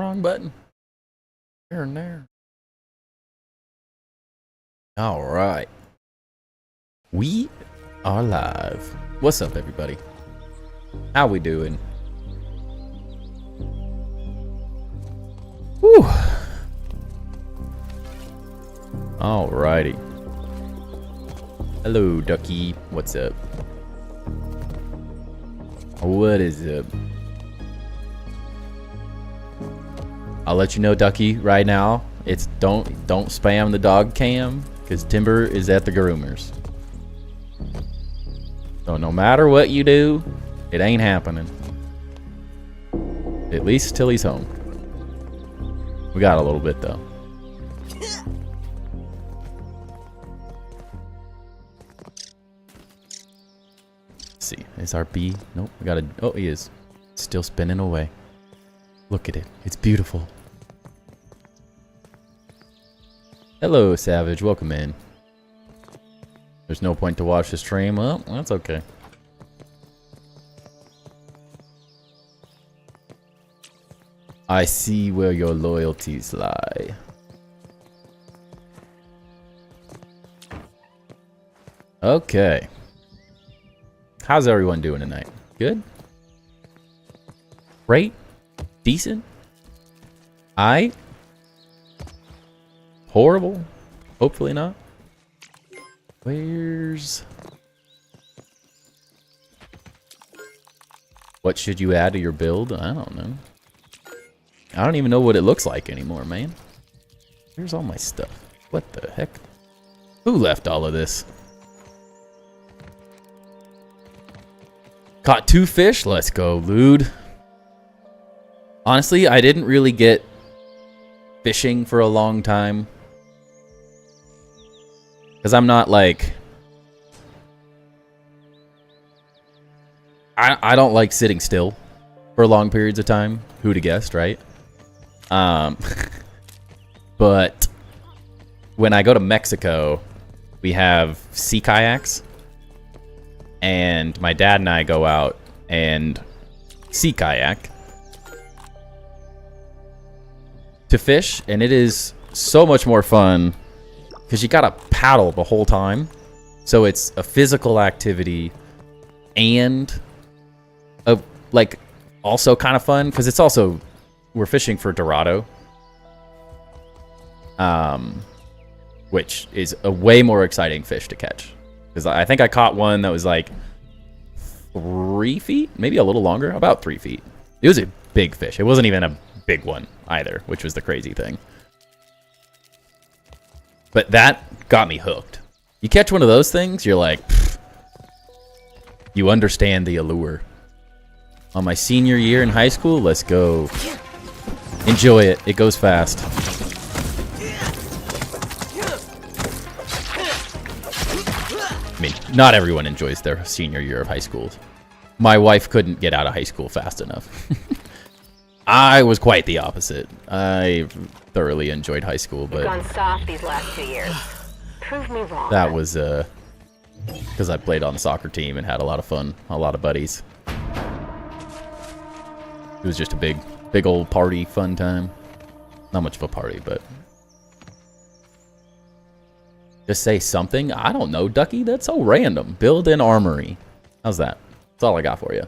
wrong button. Here and there. All right. We are live. What's up, everybody? How we doing? Whew. All righty. Hello, Ducky. What's up? What is up? I'll let you know, Ducky, right now. It's don't spam the dog cam because Timber is at the groomers. So no matter what you do, it ain't happening. At least till he's home. We got a little bit though. Let's see, is our bee? Nope, we got a. Oh, he is still spinning away. Look at it, it's beautiful. Hello, Savage. Welcome in. There's no point to watch the stream. Well, that's okay. I see where your loyalties lie. Okay. How's everyone doing tonight? Good? Great? Decent? Aight? Horrible? Hopefully not. Where's... What should you add to your build? I don't know. I don't even know what it looks like anymore, man. Here's all my stuff. What the heck? Who left all of this? Caught 2 fish? Let's go, Lude. Honestly, I didn't really get fishing for a long time. Because I'm not like... I don't like sitting still for long periods of time. Who'd have guessed, right? But when I go to Mexico, we have sea kayaks. And my dad and I go out and sea kayak to fish. And it is so much more fun because you gotta paddle the whole time. So it's a physical activity and like also kind of fun because it's also, we're fishing for Dorado, which is a way more exciting fish to catch. Because I think I caught one that was like 3 feet, maybe a little longer, about 3 feet. It was a big fish. It wasn't even a big one either, which was the crazy thing. But that got me hooked. You catch one of those things, you're like, pfft, you understand the allure. On my senior year in high school, let's go. Enjoy it. It goes fast. I mean, not everyone enjoys their senior year of high school. My wife couldn't get out of high school fast enough. I was quite the opposite. I thoroughly enjoyed high school, but... You've gone soft these last 2 years. Prove me wrong. That was, because I played on the soccer team and had a lot of fun. A lot of buddies. It was just a big old party, fun time. Not much of a party, but... Just say something? I don't know, Ducky. That's so random. Build an armory. How's that? That's all I got for you.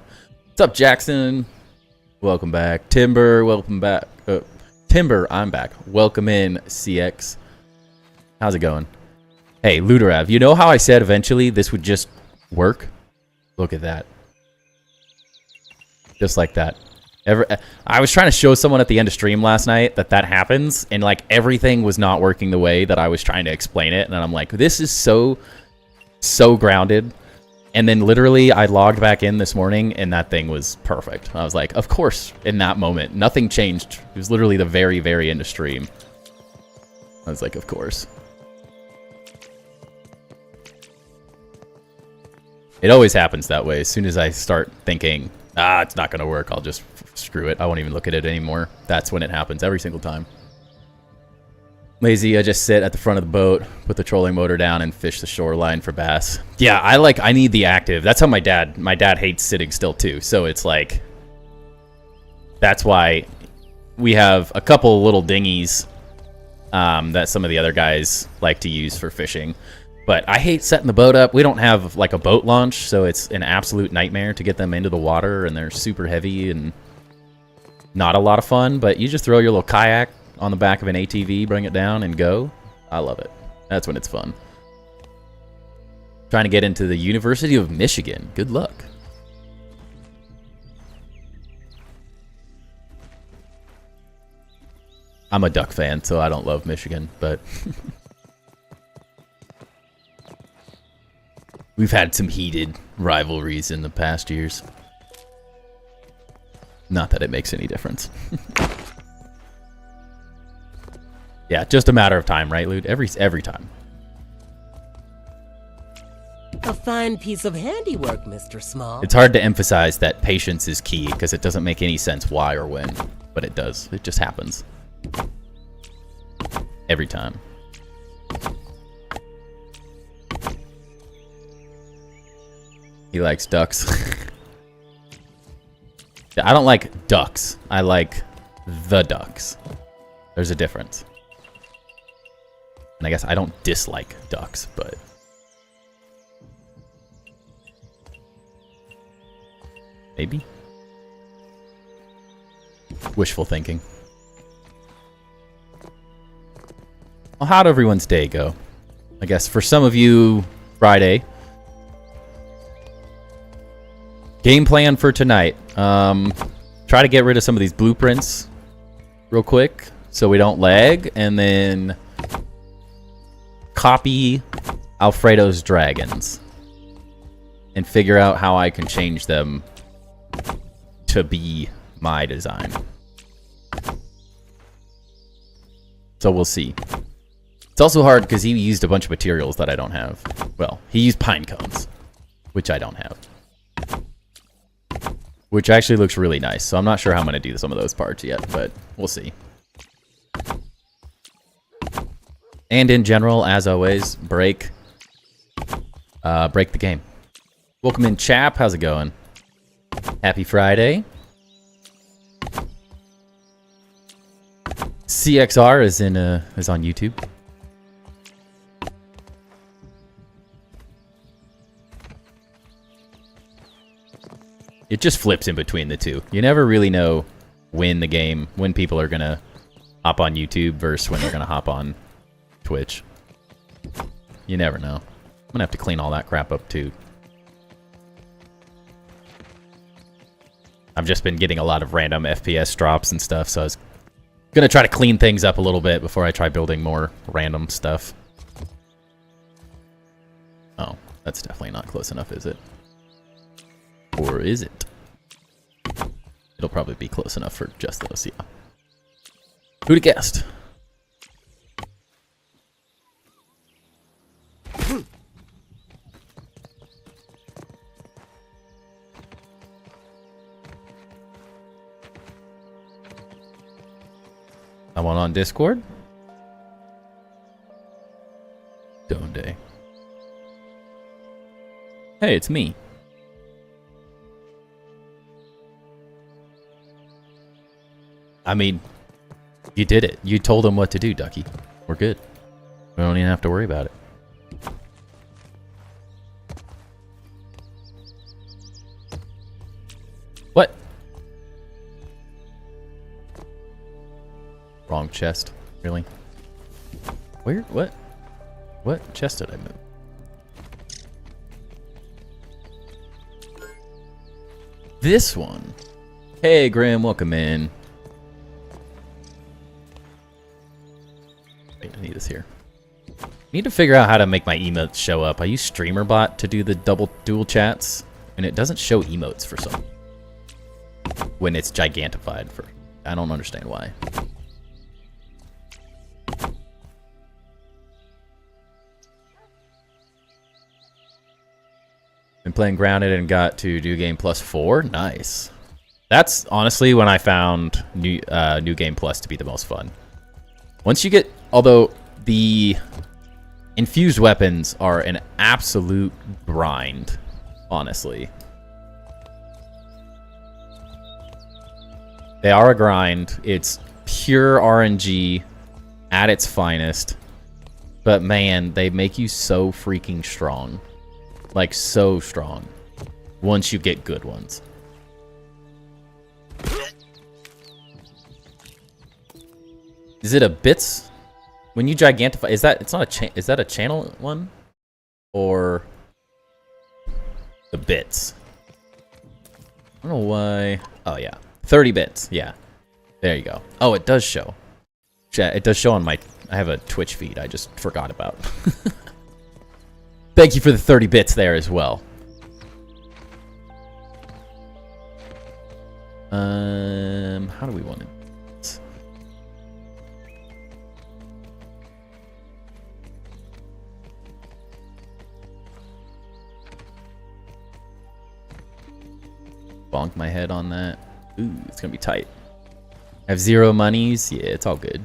What's up, Jackson? Welcome back. Timber, welcome back. Timber, I'm back. Welcome in, CX. How's it going? Hey, Luderav, you know how I said eventually this would just work? Look at that. Just like that. I was trying to show someone at the end of stream last night that happens, and like everything was not working the way that I was trying to explain it, and I'm like, this is so grounded. And then literally I logged back in this morning and that thing was perfect. I was like, of course, in that moment, nothing changed. It was literally the very end of stream. I was like, of course. It always happens that way. As soon as I start thinking, it's not going to work, I'll just screw it. I won't even look at it anymore. That's when it happens every single time. Lazy, I just sit at the front of the boat, put the trolling motor down, and fish the shoreline for bass. Yeah, I need the active. That's how my dad hates sitting still too. So it's like, that's why we have a couple little dinghies that some of the other guys like to use for fishing. But I hate setting the boat up. We don't have like a boat launch, so it's an absolute nightmare to get them into the water, and they're super heavy and not a lot of fun. But you just throw your little kayak on the back of an ATV, bring it down, and go. I love it. That's when it's fun. Trying to get into the University of Michigan. Good luck. I'm a Duck fan, so I don't love Michigan, but we've had some heated rivalries in the past years. Not that it makes any difference. Yeah, just a matter of time, right, Lude? Every time. A fine piece of handiwork, Mr. Small. It's hard to emphasize that patience is key, because it doesn't make any sense why or when, but it does. It just happens. Every time. He likes ducks. I don't like ducks. I like the ducks. There's a difference. And I guess I don't dislike ducks, but... maybe? Wishful thinking. Well, how'd everyone's day go? I guess for some of you, Friday. Game plan for tonight. Try to get rid of some of these blueprints real quick so we don't lag, and then copy Alfredo's dragons and figure out how I can change them to be my design. So we'll see. It's also hard because he used a bunch of materials that I don't have. Well, he used pine cones, which I don't have. Which actually looks really nice, so I'm not sure how I'm going to do some of those parts yet, but we'll see. And in general, as always, break the game. Welcome in, Chap. How's it going? Happy Friday. CXR is on YouTube. It just flips in between the two. You never really know when people are gonna hop on YouTube versus when they're gonna hop on Twitch. You never know. I'm gonna have to clean all that crap up too. I've just been getting a lot of random FPS drops and stuff, so I was gonna try to clean things up a little bit before I try building more random stuff. Oh, that's definitely not close enough, is it? Or is it? It'll probably be close enough for just those, yeah. Who'd have guessed? Someone on Discord? Donde. Hey, it's me. I mean, you did it. You told him what to do, Ducky. We're good. We don't even have to worry about it. What? Wrong chest. Really? Where? What? What chest did I move? This one. Hey, Grim. Welcome in. Wait, I need this here. I need to figure out how to make my emotes show up. I use StreamerBot to do the dual chats, and it doesn't show emotes for some. When it's gigantified. I don't understand why. Been playing Grounded and got to New Game Plus 4. Nice. That's honestly when I found New Game Plus to be the most fun. Once you get, although the infused weapons are an absolute grind, honestly. They are a grind. It's pure RNG at its finest. But man, they make you so freaking strong. Like, so strong. Once you get good ones. Is it a bits? When you gigantify, is that, it's not a is that a channel one? Or the bits? I don't know why. Oh yeah, 30 bits. Yeah, there you go. Oh, it does show. Chat, it does show on my. I have a Twitch feed. I just forgot about. Thank you for the 30 bits there as well. How do we want to? Bonk my head on that. Ooh, it's gonna be tight. I have 0 monies. Yeah, it's all good.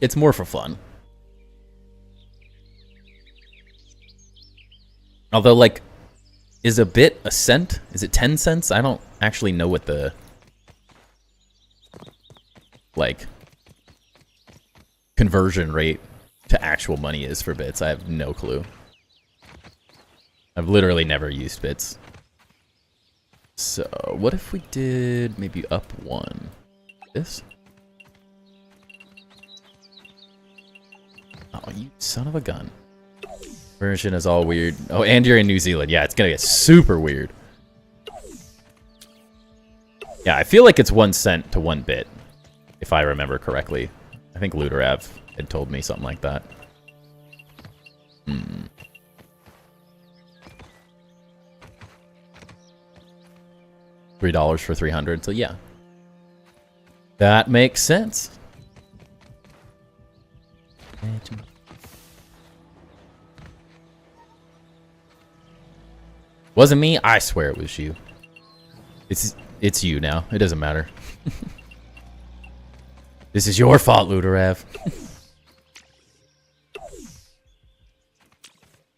It's more for fun. Although, like, is a bit a cent? Is it 10 cents? I don't actually know what the, like, conversion rate to actual money is for bits. I have no clue. I've literally never used bits. So, what if we did maybe up 1? This? Oh, you son of a gun. Version is all weird. Oh, and you're in New Zealand. Yeah, it's gonna get super weird. Yeah, I feel like it's 1 cent to 1 bit, if I remember correctly. I think Luderav had told me something like that. $3 for 300, so yeah. That makes sense. Wasn't me? I swear it was you. It's you now. It doesn't matter. This is your fault, Luderav.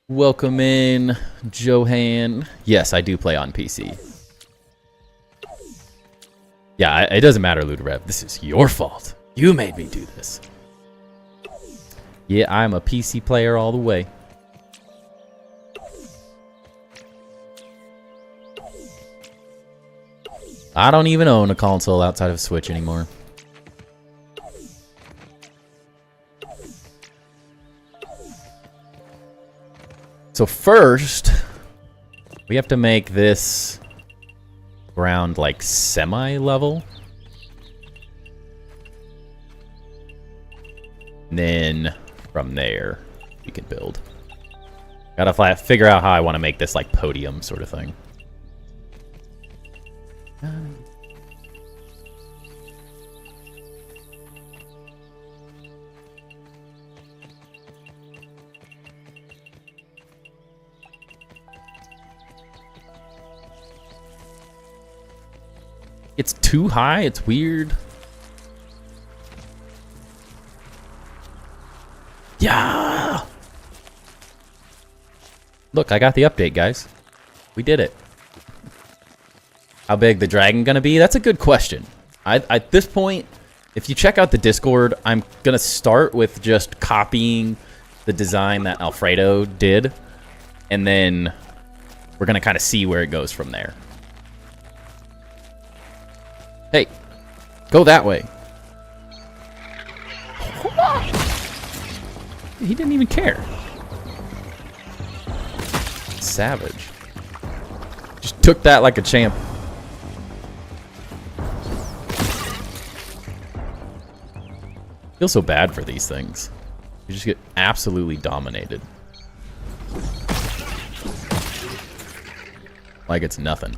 Welcome in, Johan. Yes, I do play on PC. Yeah, it doesn't matter, Luderav. This is your fault. You made me do this. Yeah, I'm a PC player all the way. I don't even own a console outside of Switch anymore. So first, we have to make this ground like semi-level. And then from there, we can build. Gotta figure out how I want to make this like podium sort of thing. It's too high. It's weird. Yeah. Look, I got the update, guys. We did it. How big the dragon gonna be? That's a good question. At this point, if you check out the Discord, I'm gonna start with just copying the design that Alfredo did, and then we're gonna kind of see where it goes from there. Hey, go that way. He didn't even care. Savage. Just took that like a champ. Feel so bad for these things. You just get absolutely dominated. Like it's nothing.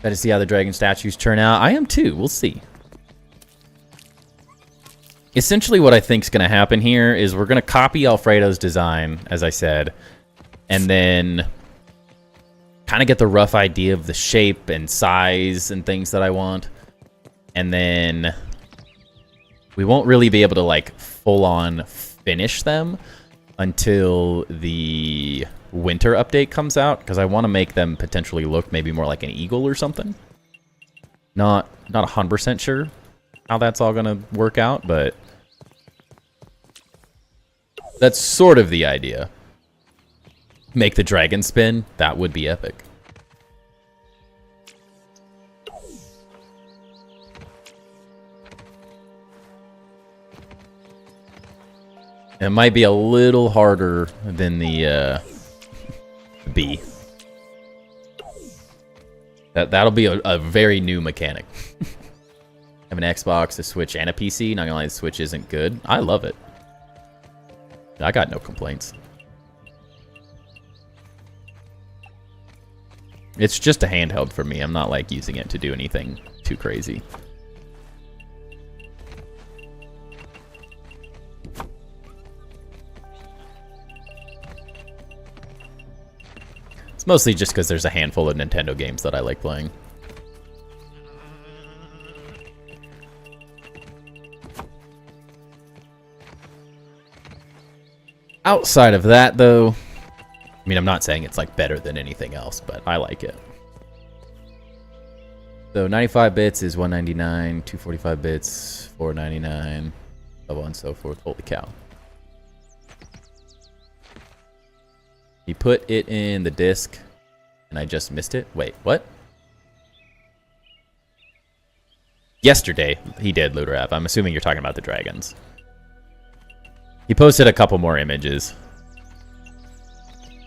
Better see how the dragon statues turn out. I am too. We'll see. Essentially what I think is going to happen here is we're going to copy Alfredo's design, as I said, and then kind of get the rough idea of the shape and size and things that I want. And then we won't really be able to like full on finish them until the winter update comes out, because I want to make them potentially look maybe more like an eagle or something. Not 100% sure how that's all gonna work out, but that's sort of the idea. Make the dragon spin. That would be epic. It might be a little harder than the B. That'll be a very new mechanic. Have an Xbox, a Switch, and a PC. Not gonna lie, the Switch isn't good. I love it. I got no complaints. It's just a handheld for me. I'm not like using it to do anything too crazy. It's mostly just because there's a handful of Nintendo games that I like playing. Outside of that, though, I mean, I'm not saying it's like better than anything else, but I like it. So 95 bits is 199, 245 bits, 499, so on and so forth. Holy cow. He put it in the disc, and I just missed it. Wait, what? Yesterday, he did, Looter App. I'm assuming you're talking about the dragons. He posted a couple more images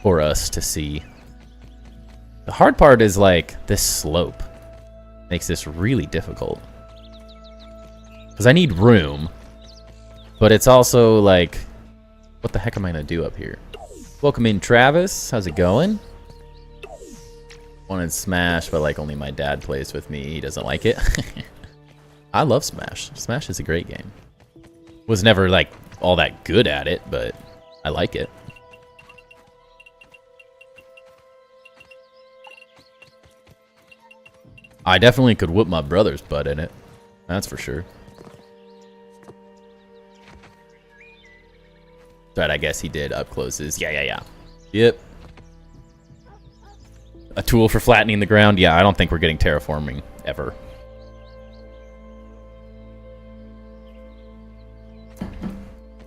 for us to see. The hard part is, like, this slope. Makes this really difficult. Because I need room, but it's also, like, what the heck am I going to do up here? Welcome in, Travis. How's it going? Wanted Smash, but like only my dad plays with me. He doesn't like it. I love Smash. Smash is a great game. Was never like all that good at it, but I like it. I definitely could whoop my brother's butt in it. That's for sure. But I guess he did up closes. Yeah. Yep. A tool for flattening the ground? Yeah, I don't think we're getting terraforming ever.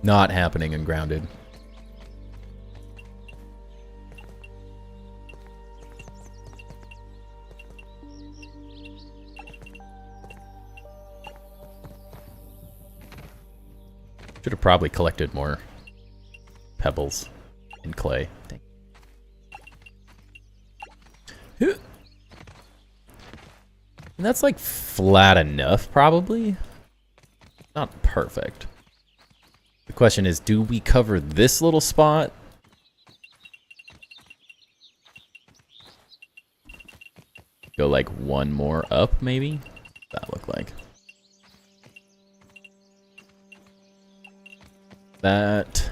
Not happening in Grounded. Should have probably collected more pebbles and clay. And that's like flat enough, probably. Not perfect. The question is, do we cover this little spot? Go like one more up, maybe? What's that look like? That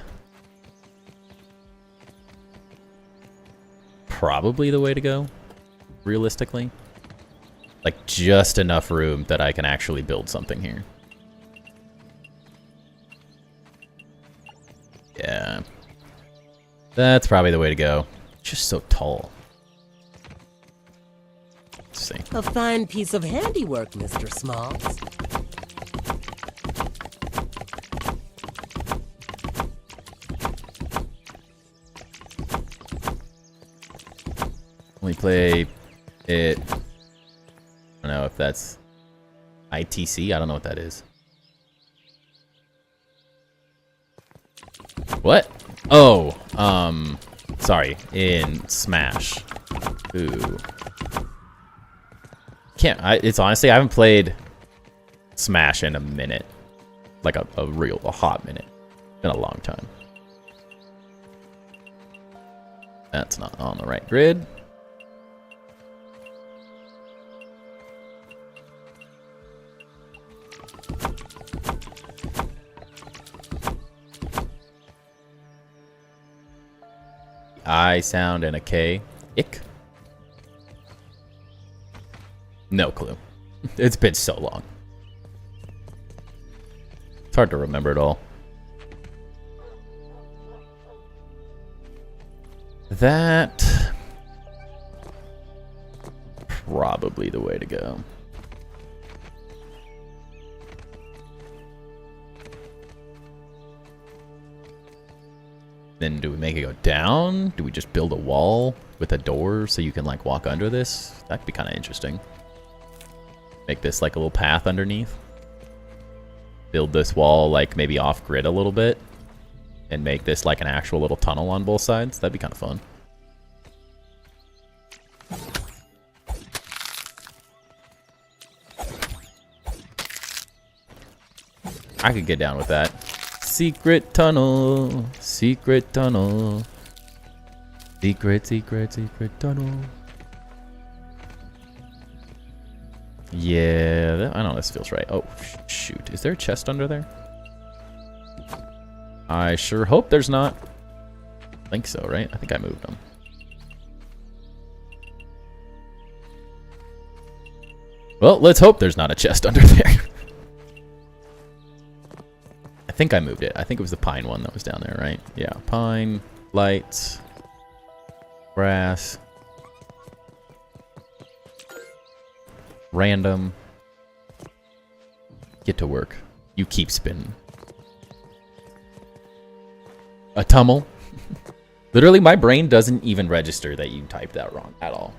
probably the way to go, realistically. Like just enough room that I can actually build something here. Yeah. That's probably the way to go. It's just so tall. Let's see. A fine piece of handiwork, Mr. Smalls. We play it. I don't know if that's ITC. I don't know what that is. What? Oh, sorry. In Smash. Ooh. It's honestly, I haven't played Smash in a minute. Like a hot minute. Been a long time. That's not on the right grid. I sound and a K. Ick? No clue. It's been so long. It's hard to remember it all. That probably the way to go. Then do we make it go down? Do we just build a wall with a door so you can like walk under this? That'd be kind of interesting. Make this like a little path underneath. Build this wall like maybe off grid a little bit. And make this like an actual little tunnel on both sides. That'd be kind of fun. I could get down with that. Secret tunnel. Secret tunnel. Secret, secret, secret tunnel. Yeah, I know this feels right. Oh, shoot. Is there a chest under there? I sure hope there's not. I think so, right? I think I moved them. Well, let's hope there's not a chest under there. I think I moved it. I think it was the pine one that was down there, right? Yeah, pine, lights, grass, random. Get to work. You keep spinning. A tummel. Literally, my brain doesn't even register that you typed that wrong at all.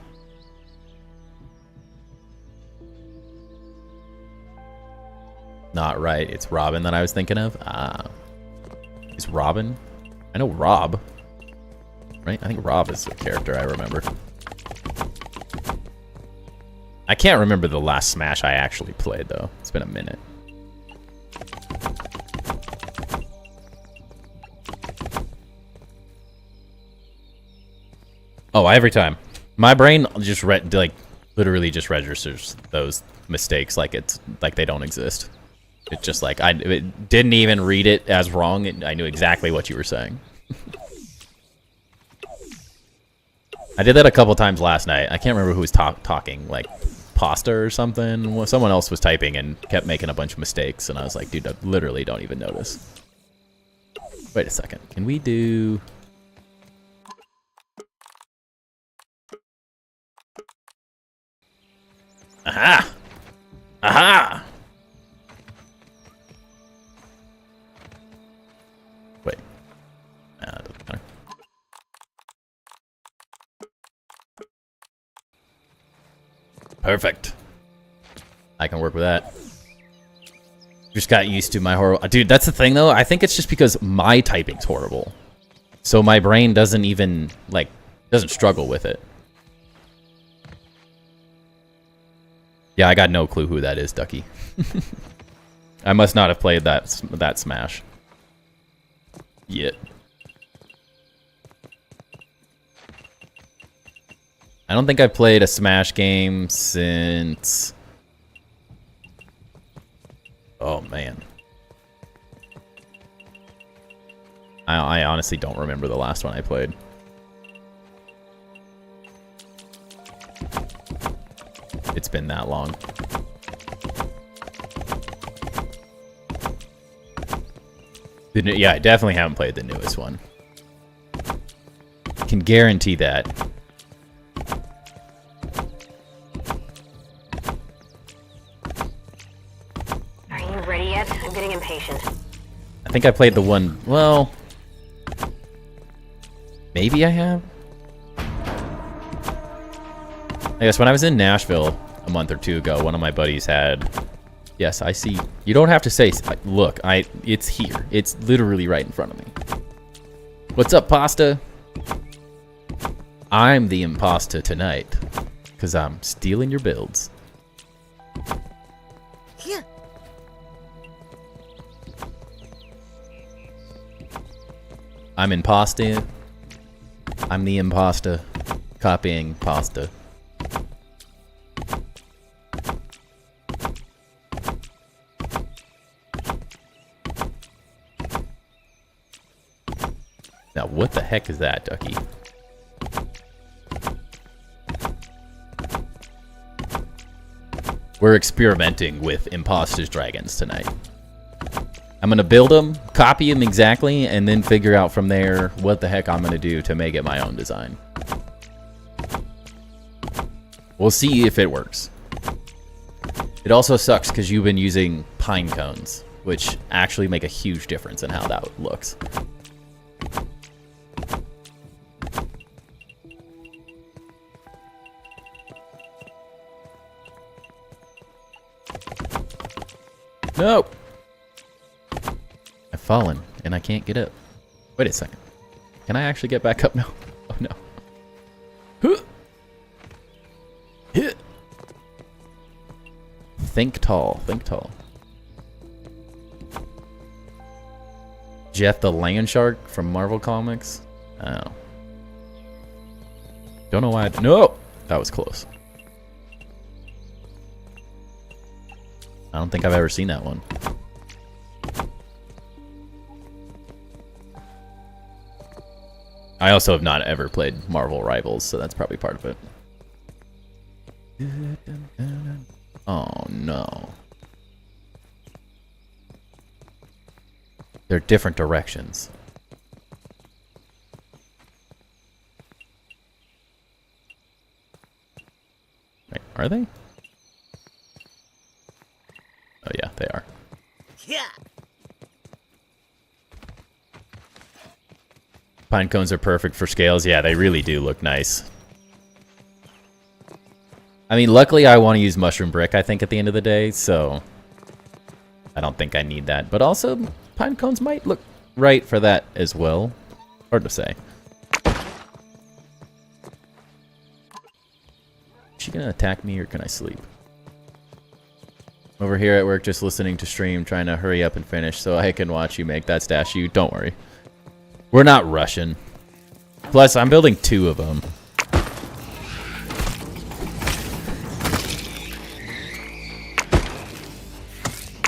Not right. It's Robin that I was thinking of. Is Robin? I know Rob. Right? I think Rob is the character I remember. I can't remember the last Smash I actually played, though. It's been a minute. Oh, every time. My brain just literally just registers those mistakes like it's like they don't exist. It's just like it didn't even read it as wrong. I knew exactly what you were saying. I did that a couple times last night. I can't remember who was talking, like pasta or something. Well, someone else was typing and kept making a bunch of mistakes, and I was like, dude, I literally don't even notice. Wait a second. Can we do... Aha! Aha! Wait. That doesn't matter. Perfect. I can work with that. Just got used to my horrible... Dude, that's the thing, though. I think it's just because my typing's horrible. So my brain doesn't even, like, doesn't struggle with it. Yeah, I got no clue who that is, Ducky. I must not have played that Smash yet. I don't think I've played a Smash game since... Oh, man. I honestly don't remember the last one I played. It's been that long. Yeah, I definitely haven't played the newest one. Can guarantee that. Are you ready yet? I'm getting impatient. I think I played the one... Well... Maybe I have? I guess when I was in Nashville a month or two ago, one of my buddies had... Yes, I see. You don't have to say... Look, it's here. It's literally right in front of me. What's up, Pasta? I'm the imposter tonight. Because I'm stealing your builds. Here. I'm imposting. I'm the imposter. Copying pasta. Now, what the heck is that, Ducky? We're experimenting with Imposter's Dragons tonight. I'm going to build them, copy them exactly, and then figure out from there what the heck I'm going to do to make it my own design. We'll see if it works. It also sucks because you've been using pine cones, which actually make a huge difference in how that looks. No! I've fallen, and I can't get up. Wait a second. Can I actually get back up now? Oh no. Huh. Hit. Think tall, think tall. Jeff the Land Shark from Marvel Comics? Oh. Don't know why no! That was close. I don't think I've ever seen that one. I also have not ever played Marvel Rivals, so that's probably part of it. Oh no. They're different directions. Wait, are they? Oh yeah, they are. Yeah. Pine cones are perfect for scales. Yeah, they really do look nice. I mean, luckily I want to use mushroom brick, I think, at the end of the day, so I don't think I need that. But also, pine cones might look right for that as well. Hard to say. Is she gonna attack me or can I sleep? Over here at work just listening to stream, trying to hurry up and finish so I can watch you make that statue. Don't worry. We're not rushing. Plus, I'm building 2 of them.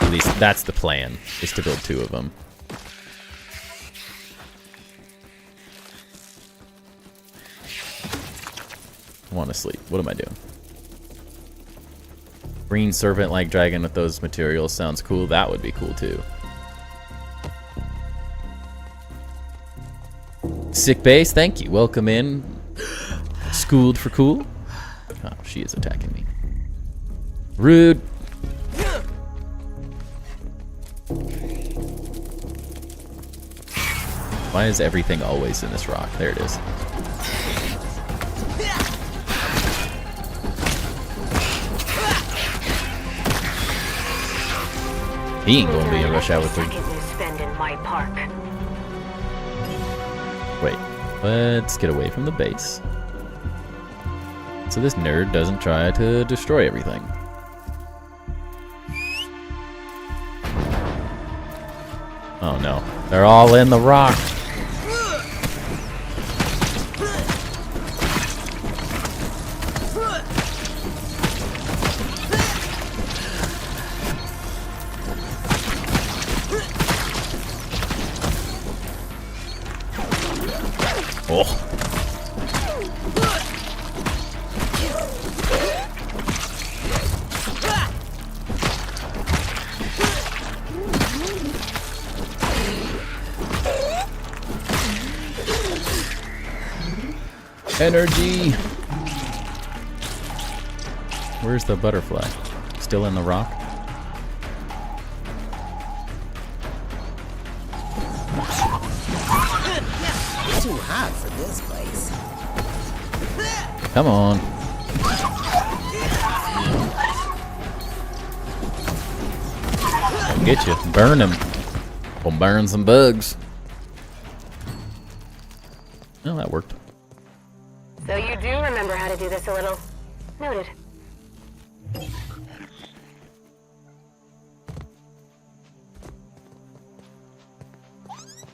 At least that's the plan, is to build 2 of them. I want to sleep. What am I doing? Green serpent-like dragon with those materials sounds cool. That would be cool too. Sick base, thank you. Welcome in. Schooled for cool. Oh, she is attacking me. Rude. Why is everything always in this rock? There it is. He ain't gonna be in rush hour with me. Wait, let's get away from the base. So this nerd doesn't try to destroy everything. Oh no, they're all in the rock. Oh. Energy. Where's the butterfly? Still in the rock? Too hot for this place. Come on. I'll get you. Burn him. We'll burn some bugs. Oh, that worked. So you do remember how to do this a little. Noted.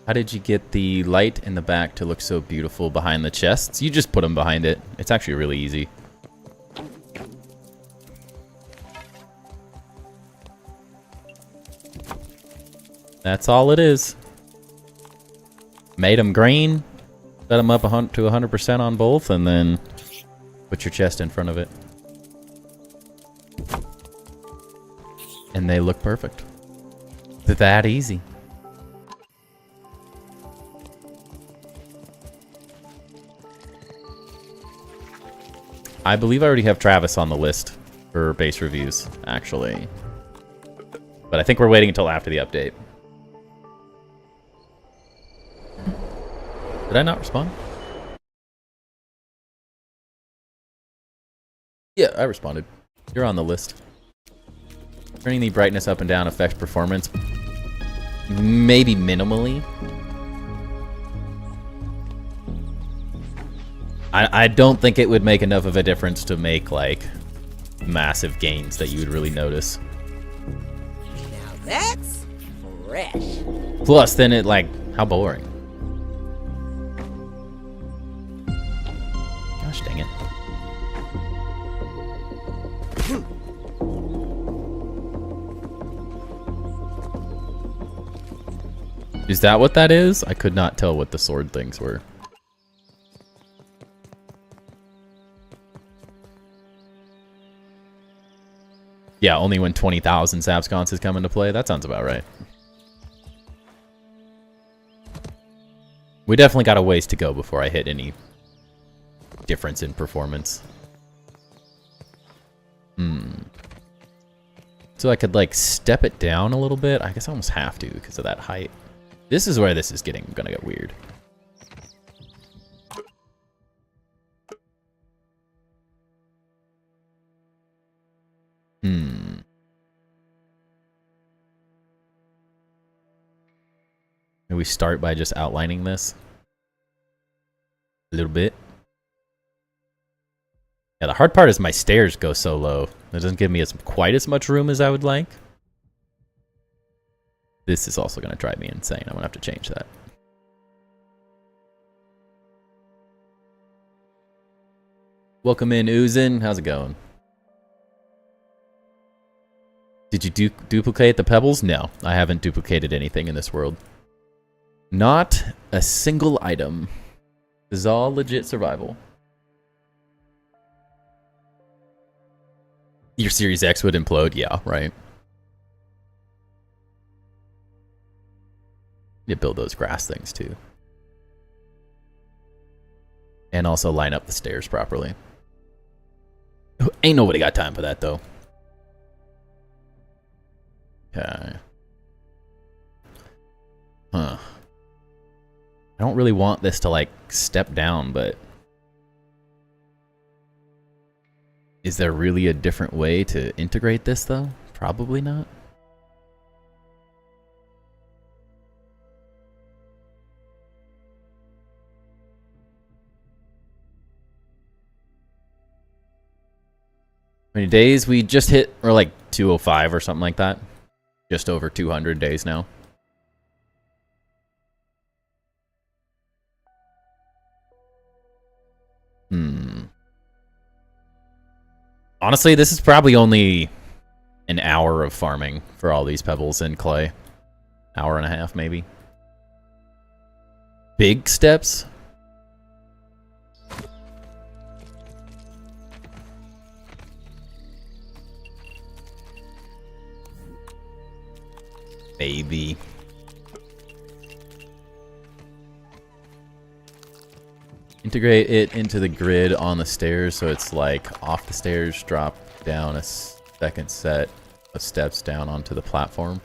How did you get the light in the back to look so beautiful behind the chests? You just put them behind it. It's actually really easy. That's all it is. Made them green, set them up to 100% on both, and then put your chest in front of it. And they look perfect. That easy. I believe I already have Travis on the list for base reviews, actually. But I think we're waiting until after the update. Did I not respond? Yeah, I responded. You're on the list. Turning the brightness up and down affects performance. Maybe minimally. I don't think it would make enough of a difference to make, like, massive gains that you would really notice. Now that's fresh. Plus, then it, like, how boring. Gosh dang it. Is that what that is? I could not tell what the sword things were. Yeah, only when 20,000 Sapsconces come into play. That sounds about right. We definitely got a ways to go before I hit any difference in performance. So I could, like, step it down a little bit. I guess I almost have to because of that height. This is where this is gonna get weird. Maybe we start by just outlining this a little bit. Yeah, the hard part is my stairs go so low. It doesn't give me quite as much room as I would like. This is also going to drive me insane. I'm going to have to change that. Welcome in, Oozin. How's it going? Did you duplicate the pebbles? No, I haven't duplicated anything in this world. Not a single item. This is all legit survival. Your Series X would implode? Yeah, right. You build those grass things too. And also line up the stairs properly. Ain't nobody got time for that though. Okay. Huh. I don't really want this to, like, step down, but is there really a different way to integrate this though? Probably not. How many days? We just hit, or like 205 or something like that. Just over 200 days now. Honestly, this is probably only an hour of farming for all these pebbles and clay. Hour and a half, maybe. Big steps? Maybe. Integrate it into the grid on the stairs so it's like off the stairs, drop down a second set of steps down onto the platform.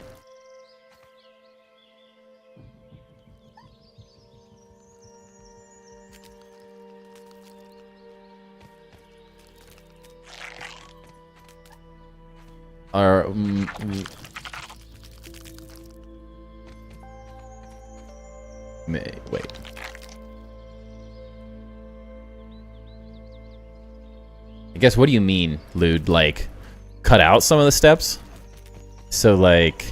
Wait. I guess, what do you mean, Lude? Like, cut out some of the steps? So, like,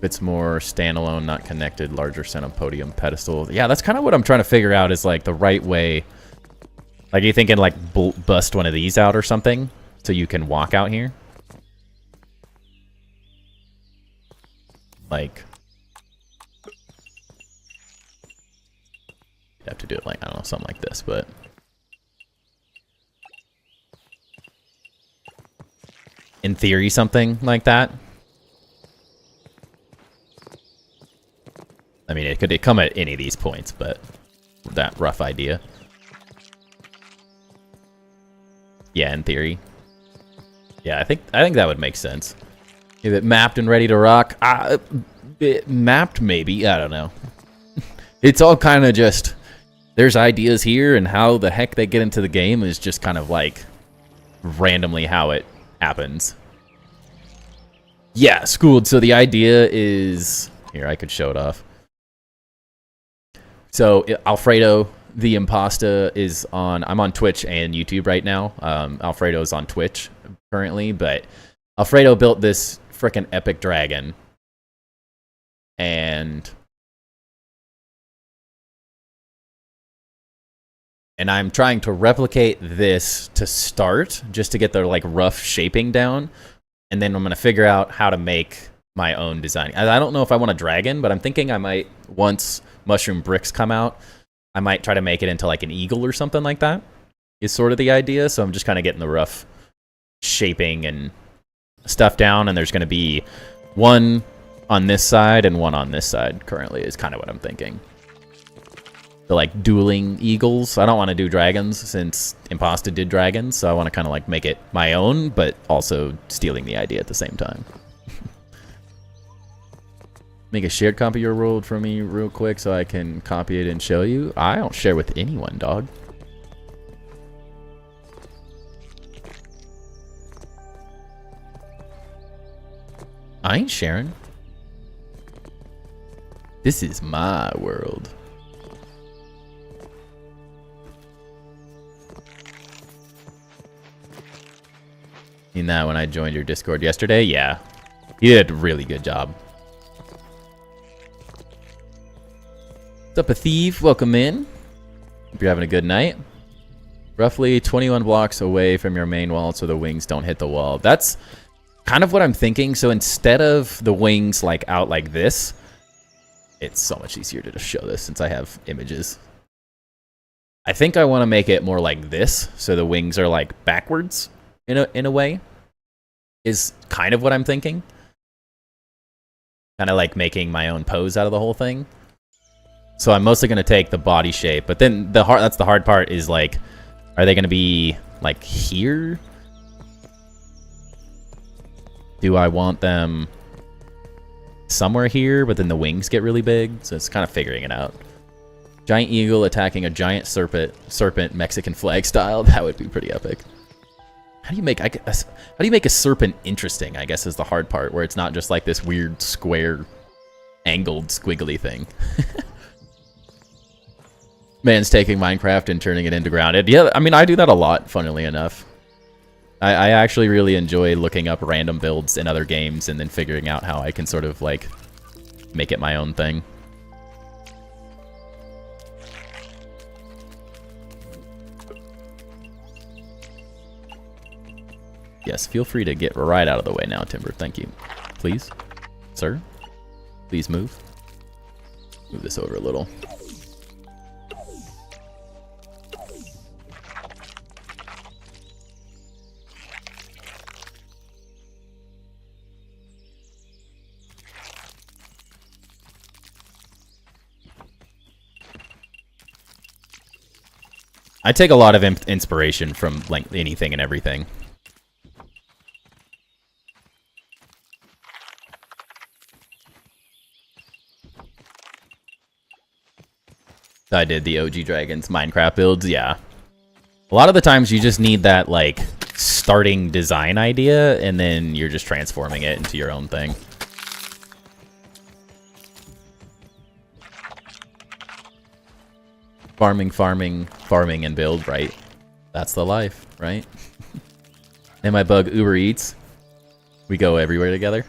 it's more standalone, not connected, larger center podium pedestal. Yeah, that's kind of what I'm trying to figure out is, like, the right way. Like, are you thinking, like, bust one of these out or something so you can walk out here? Like, you have to do it like, I don't know, something like this, but in theory, something like that. I mean, it could come at any of these points, but that rough idea. Yeah, in theory. Yeah, I think that would make sense. Is it mapped and ready to rock? Mapped, maybe. I don't know. It's all kind of just, there's ideas here, and how the heck they get into the game is just kind of like randomly how it happens. Yeah, schooled. So the idea is... Here, I could show it off. So Alfredo the Impasta is on... I'm on Twitch and YouTube right now. Alfredo's on Twitch currently, but Alfredo built this frickin' epic dragon. And I'm trying to replicate this to start, just to get the like rough shaping down. And then I'm going to figure out how to make my own design. I don't know if I want a dragon, but I'm thinking I might, once mushroom bricks come out, I might try to make it into like an eagle or something like that, is sort of the idea. So I'm just kind of getting the rough shaping and stuff down. And there's going to be one on this side and one on this side currently is kind of what I'm thinking. The like dueling eagles. I don't want to do dragons since Imposta did dragons, so I want to kind of like make it my own, but also stealing the idea at the same time. Make a shared copy of your world for me real quick so I can copy it and show you. I don't share with anyone, dog. I ain't sharing. This is my world. Seen that when I joined your Discord yesterday? Yeah. You did a really good job. What's up, a thief? Welcome in. Hope you're having a good night. Roughly 21 blocks away from your main wall so the wings don't hit the wall. That's kind of what I'm thinking. So instead of the wings like out like this, it's so much easier to just show this since I have images. I think I want to make it more like this, so the wings are like backwards in a way, is kind of what I'm thinking. Kind of like making my own pose out of the whole thing. So I'm mostly going to take the body shape, but then that's the hard part is like, are they going to be like here? Do I want them somewhere here, but then the wings get really big? So it's kind of figuring it out. Giant eagle attacking a giant serpent Mexican flag style. That would be pretty epic. How do you make a serpent interesting, I guess, is the hard part, where it's not just like this weird square angled squiggly thing. Man's taking Minecraft and turning it into grounded. Yeah, I mean, I do that a lot, funnily enough. I actually really enjoy looking up random builds in other games and then figuring out how I can sort of like make it my own thing. Yes, feel free to get right out of the way now, Timber. Thank you. Please, sir. Please move. Move this over a little. I take a lot of inspiration from like anything and everything. I did the OG Dragons Minecraft builds, yeah. A lot of the times you just need that like starting design idea and then you're just transforming it into your own thing. Farming, and build, right? That's the life, right? And my bug Uber Eats. We go everywhere together.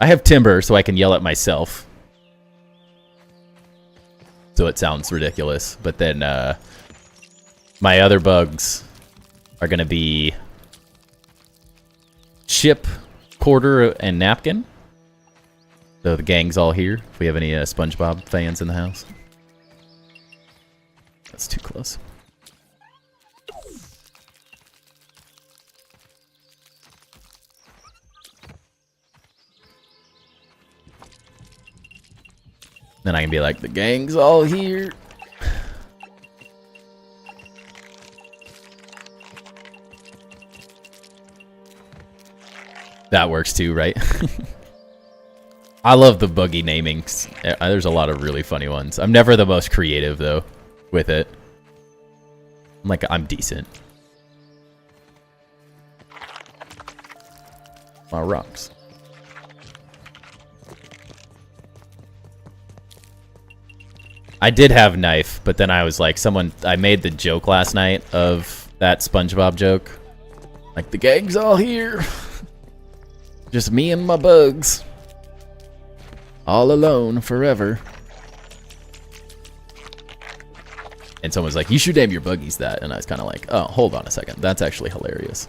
I have Timber, so I can yell at myself. So it sounds ridiculous. But then my other bugs are going to be Chip, Quarter, and Napkin. So the gang's all here. If we have any SpongeBob fans in the house. That's too close. Then I can be like, the gang's all here. That works too, right? I love the buggy namings. There's a lot of really funny ones. I'm never the most creative, though, with it. I'm decent. my rocks. I did have knife, but then I was like, I made the joke last night of that SpongeBob joke. Like, the gang's all here. Just me and my bugs. All alone forever. And someone's like, you should name your buggies that. And I was kind of like, oh, hold on a second. That's actually hilarious.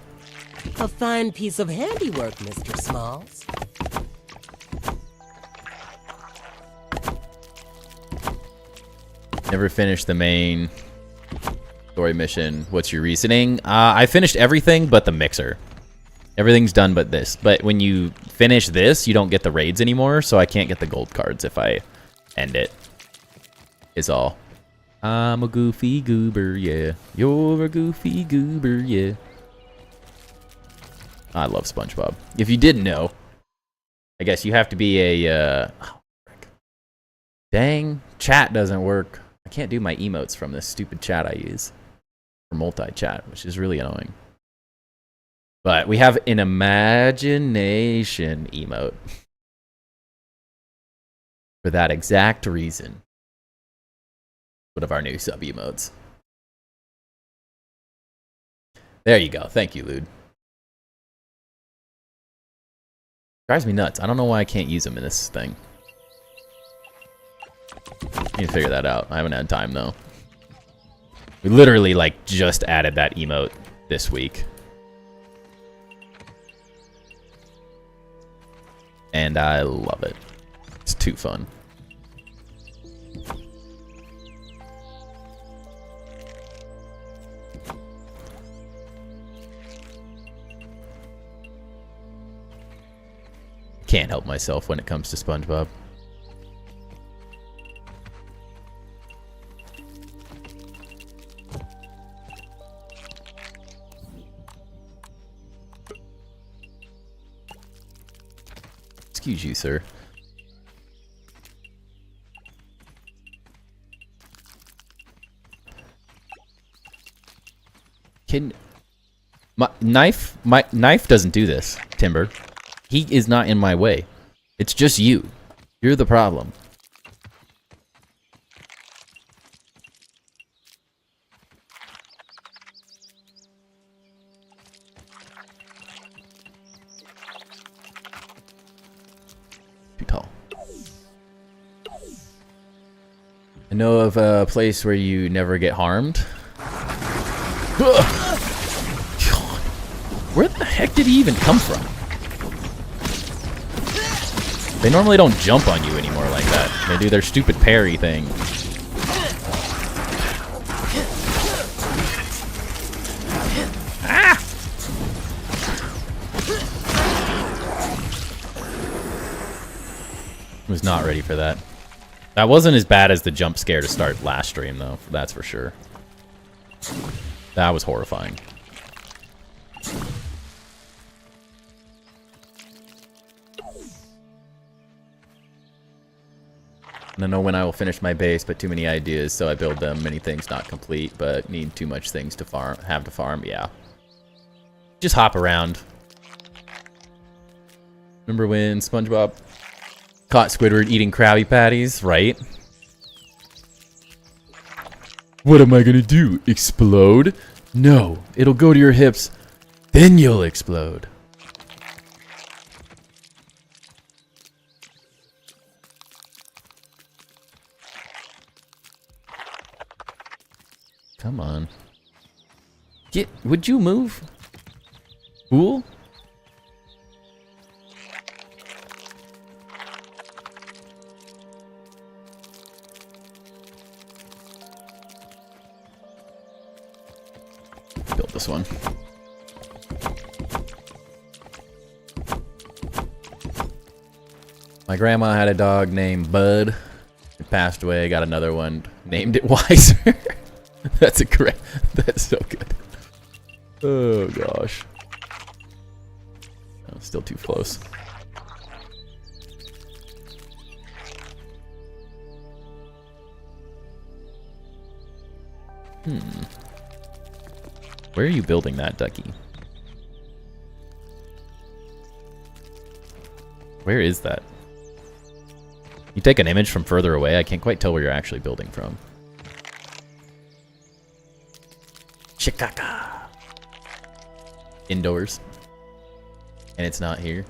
A fine piece of handiwork, Mr. Smalls. Never finished the main story mission. What's your reasoning? I finished everything but the mixer. Everything's done but this. But when you finish this, you don't get the raids anymore, so I can't get the gold cards if I end it. Is all. I'm a goofy goober, yeah. You're a goofy goober, yeah. I love SpongeBob. If you didn't know, I guess you have to be a... oh, frick. Dang, chat doesn't work. I can't do my emotes from this stupid chat I use for multi-chat, which is really annoying. But we have an imagination emote for that exact reason. One of our new sub emotes. There you go. Thank you, Lude. Drives me nuts. I don't know why I can't use them in this thing. Need to figure that out. I haven't had time though. We literally like just added that emote this week. And I love it. It's too fun. Can't help myself when it comes to SpongeBob. Excuse you, sir. Can my knife doesn't do this, Timber. He is not in my way. It's just you. You're the problem. Too tall. I know of a place where you never get harmed. Where the heck did he even come from? They normally don't jump on you anymore like that. They do their stupid parry thing. Ah! Was not ready for that. That wasn't as bad as the jump scare to start last stream, though. That's for sure. That was horrifying. I don't know when I will finish my base, but too many ideas, so I build them. Many things not complete, but need too much things to farm. Yeah. Just hop around. Remember when SpongeBob caught Squidward eating Krabby Patties, right? What am I gonna do? Explode? No, it'll go to your hips, then you'll explode. Come on. Would you move? Fool? Build this one. My grandma had a dog named Bud. It passed away. Got another one. Named it Wiser. That's correct. That's so good. Oh gosh. Oh, still too close. Where are you building that, Ducky? Where is that? You take an image from further away, I can't quite tell where you're actually building from. Chicago. Indoors. And it's not here.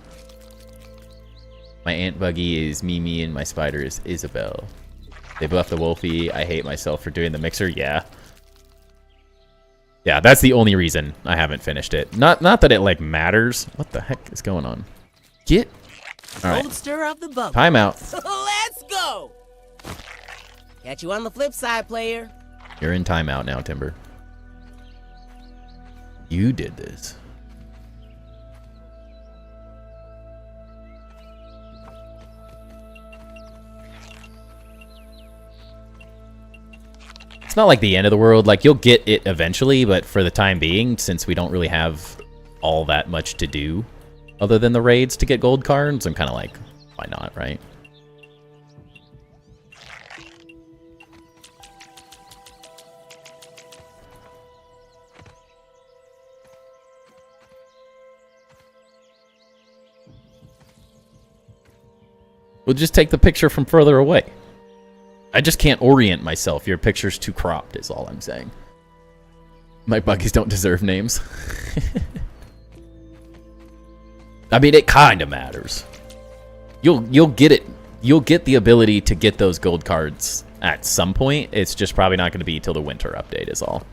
My ant buggy is Mimi and my spider is Isabel. They buffed the Wolfie. I hate myself for doing the mixer. Yeah. Yeah, that's the only reason I haven't finished it. Not that it, like, matters. What the heck is going on? Get... Alright. Don't stir up the bubble. Timeout. Let's go! Catch you on the flip side, player. You're in timeout now, Timber. You did this. It's not like the end of the world. Like, you'll get it eventually, but for the time being, since we don't really have all that much to do other than the raids to get gold cards, I'm kind of like, why not, right? We'll just take the picture from further away. I just can't orient myself. Your picture's too cropped is all I'm saying. My buggies don't deserve names. I mean, it kind of matters. You'll get it. You'll get the ability to get those gold cards at some point. It's just probably not going to be till the winter update is all.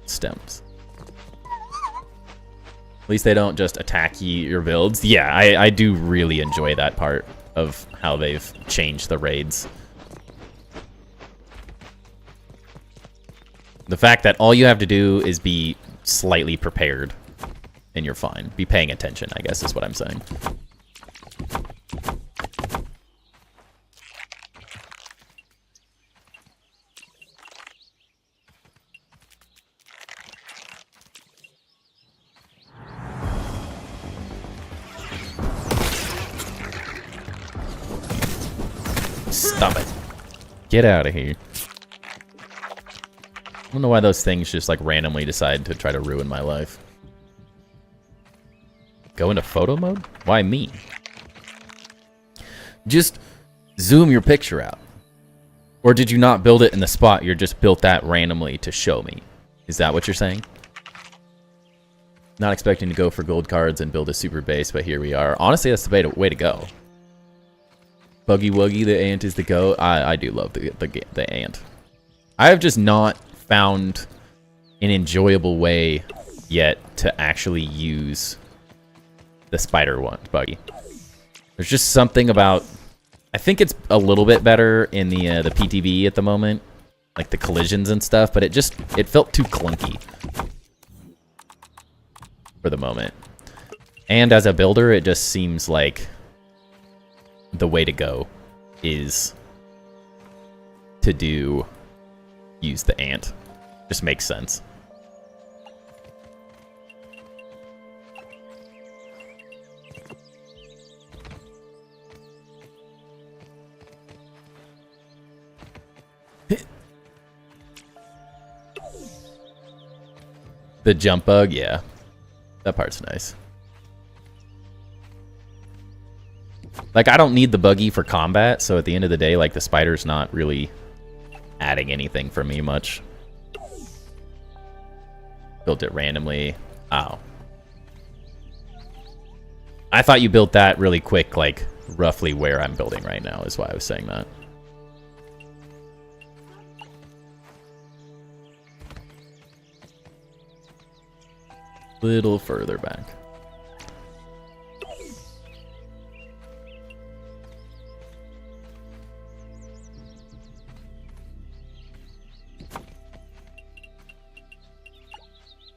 Stems. At least they don't just attack your builds. Yeah, I do really enjoy that part of how they've changed the raids. The fact that all you have to do is be slightly prepared, and you're fine. Be paying attention, I guess is what I'm saying. Stop it. Get out of here. I don't know why those things just like randomly decide to try to ruin my life. Go into photo mode? Why me? Just zoom your picture out. Or did you not build it in the spot? You just built that randomly to show me. Is that what you're saying? Not expecting to go for gold cards and build a super base, but here we are. Honestly, that's the way to go. Buggy Wuggy, the ant is the goat. I do love the ant. I have just not found an enjoyable way yet to actually use the spider one, Buggy. There's just something about... I think it's a little bit better in the PTB at the moment. Like the collisions and stuff, but it felt too clunky for the moment. And as a builder, it just seems like the way to go is to use the ant. Just makes sense. The jump bug, yeah. That part's nice. Like, I don't need the buggy for combat, so at the end of the day, like, the spider's not really adding anything for me much. Built it randomly. Ow. I thought you built that really quick, like, roughly where I'm building right now, is why I was saying that. Little further back.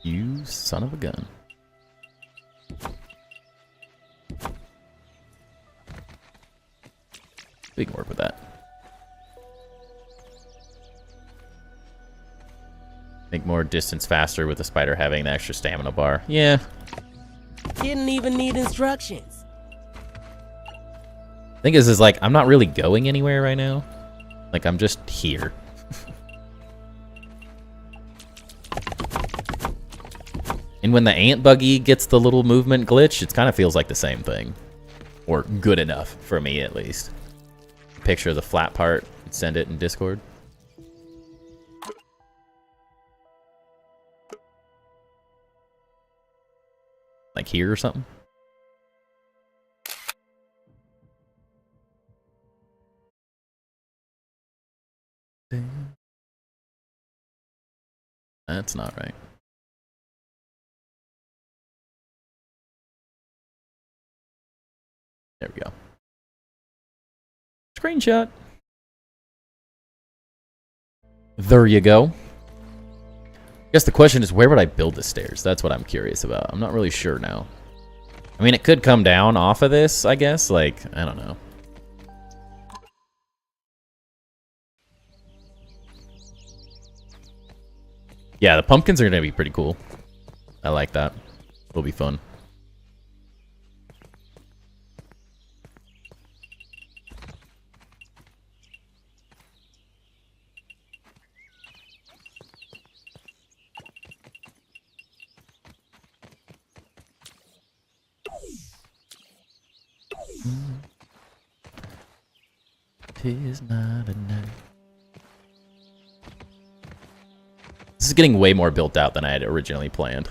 You son of a gun. We can work with that. Make more distance faster with the spider having the extra stamina bar. Yeah. Didn't even need instructions. I think this is like, I'm not really going anywhere right now. Like, I'm just here. And when the ant buggy gets the little movement glitch, it kind of feels like the same thing. Or good enough for me, at least. Picture of the flat part. Send it in Discord. Like here or something? That's not right. There we go. Screenshot. There you go. I guess the question is, where would I build the stairs? That's what I'm curious about. I'm not really sure now. I mean, it could come down off of this, I guess. Like, I don't know. Yeah, the pumpkins are going to be pretty cool. I like that. It'll be fun. Tis not a night. This is getting way more built out than I had originally planned.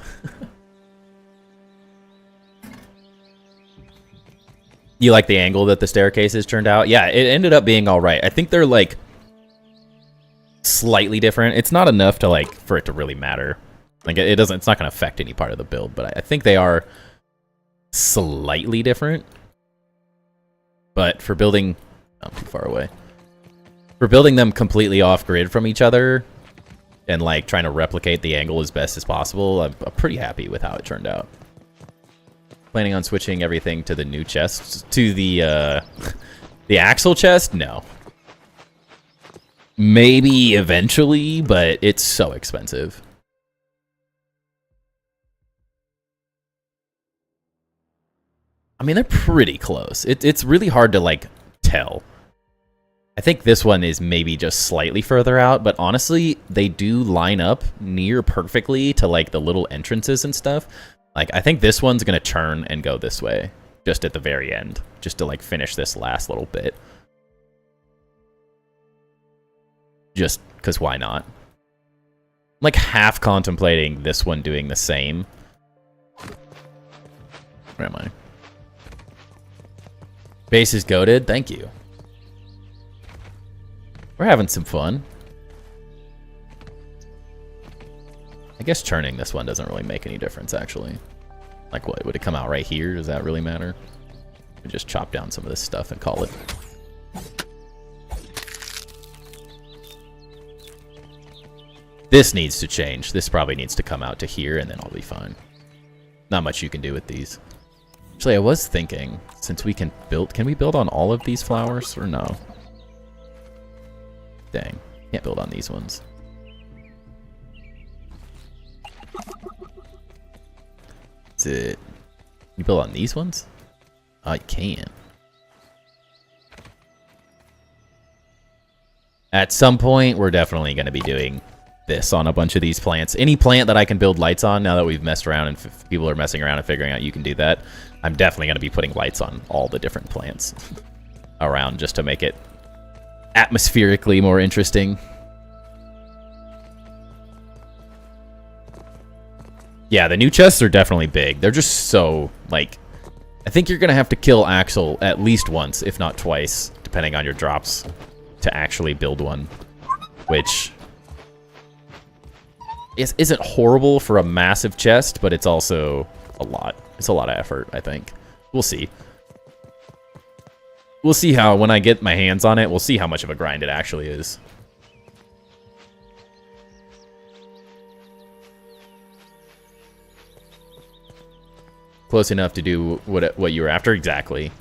You like the angle that the staircases turned out? Yeah, it ended up being all right. I think they're like slightly different. It's not enough to like for it to really matter. Like it doesn't. It's not going to affect any part of the build, but I think they are slightly different. But for building, I'm too far away. For building them completely off grid from each other and like trying to replicate the angle as best as possible, I'm pretty happy with how it turned out. Planning on switching everything to the new chest, to the axle chest? No. Maybe eventually, but it's so expensive. I mean, they're pretty close. It's really hard to like tell. I think this one is maybe just slightly further out, but honestly, they do line up near perfectly to like the little entrances and stuff. Like, I think this one's gonna turn and go this way, just at the very end, just to like finish this last little bit. Just because why not? I'm like half contemplating this one doing the same. Where am I? Base is goated. Thank you. We're having some fun. I guess turning this one doesn't really make any difference, actually. Like, what? Would it come out right here? Does that really matter? We just chop down some of this stuff and call it. This needs to change. This probably needs to come out to here, and then I'll be fine. Not much you can do with these. Actually, I was thinking, since we can we build on all of these flowers, or no? Dang, can't build on these ones. Is it... You build on these ones? Oh, you can. At some point, we're definitely going to be doing this on a bunch of these plants. Any plant that I can build lights on, now that we've messed around and people are messing around and figuring out you can do that, I'm definitely going to be putting lights on all the different plants around just to make it atmospherically more interesting. Yeah, the new chests are definitely big. They're just so, like... I think you're going to have to kill Axel at least once, if not twice, depending on your drops, to actually build one. Which... isn't horrible for a massive chest, but it's also a lot. It's a lot of effort, I think. We'll see. We'll see how, when I get my hands on it, we'll see how much of a grind it actually is. Close enough to do what you were after? Exactly.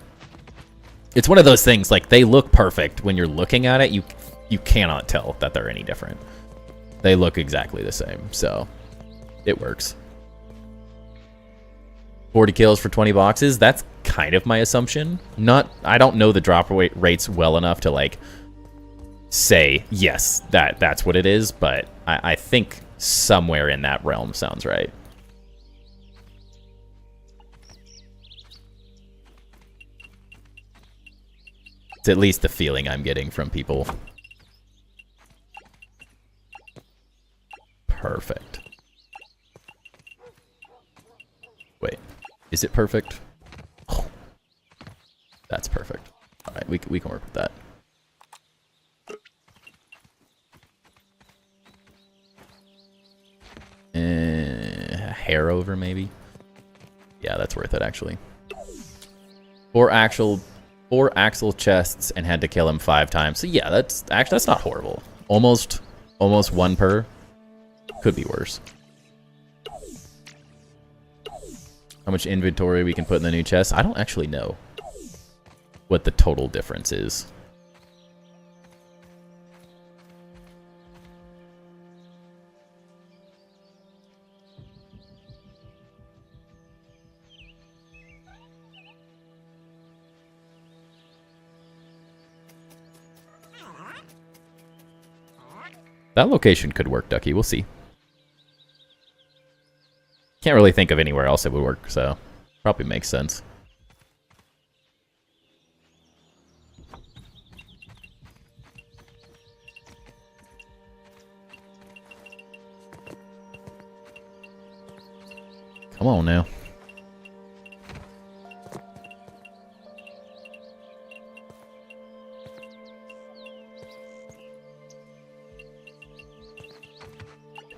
It's one of those things, like, they look perfect. When you're looking at it, you cannot tell that they're any different. They look exactly the same, so it works. 40 kills for 20 boxes, that's kind of my assumption. I don't know the drop rates well enough to, like, say, yes, that's what it is, but I think somewhere in that realm sounds right. It's at least the feeling I'm getting from people. Perfect. Wait, is it perfect? Oh, that's perfect. All right, we can work with that. Hair over maybe. Yeah, that's worth it actually. Four axle chests and had to kill him 5 times. So yeah, that's not horrible. Almost 1 per. Could be worse. How much inventory we can put in the new chest? I don't actually know what the total difference is. That location could work, Ducky. We'll see. Can't really think of anywhere else it would work, so probably makes sense. Come on now.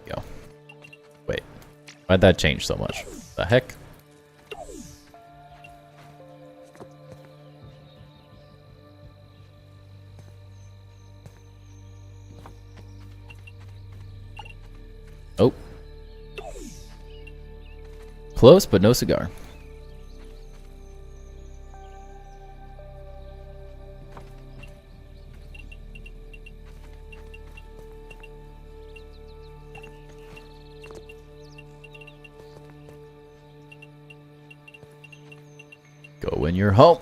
Go. Wait. Why'd that change so much? The heck? Oh. Close, but no cigar. Go when you're home.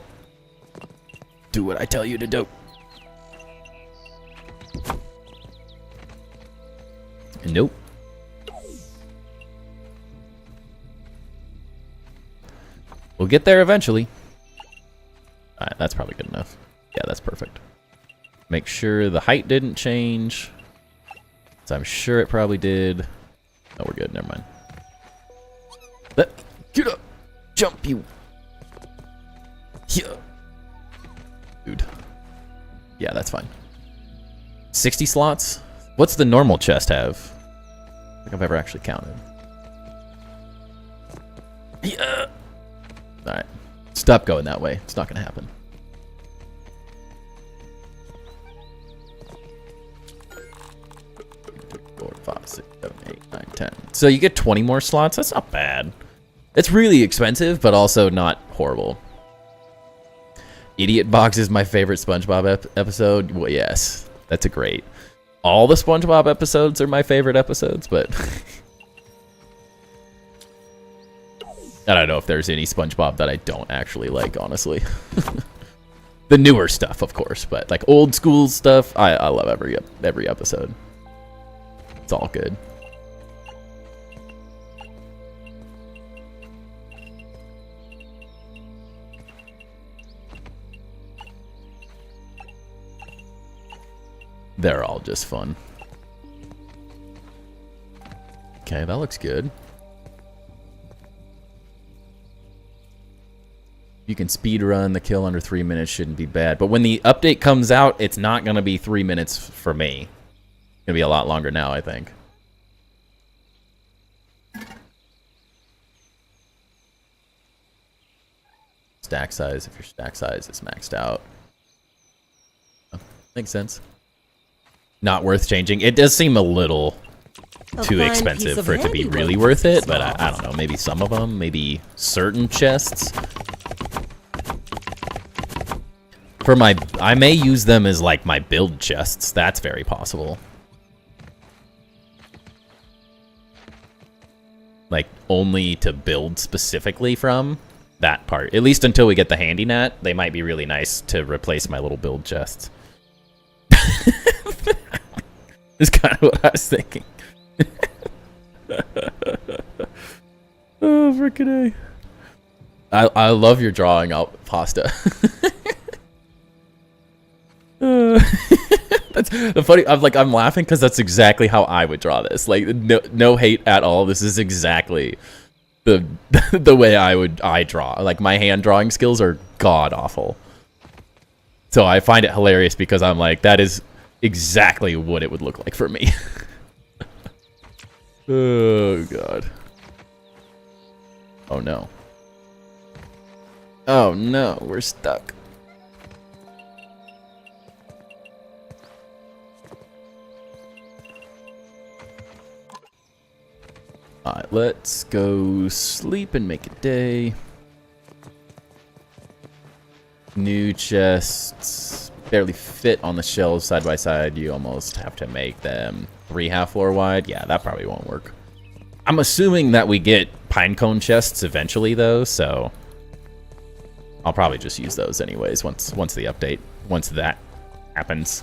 Do what I tell you to do. Nope. We'll get there eventually. Alright, that's probably good enough. Yeah, that's perfect. Make sure the height didn't change. So I'm sure it probably did. Oh, we're good. Never mind. Get up! Jump, you! Yeah. Dude. Yeah, that's fine. 60 slots? What's the normal chest have? I don't think I've ever actually counted. Yeah! Alright. Stop going that way. It's not going to happen. Four, 5, 6, 7, 8, 9, 10. So you get 20 more slots? That's not bad. It's really expensive, but also not horrible. Idiot Box is my favorite SpongeBob episode. Well, yes. That's a great. All the SpongeBob episodes are my favorite episodes, but... I don't know if there's any SpongeBob that I don't actually like, honestly. The newer stuff, of course, but like old school stuff, I love every episode. It's all good. They're all just fun. Okay, that looks good. You can speed run the kill under 3 minutes, shouldn't be bad. But when the update comes out, it's not going to be 3 minutes for me. It's going to be a lot longer now, I think. Stack size, if your stack size is maxed out. Oh, makes sense. Not worth changing. It does seem a little too expensive for it to be really worth it, but I don't know. Maybe some of them, maybe certain chests. For my, I may use them as like my build chests. That's very possible. Like only to build specifically from that part. At least until we get the handy net, they might be really nice to replace my little build chests. Is kind of what I was thinking. Oh, frickin' A. I love your drawing out pasta. That's the funny. I'm laughing because that's exactly how I would draw this. Like, no hate at all. This is exactly the the way I draw. Like, my hand drawing skills are god awful. So I find it hilarious because I'm like, that is exactly what it would look like for me. Oh god. Oh no. Oh no, we're stuck. Alright, let's go sleep and make a day. New chests barely fit on the shelves side by side. You almost have to make them 3 half floor wide. Yeah, that probably won't work. I'm assuming that we get pinecone chests eventually though, so I'll probably just use those anyways once the update, once that happens.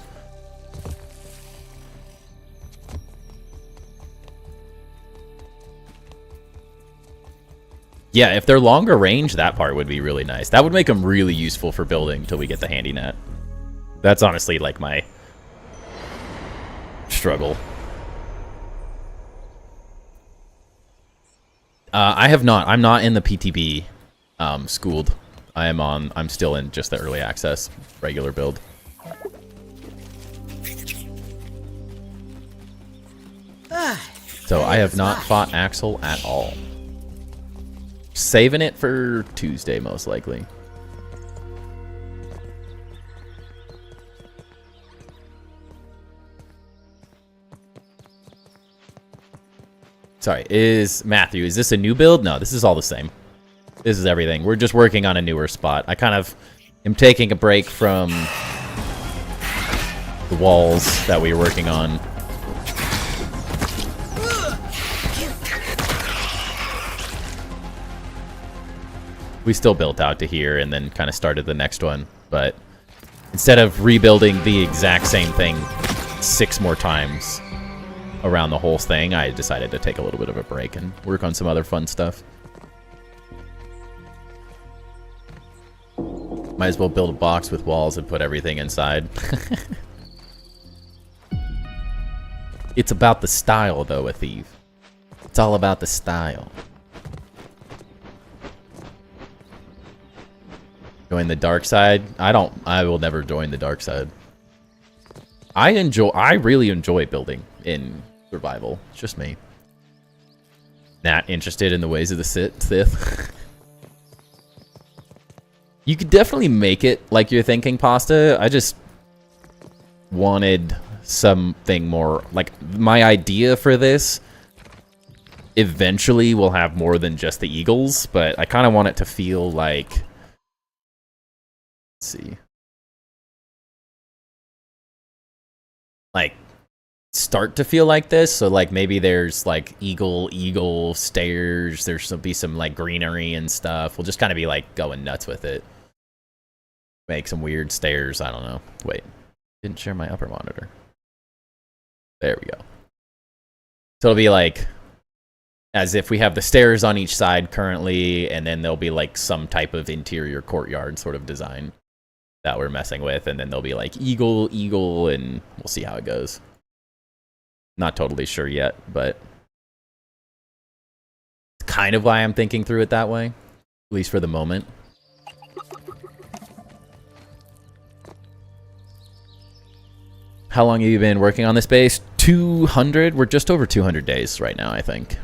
Yeah, if they're longer range, that part would be really nice. That would make them really useful for building until we get the handy net. That's honestly like my struggle. I have not. I'm not in the PTB schooled. I'm still in just the early access regular build. So I have not fought Axel at all. Saving it for Tuesday, most likely. Sorry, Matthew, is this a new build? No, this is all the same. This is everything. We're just working on a newer spot. I kind of am taking a break from the walls that we were working on. We still built out to here and then kind of started the next one, but instead of rebuilding the exact same thing 6 more times around the whole thing, I decided to take a little bit of a break and work on some other fun stuff. Might as well build a box with walls and put everything inside. It's about the style, though, Atheve. It's all about the style. Join the dark side? I will never join the dark side. I really enjoy building in survival. It's just me. Not interested in the ways of the Sith. You could definitely make it like you're thinking, Pasta. I just wanted something more, like, my idea for this eventually will have more than just the eagles, but I kind of want it to feel like, let's see, like, start to feel like this. So like maybe there's like eagle stairs, there'll be some like greenery and stuff. We'll just kind of be like going nuts with it. Make some weird stairs. I don't know. Wait, didn't share my upper monitor. There we go. So it'll be like as if we have the stairs on each side currently, and then there'll be like some type of interior courtyard sort of design that we're messing with, and then there'll be like eagle, and we'll see how it goes. Not totally sure yet, but it's kind of why I'm thinking through it that way, at least for the moment. How long have you been working on this base? 200? We're just over 200 days right now, I think.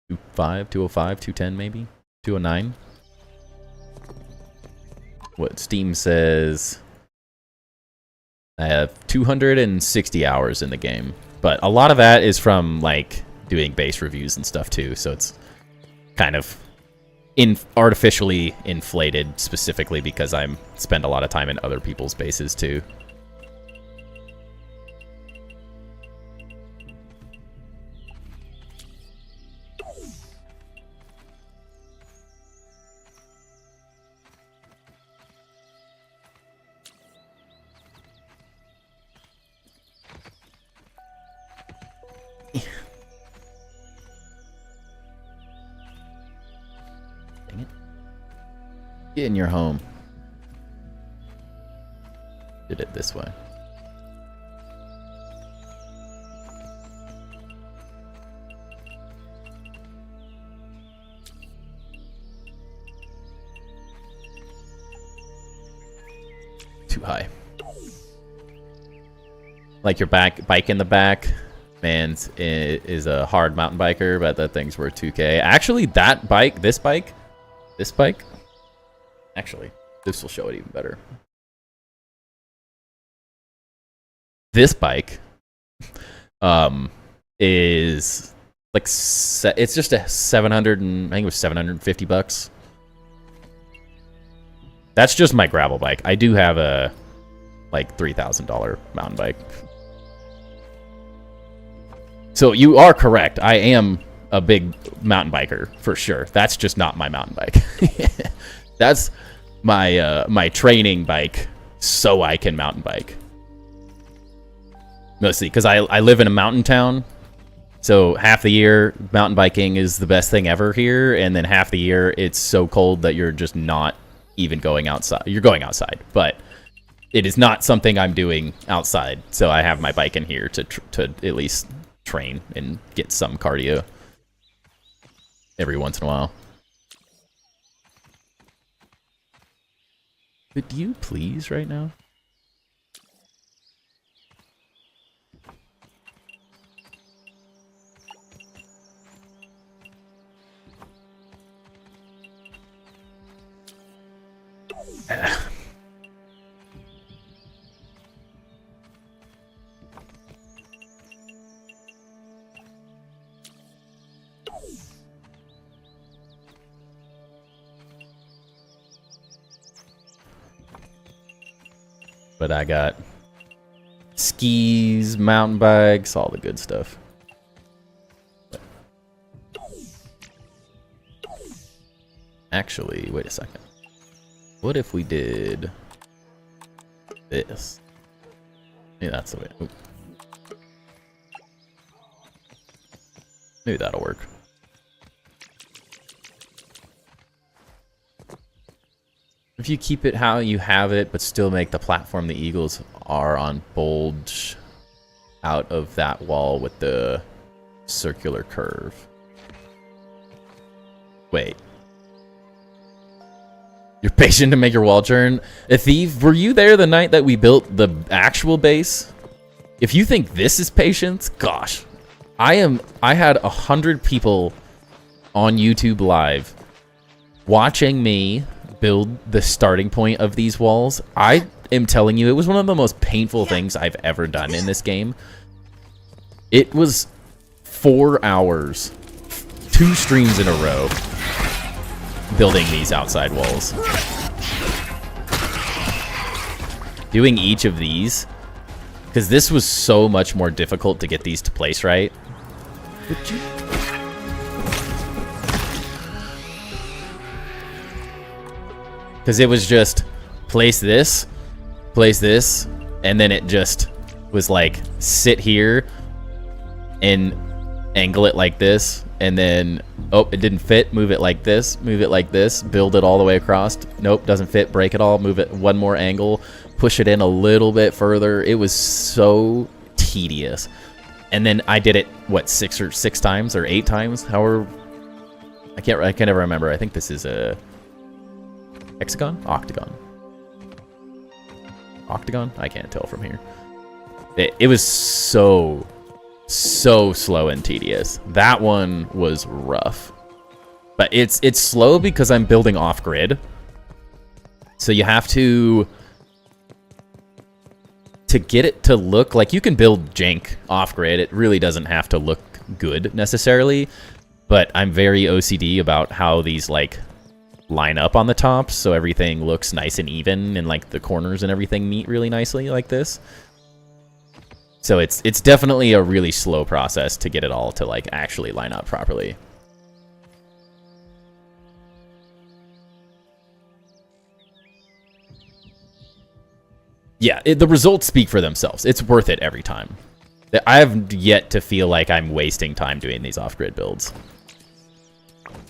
205, 210 maybe? 209? What Steam says... I have 260 hours in the game, but a lot of that is from like doing base reviews and stuff too, so it's kind of artificially inflated specifically because I spend a lot of time in other people's bases too. Dang it. Get in your home. Did it this way. Too high. Like your bike in the back, man, is a hard mountain biker, but that thing's worth 2K. Actually, that bike, this bike, actually, this will show it even better. This bike, is like it's just a 700 and I think it was 750 bucks. That's just my gravel bike. I do have a like $3,000 mountain bike. So you are correct. I am a big mountain biker for sure. That's just not my mountain bike. That's my my training bike so I can mountain bike. Mostly because I live in a mountain town. So half the year mountain biking is the best thing ever here, and then half the year it's so cold that you're just not even going outside. You're going outside, but it is not something I'm doing outside. So I have my bike in here to at least train and get some cardio every once in a while. Could you please right now? But I got skis, mountain bikes, all the good stuff. Actually, wait a second. What if we did this? Yeah, that's the way. Oop. Maybe that'll work. If you keep it how you have it, but still make the platform the Eagles are on bulge out of that wall with the circular curve. Wait. You're patient to make your wall turn? Thief, were you there the night that we built the actual base? If you think this is patience, gosh. I had 100 people on YouTube Live watching me build the starting point of these walls. I am telling you, it was one of the most painful things I've ever done in this game. It was 4 hours, 2 streams in a row, building these outside walls. Doing each of these, because this was so much more difficult to get these to place right. Would you? Because it was just place this, and then it just was like sit here and angle it like this, and then oh, it didn't fit, move it like this, build it all the way across. Nope, doesn't fit, break it all, move it one more angle, push it in a little bit further. It was so tedious. And then I did it what, 6 times or 8 times, however. I can't ever remember. I think this is a hexagon? Octagon? Octagon? I can't tell from here. It was so slow and tedious. That one was rough. But it's slow because I'm building off-grid. So you have to get it to look like you can build jank off-grid. It really doesn't have to look good necessarily. But I'm very OCD about how these like line up on the tops, so everything looks nice and even, and like the corners and everything meet really nicely like this. So it's definitely a really slow process to get it all to like actually line up properly. Yeah, the results speak for themselves. It's worth it every time. I have yet to feel like I'm wasting time doing these off-grid builds.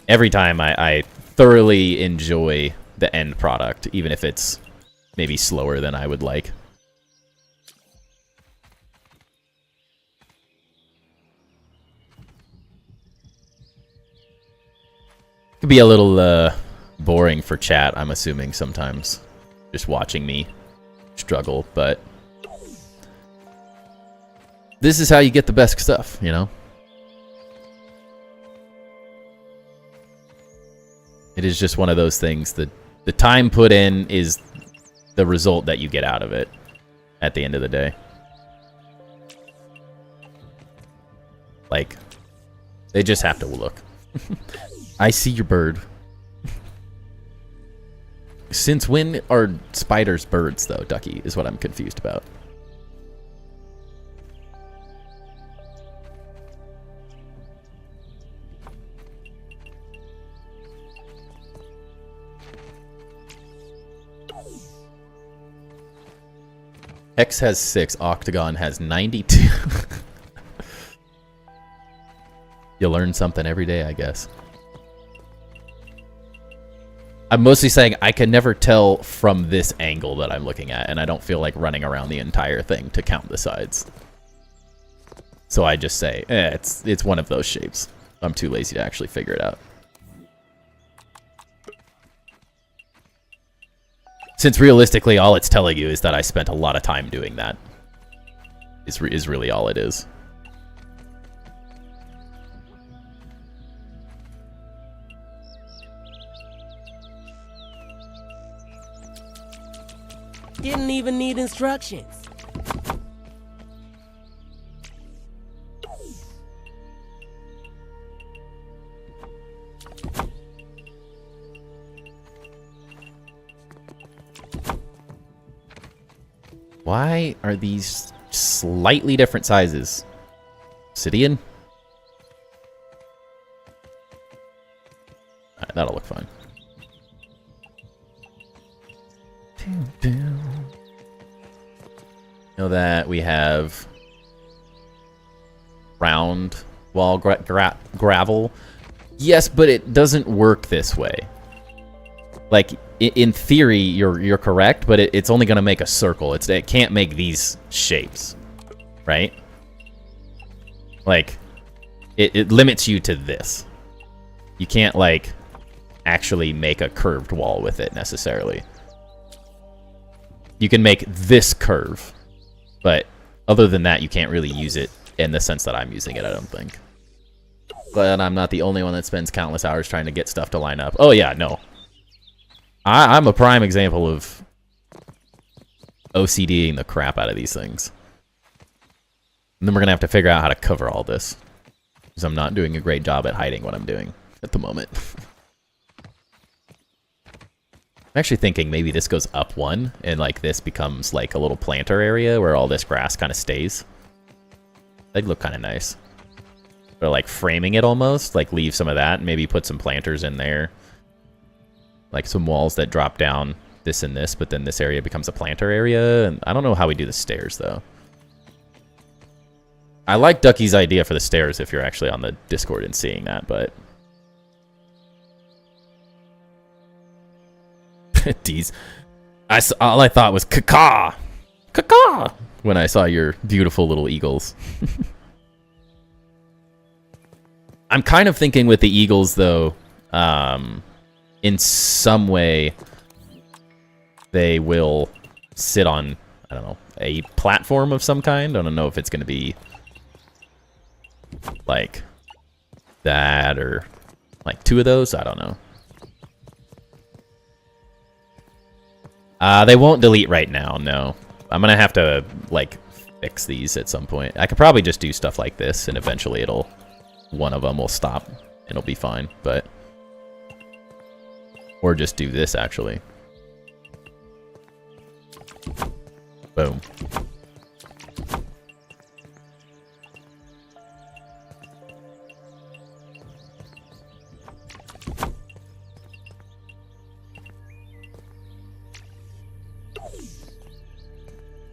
Every time I thoroughly enjoy the end product, even if it's maybe slower than I would like. Could be a little boring for chat, I'm assuming sometimes. Just watching me struggle, but this is how you get the best stuff, you know? It is just one of those things that the time put in is the result that you get out of it at the end of the day. Like, they just have to look. I see your bird. Since when are spiders birds, though, Ducky, is what I'm confused about. X has 6, Octagon has 92. You learn something every day, I guess. I'm mostly saying I can never tell from this angle that I'm looking at, and I don't feel like running around the entire thing to count the sides. So I just say, it's one of those shapes. I'm too lazy to actually figure it out. Since realistically, all it's telling you is that I spent a lot of time doing that. Is really all it is. Didn't even need instructions. Why are these slightly different sizes? Obsidian? Alright, that'll look fine. Know that we have round wall gravel. Yes, but it doesn't work this way. Like, in theory, you're correct, but it's only going to make a circle. It can't make these shapes, right? Like, it limits you to this. You can't, like, actually make a curved wall with it, necessarily. You can make this curve, but other than that, you can't really use it in the sense that I'm using it, I don't think. But I'm not the only one that spends countless hours trying to get stuff to line up. Oh, yeah, no. I'm a prime example of OCDing the crap out of these things. And then we're going to have to figure out how to cover all this. Because I'm not doing a great job at hiding what I'm doing at the moment. I'm actually thinking maybe this goes up one, and like this becomes like a little planter area where all this grass kind of stays. That'd look kind of nice. Or like framing it almost, like leave some of that and maybe put some planters in there. Like some walls that drop down this and this, but then this area becomes a planter area. And I don't know how we do the stairs, though. I like Ducky's idea for the stairs if you're actually on the Discord and seeing that, but... D's. All I thought was caca! Caca! When I saw your beautiful little eagles. I'm kind of thinking with the eagles, though... in some way, they will sit on, I don't know, a platform of some kind. I don't know if it's going to be like that or like two of those. I don't know. They won't delete right now, no. I'm going to have to, like, fix these at some point. I could probably just do stuff like this, and eventually one of them will stop, and it'll be fine, but... Or just do this, actually. Boom.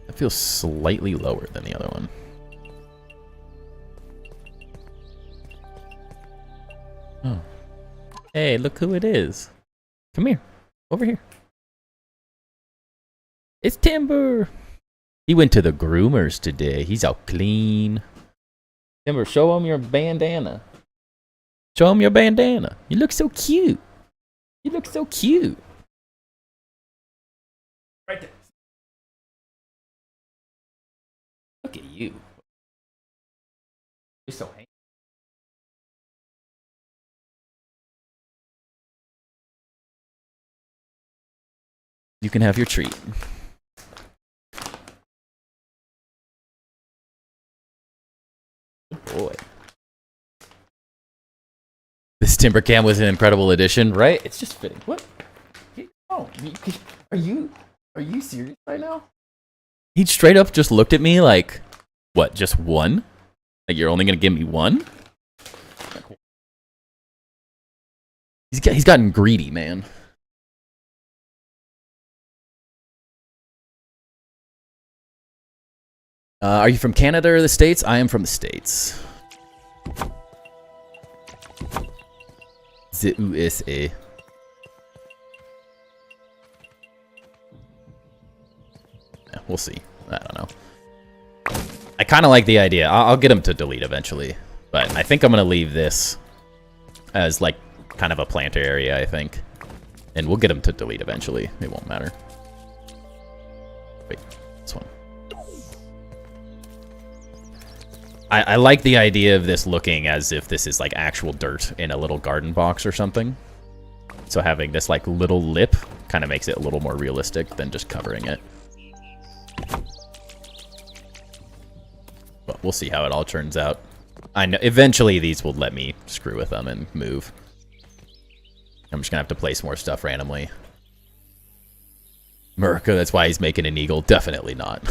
That feels slightly lower than the other one. Oh. Hey, look who it is. Come here. Over here. It's Timber. He went to the groomers today. He's all clean. Timber, show him your bandana. Show him your bandana. You look so cute. You look so cute. Right there. Look at you. You're so handsome. You can have your treat. Good boy. This timber cam was an incredible addition, right? It's just fitting. What? Oh, are you serious right now? He straight up just looked at me like, what? Just one? Like you're only gonna give me one? He's gotten greedy, man. Are you from Canada or the States? I am from the States. The USA. Yeah, we'll see. I don't know. I kind of like the idea. I'll get him to delete eventually. But I think I'm going to leave this as like kind of a planter area, I think. And we'll get him to delete eventually. It won't matter. Wait, this one. I like the idea of this looking as if this is like actual dirt in a little garden box or something. So having this like little lip kind of makes it a little more realistic than just covering it. But we'll see how it all turns out. I know eventually these will let me screw with them and move. I'm just gonna have to place more stuff randomly. America, that's why he's making an eagle. Definitely not.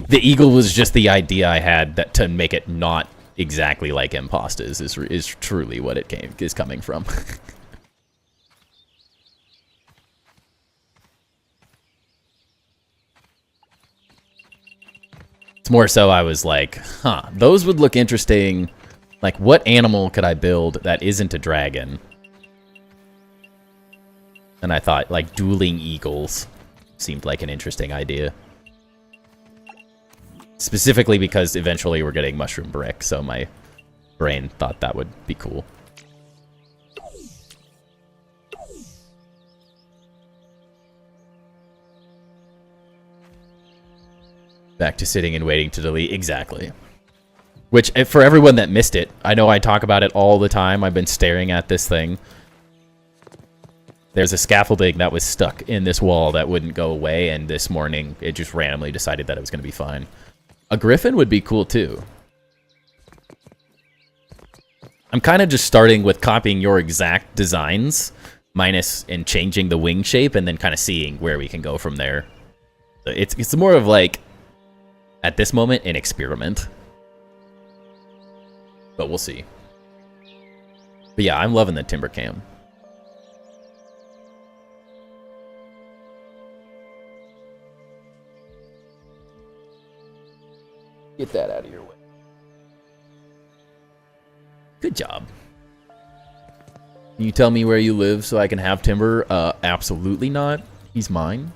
The eagle was just the idea I had that to make it not exactly like Imposta's is truly what it is coming from. It's more so I was like, huh, those would look interesting. Like, what animal could I build that isn't a dragon? And I thought, like, dueling eagles seemed like an interesting idea. Specifically because eventually we're getting mushroom brick, so my brain thought that would be cool. Back to sitting and waiting to delete. Exactly. Which, for everyone that missed it, I know I talk about it all the time. I've been staring at this thing. There's a scaffolding that was stuck in this wall that wouldn't go away, and this morning it just randomly decided that it was going to be fine. A griffin would be cool too. I'm kind of just starting with copying your exact designs, minus and changing the wing shape, and then kind of seeing where we can go from there. It's more of like, at this moment, an experiment. But we'll see. But yeah, I'm loving the timber cam. Get that out of your way. Good job. Can you tell me where you live so I can have timber? Absolutely not. He's mine.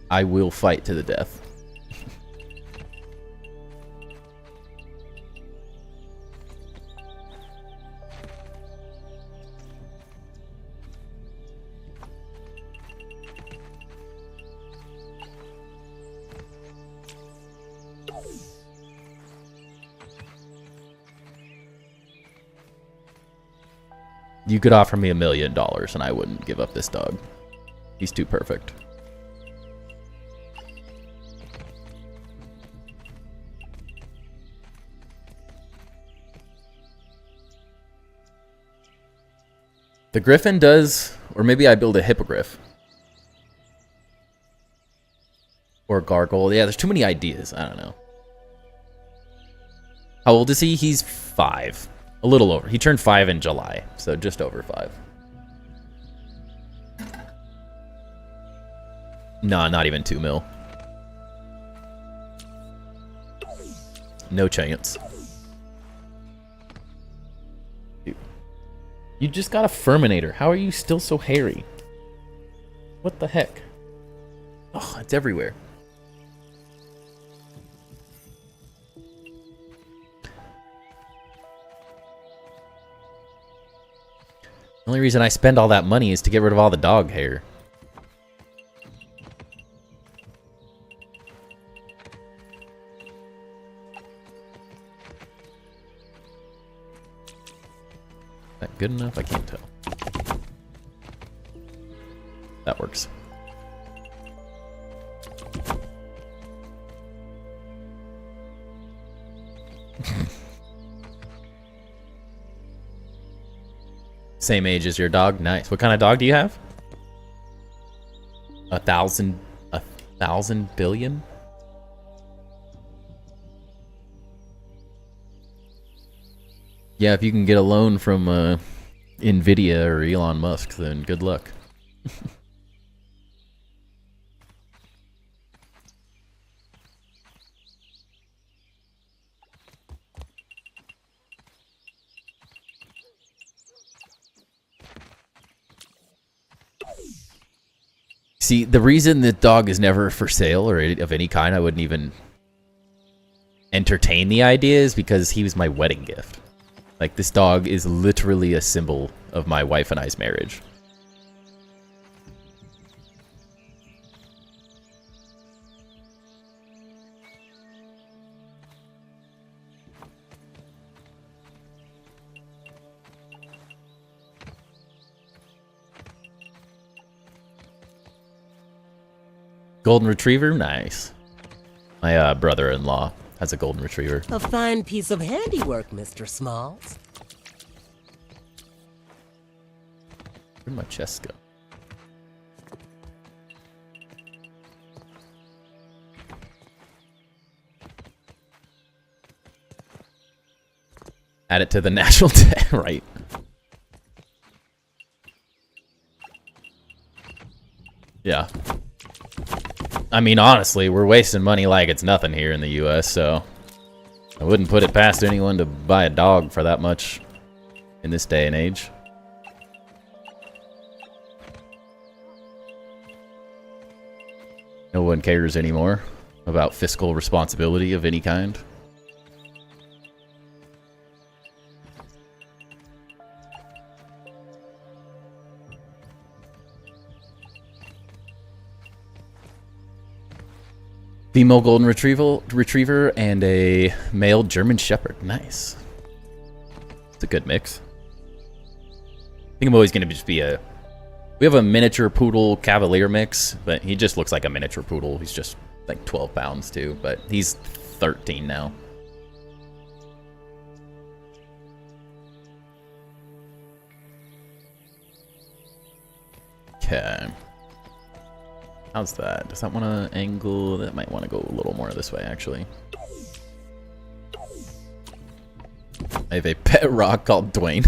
I will fight to the death. You could offer me $1 million and I wouldn't give up this dog. He's too perfect. The griffin does, or maybe I build a hippogriff. Or gargoyle. Yeah, there's too many ideas. I don't know. How old is he? He's 5. A little over. He turned 5 in July, so just over 5. Nah, not even 2 mil. No chance. You just got a Furminator. How are you still so hairy? What the heck? Oh, it's everywhere. The only reason I spend all that money is to get rid of all the dog hair. Is that good enough? I can't tell. That works. Same age as your dog? Nice. What kind of dog do you have? 1,000 billion? Yeah, if you can get a loan from Nvidia or Elon Musk, then good luck. See, the reason that dog is never for sale or of any kind, I wouldn't even entertain the idea, is because he was my wedding gift. Like, this dog is literally a symbol of my wife and I's marriage. Golden Retriever? Nice. My brother-in-law has a Golden Retriever. A fine piece of handiwork, Mr. Smalls. Where'd my chest go? Add it to the national debt, right? Yeah. I mean, honestly, we're wasting money like it's nothing here in the US, so I wouldn't put it past anyone to buy a dog for that much in this day and age. No one cares anymore about fiscal responsibility of any kind. Female golden retriever and a male German shepherd. Nice. It's a good mix. I think I'm always going to just be a... We have a miniature poodle cavalier mix, but he just looks like a miniature poodle. He's just like 12 pounds too, but he's 13 now. Okay. How's that? Does that want to angle? That might want to go a little more this way, actually. I have a pet rock called Dwayne.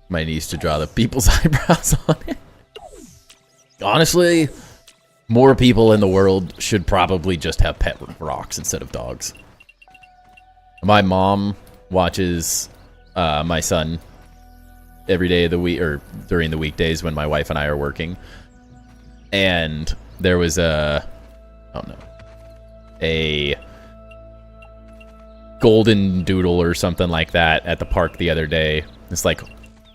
Might need to draw the people's eyebrows on it. Honestly, more people in the world should probably just have pet rocks instead of dogs. My mom watches my son every day of the week, or during the weekdays when my wife and I are working. And there was a golden doodle or something like that at the park the other day. This like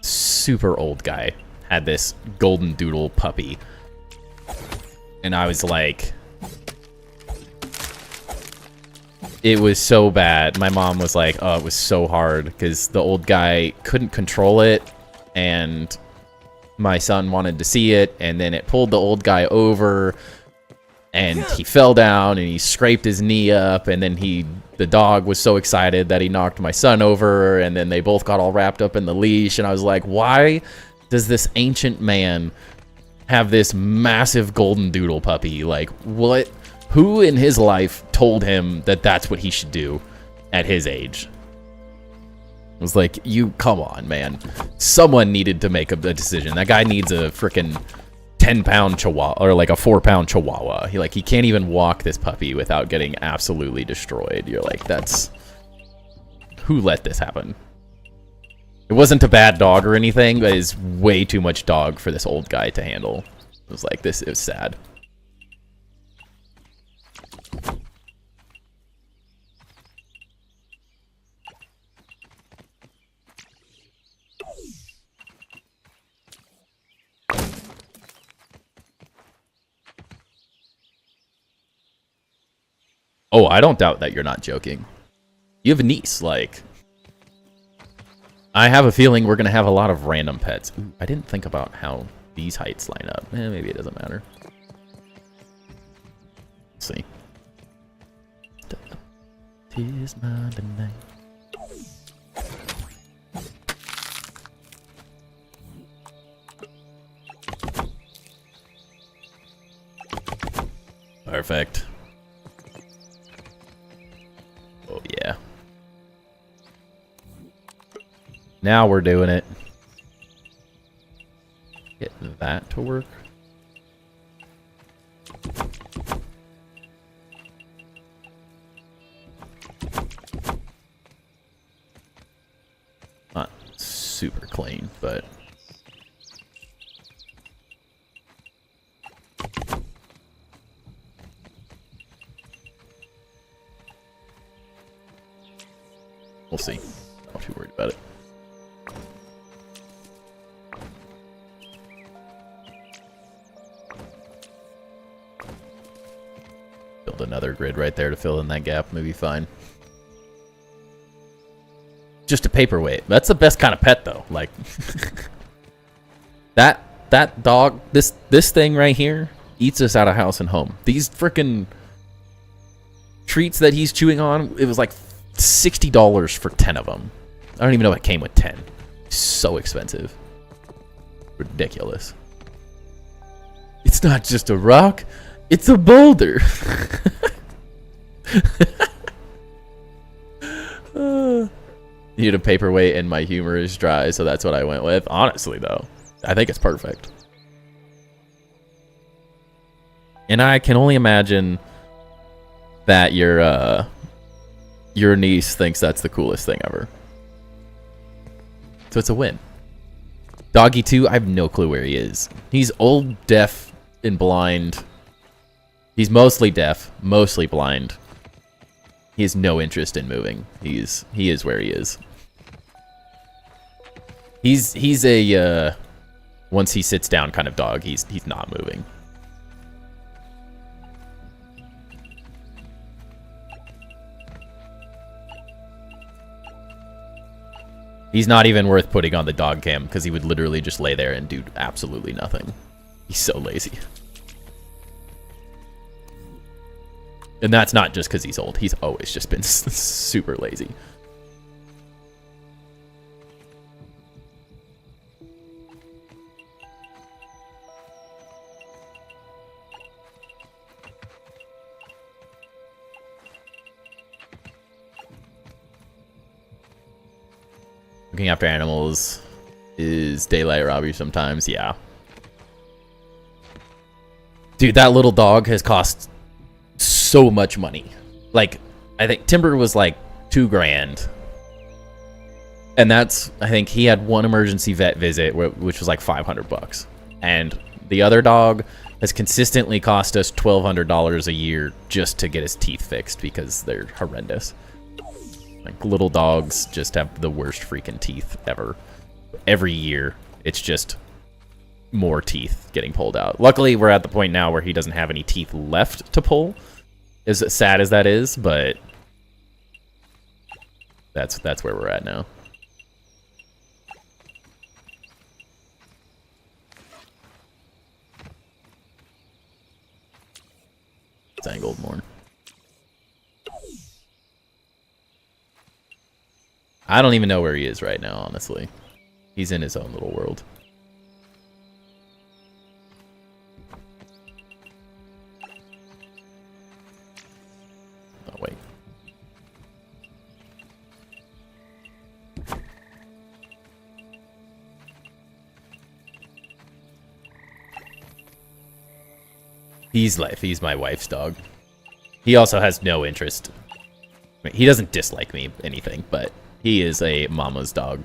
super old guy had this golden doodle puppy. And I was like, it was so bad. My mom was like, oh, it was so hard because the old guy couldn't control it, and my son wanted to see it, and then it pulled the old guy over, and he fell down, and he scraped his knee up, and then the dog was so excited that he knocked my son over, and then they both got all wrapped up in the leash, and I was like, why does this ancient man have this massive golden doodle puppy? Like, what? Who in his life told him that that's what he should do at his age? I was like, come on, man. Someone needed to make a decision. That guy needs a freaking 10-pound chihuahua, or like a 4-pound chihuahua. He can't even walk this puppy without getting absolutely destroyed. You're like, who let this happen? It wasn't a bad dog or anything, but it's way too much dog for this old guy to handle. It was like, this is sad. Oh, I don't doubt that you're not joking. You have a niece, like... I have a feeling we're going to have a lot of random pets. Ooh, I didn't think about how these heights line up. Maybe it doesn't matter. Let's see. 'Tis Monday night. Perfect. Oh, yeah. Now we're doing it. Get that to work. Not super clean, but... we'll see. Not too worried about it. Build another grid right there to fill in that gap. Maybe fine. Just a paperweight. That's the best kind of pet, though. Like that dog. This thing right here eats us out of house and home. These freaking treats that he's chewing on. It was like $60 for 10 of them. I don't even know if it came with 10. So expensive. Ridiculous. It's not just a rock. It's a boulder. Need a paperweight and my humor is dry, so that's what I went with. Honestly, though, I think it's perfect. And I can only imagine that your niece thinks that's the coolest thing ever. So it's a win. Doggy 2, I have no clue where he is. He's old, deaf, and blind. He's mostly deaf, mostly blind. He has no interest in moving. He is where he is. He's a once he sits down kind of dog. He's not moving. He's not even worth putting on the dog cam because he would literally just lay there and do absolutely nothing. He's so lazy. And that's not just because he's old. He's always just been super lazy. Looking after animals is daylight robbery sometimes, yeah. Dude, that little dog has cost so much money. Like, I think Timber was like $2 grand. And that's, I think he had one emergency vet visit, which was like $500. And the other dog has consistently cost us $1,200 a year just to get his teeth fixed because they're horrendous. Like, little dogs just have the worst freaking teeth ever. Every year, it's just more teeth getting pulled out. Luckily, we're at the point now where he doesn't have any teeth left to pull. As sad as that is, but that's where we're at now. It's angled more. I don't even know where he is right now, honestly. He's in his own little world. Oh, wait. He's my wife's dog. He also has no interest. I mean, he doesn't dislike me, anything, but he is a mama's dog.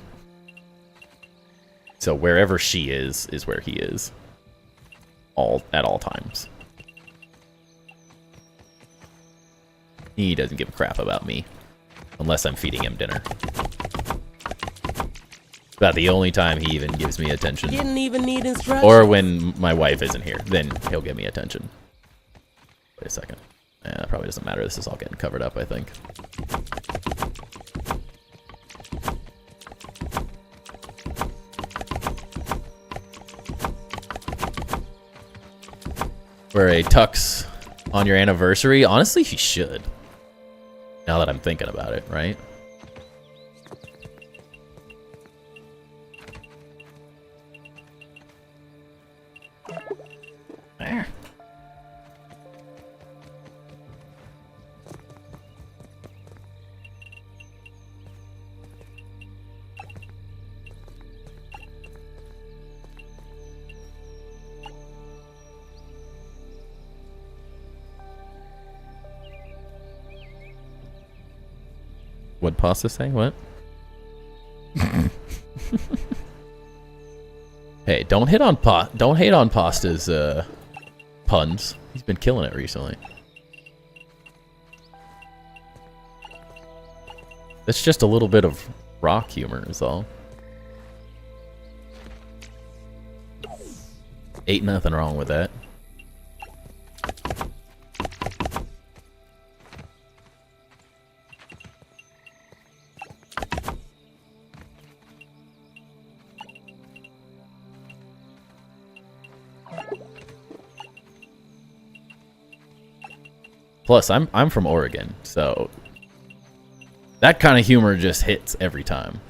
So wherever she is where he is. At all times. He doesn't give a crap about me. Unless I'm feeding him dinner. About the only time he even gives me attention. Didn't even need instructions. Or when my wife isn't here. Then he'll give me attention. Wait a second. That probably doesn't matter. This is all getting covered up, I think. Wear a tux on your anniversary? Honestly, she should. Now that I'm thinking about it, right? There. What'd pasta say? What? Hey, don't hate on Pasta's puns. He's been killing it recently. It's just a little bit of rock humor is all. Ain't nothing wrong with that. Plus, I'm from Oregon, so that kind of humor just hits every time.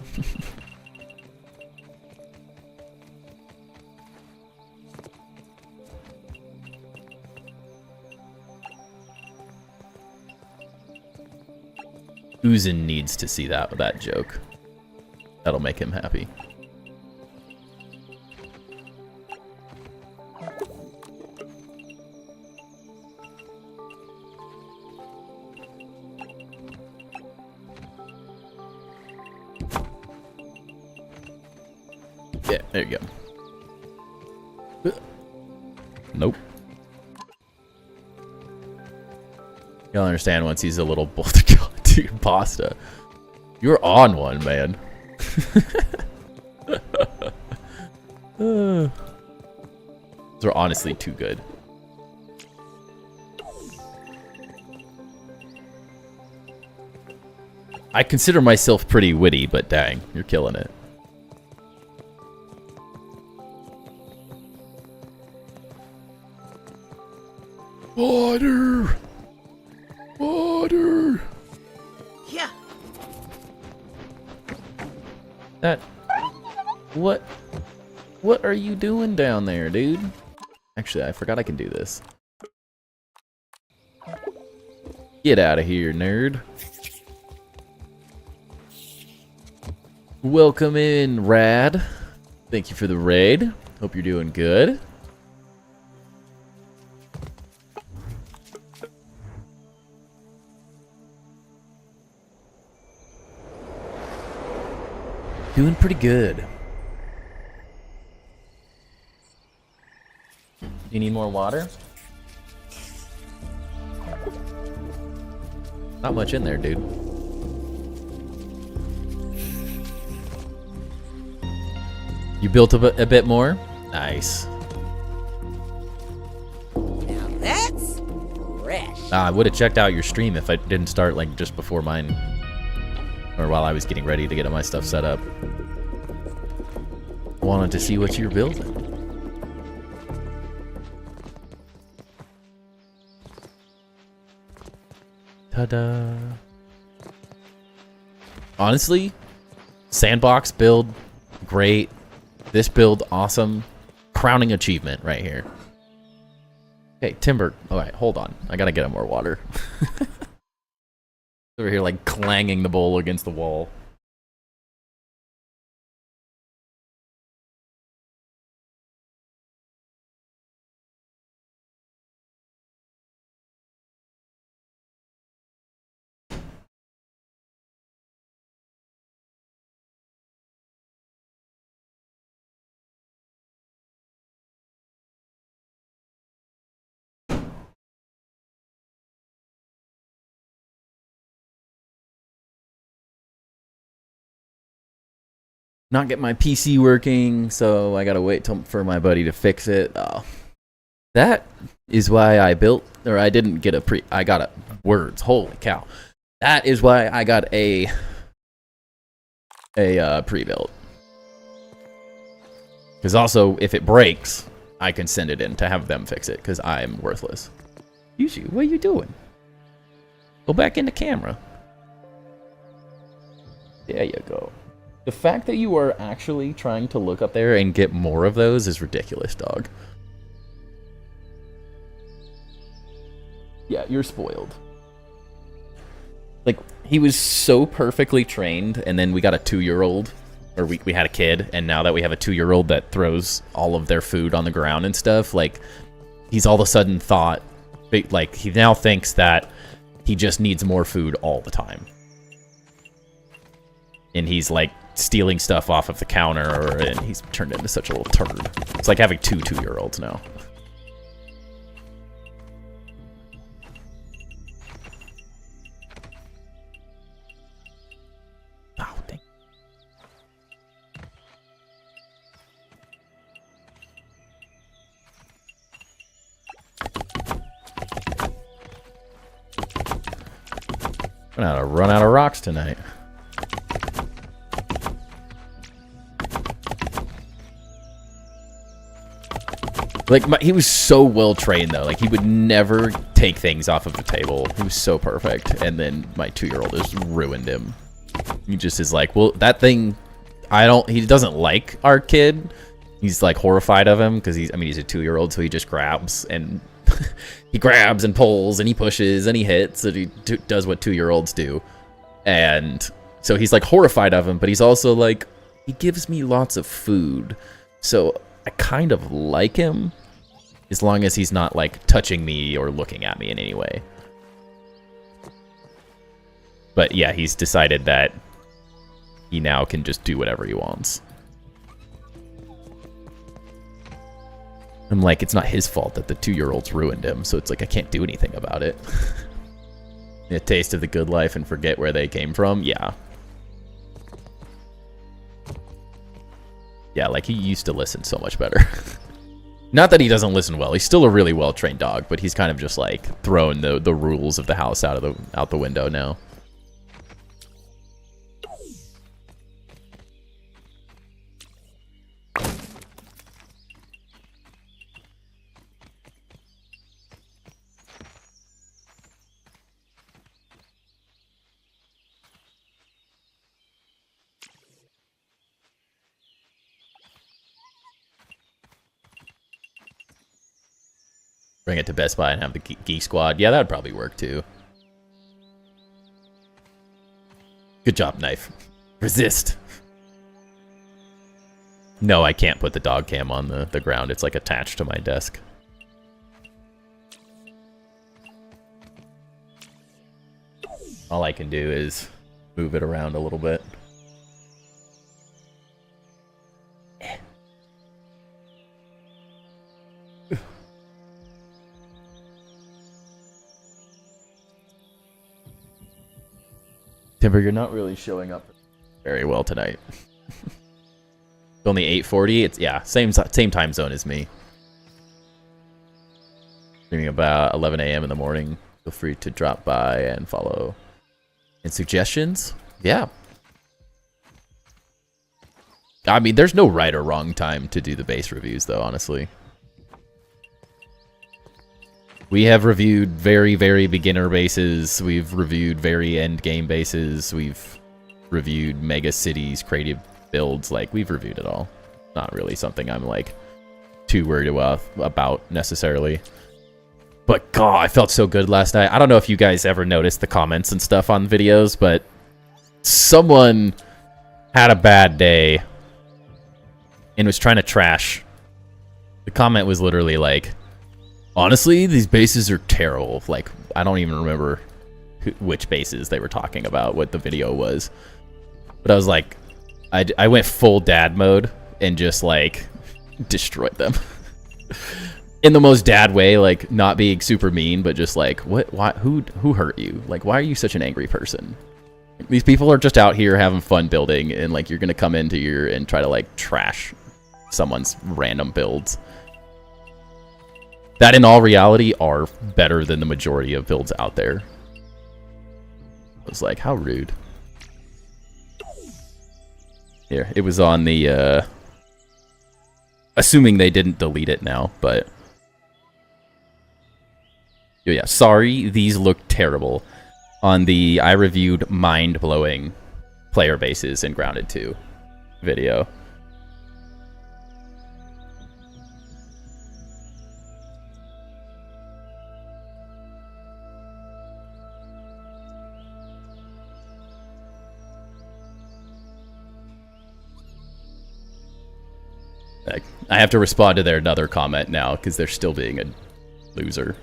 Uzin needs to see that joke. That'll make him happy. Yeah, there you go. Nope. You'll understand once he's a little God, dude, Pasta. You're on one, man. Those are honestly too good. I consider myself pretty witty, but dang, you're killing it. Water! Water! Yeah. That... What are you doing down there, dude? Actually, I forgot I can do this. Get out of here, nerd. Welcome in, Rad. Thank you for the raid. Hope you're doing good. Doing pretty good. You need more water? Not much in there, dude. You built a bit more? Nice. Now that's fresh. I would have checked out your stream if I didn't start like just before mine. Or while I was getting ready to get my stuff set up. Wanted to see what you're building. Ta-da. Honestly, sandbox build, great. This build, awesome. Crowning achievement right here. Okay, Timber. Alright, hold on. I gotta get him more water. Over here, like, clanging the bowl against the wall. Not get my PC working, so I gotta wait for my buddy to fix it. Oh, that is why I built, or I didn't get I got a, words, holy cow. That is why I got a pre-built. Because also, if it breaks, I can send it in to have them fix it, because I'm worthless. Yuzu, what are you doing? Go back into camera. There you go. The fact that you are actually trying to look up there and get more of those is ridiculous, dog. Yeah, you're spoiled. Like, he was so perfectly trained, and then we got a 2-year-old, or we had a kid, and now that we have a 2-year-old that throws all of their food on the ground and stuff, like, he's all of a sudden thought, like, he now thinks that he just needs more food all the time. And he's, like, stealing stuff off of the counter, and he's turned into such a little turd. It's like having 2 2-year-olds now. Oh, dang. I'm gonna run out of rocks tonight. Like, he was so well trained, though. Like, he would never take things off of the table. He was so perfect. And then my 2-year-old just ruined him. He just is like, well, that thing, he doesn't like our kid. He's, like, horrified of him because he's a 2-year-old, so he just grabs and he grabs and pulls and he pushes and he hits and he does what 2-year-olds do. And so he's, like, horrified of him, but he's also, like, he gives me lots of food. So I kind of like him. As long as he's not, like, touching me or looking at me in any way. But, yeah, he's decided that he now can just do whatever he wants. I'm like, it's not his fault that the 2-year-olds ruined him, so it's like I can't do anything about it. A taste of the good life and forget where they came from? Yeah. Yeah, like, he used to listen so much better. Not that he doesn't listen well. He's still a really well-trained dog, but he's kind of just, like, throwing the rules of the house out the window now. Bring it to Best Buy and have the Geek Squad. Yeah, that'd probably work too. Good job, Knife. Resist. No, I can't put the dog cam on the ground. It's like attached to my desk. All I can do is move it around a little bit. Timber, you're not really showing up very well tonight. It's only 8:40. It's, yeah, same time zone as me. Streaming about 11 a.m. in the morning. Feel free to drop by and follow. And suggestions? Yeah. I mean, there's no right or wrong time to do the base reviews, though, honestly. We have reviewed very, very beginner bases. We've reviewed very end game bases. We've reviewed mega cities, creative builds. Like, we've reviewed it all. Not really something I'm, like, too worried about necessarily. But, God, I felt so good last night. I don't know if you guys ever noticed the comments and stuff on videos, but someone had a bad day and was trying to trash. The comment was literally like, honestly, these bases are terrible. Like, I don't even remember which bases they were talking about, what the video was. But I was like, I went full dad mode and just, like, destroyed them. In the most dad way, like, not being super mean, but just like, what? Why? Who hurt you? Like, why are you such an angry person? These people are just out here having fun building, and, like, you're gonna come into and try to, like, trash someone's random builds. that in all reality are better than the majority of builds out there. I was like, how rude. Here, it was on the, assuming they didn't delete it now, but... Yeah, sorry, these look terrible. On the I reviewed mind-blowing player bases in Grounded 2 video. I have to respond to their another comment now because they're still being a loser.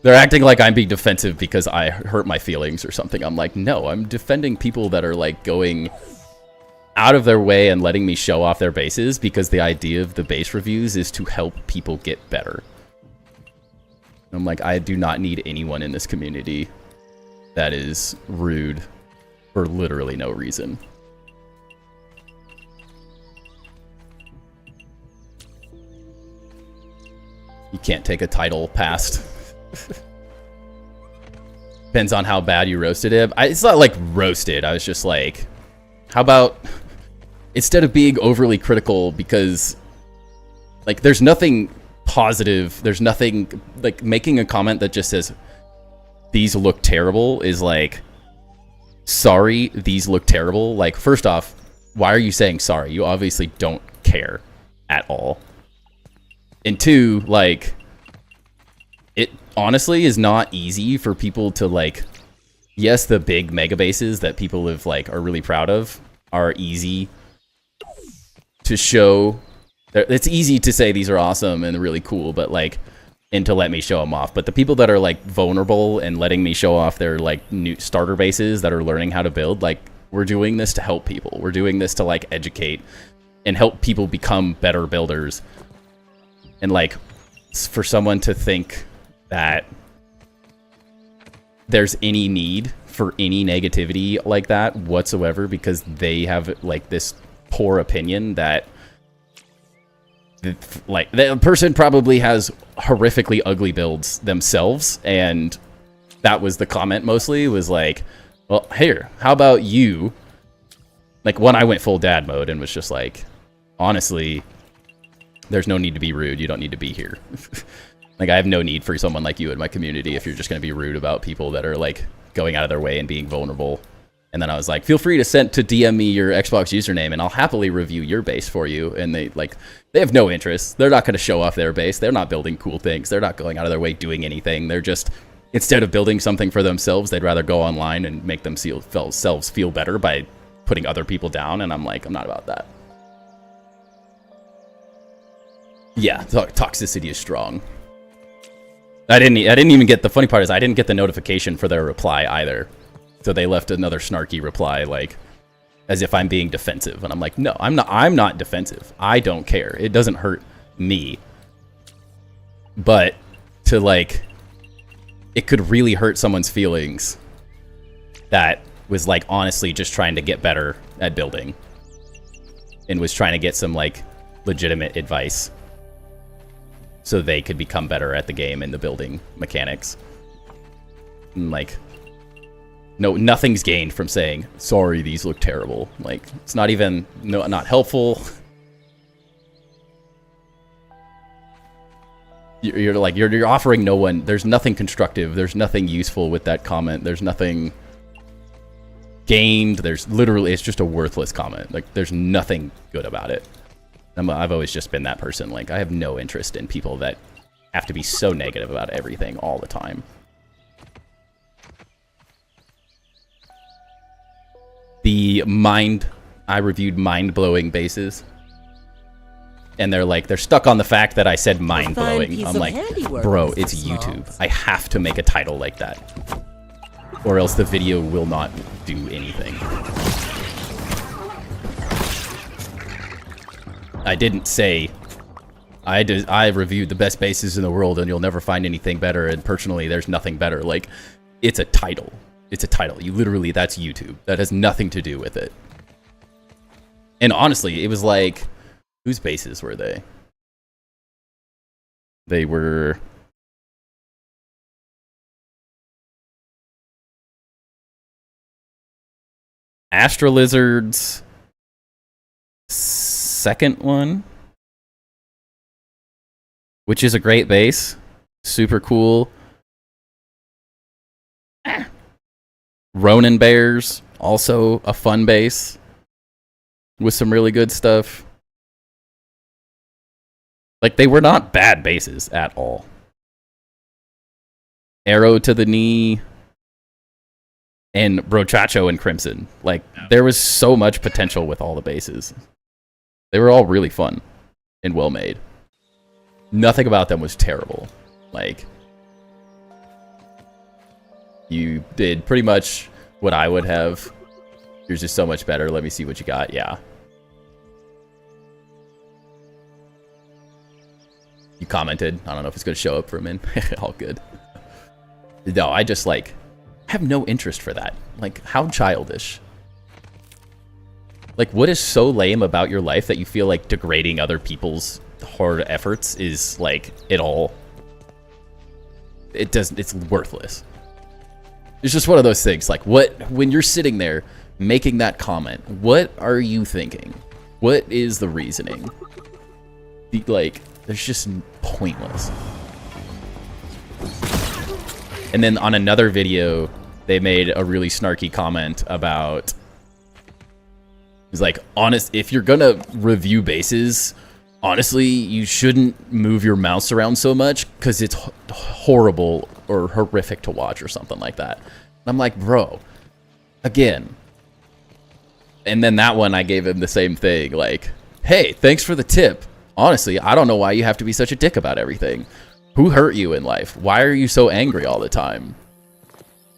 They're acting like I'm being defensive because I hurt my feelings or something. I'm like, no, I'm defending people that are like going out of their way and letting me show off their bases because the idea of the base reviews is to help people get better. I'm like, I do not need anyone in this community that is rude for literally no reason. You can't take a title past. Depends on how bad you roasted it. It's not like roasted. I was just like, how about instead of being overly critical, because like there's nothing positive, there's nothing like making a comment that just says these look terrible is like, sorry, these look terrible. Like, first off, why are you saying sorry? You obviously don't care at all. And two, like, it honestly is not easy for people to like, yes, the big mega bases that people have like are really proud of are easy to show. It's easy to say these are awesome and really cool, but like, and to let me show them off. But the people that are like vulnerable and letting me show off their like new starter bases that are learning how to build, like, we're doing this to help people. We're doing this to like educate and help people become better builders. And like, for someone to think that there's any need for any negativity like that whatsoever because they have like this poor opinion that like the person probably has horrifically ugly builds themselves, and that was the comment mostly, was like, well, here, how about you? Like, when I went full dad mode and was just like, honestly, there's no need to be rude. You don't need to be here. Like, I have no need for someone like you in my community if you're just going to be rude about people that are, like, going out of their way and being vulnerable. And then I was like, feel free to DM me your Xbox username, and I'll happily review your base for you. And they have no interest. They're not going to show off their base. They're not building cool things. They're not going out of their way doing anything. They're just, instead of building something for themselves, they'd rather go online and make themselves feel better by putting other people down. And I'm like, I'm not about that. Yeah, toxicity is strong. I didn't even get, the funny part is I didn't get the notification for their reply either. So they left another snarky reply, like, as if I'm being defensive. And I'm like, no, I'm not defensive. I don't care. It doesn't hurt me. But to like, it could really hurt someone's feelings that was like honestly just trying to get better at building and was trying to get some like legitimate advice so they could become better at the game and the building mechanics. And like, no, nothing's gained from saying, sorry, these look terrible. Like, it's not even, not helpful. You're offering no one, there's nothing constructive, there's nothing useful with that comment, there's nothing gained, there's literally, it's just a worthless comment. Like, there's nothing good about it. I've always just been that person. Like, I have no interest in people that have to be so negative about everything all the time. I reviewed mind-blowing bases. And they're stuck on the fact that I said mind-blowing. I'm like, bro, it's YouTube. I have to make a title like that. Or else the video will not do anything. I didn't say, I reviewed the best bases in the world and you'll never find anything better, and personally there's nothing better. Like, it's a title. It's a title. You literally, that's YouTube. That has nothing to do with it. And honestly, it was like, whose bases were they? They were Astra Lizard's second one, which is a great base. Super cool. Ronin Bears, also a fun base with some really good stuff. Like, they were not bad bases at all. Arrow to the Knee and Brochacho and Crimson. Like, there was so much potential with all the bases. They were all really fun and well made. Nothing about them was terrible. Like, you did pretty much what I would have. Yours is so much better. Let me see what you got. Yeah. You commented. I don't know if it's going to show up for a minute. All good. No, I just, like, have no interest for that. Like, how childish. Like, what is so lame about your life that you feel like degrading other people's hard efforts is, like, it all... It's worthless. It's just one of those things. Like, when you're sitting there making that comment, what are you thinking? What is the reasoning? Like, there's just pointless. And then on another video, they made a really snarky comment about... It's like, honest, if you're gonna review bases, honestly, you shouldn't move your mouse around so much because it's horrible or horrific to watch or something like that. And I'm like, bro, again. And then that one, I gave him the same thing. Like, hey, thanks for the tip. Honestly, I don't know why you have to be such a dick about everything. Who hurt you in life? Why are you so angry all the time?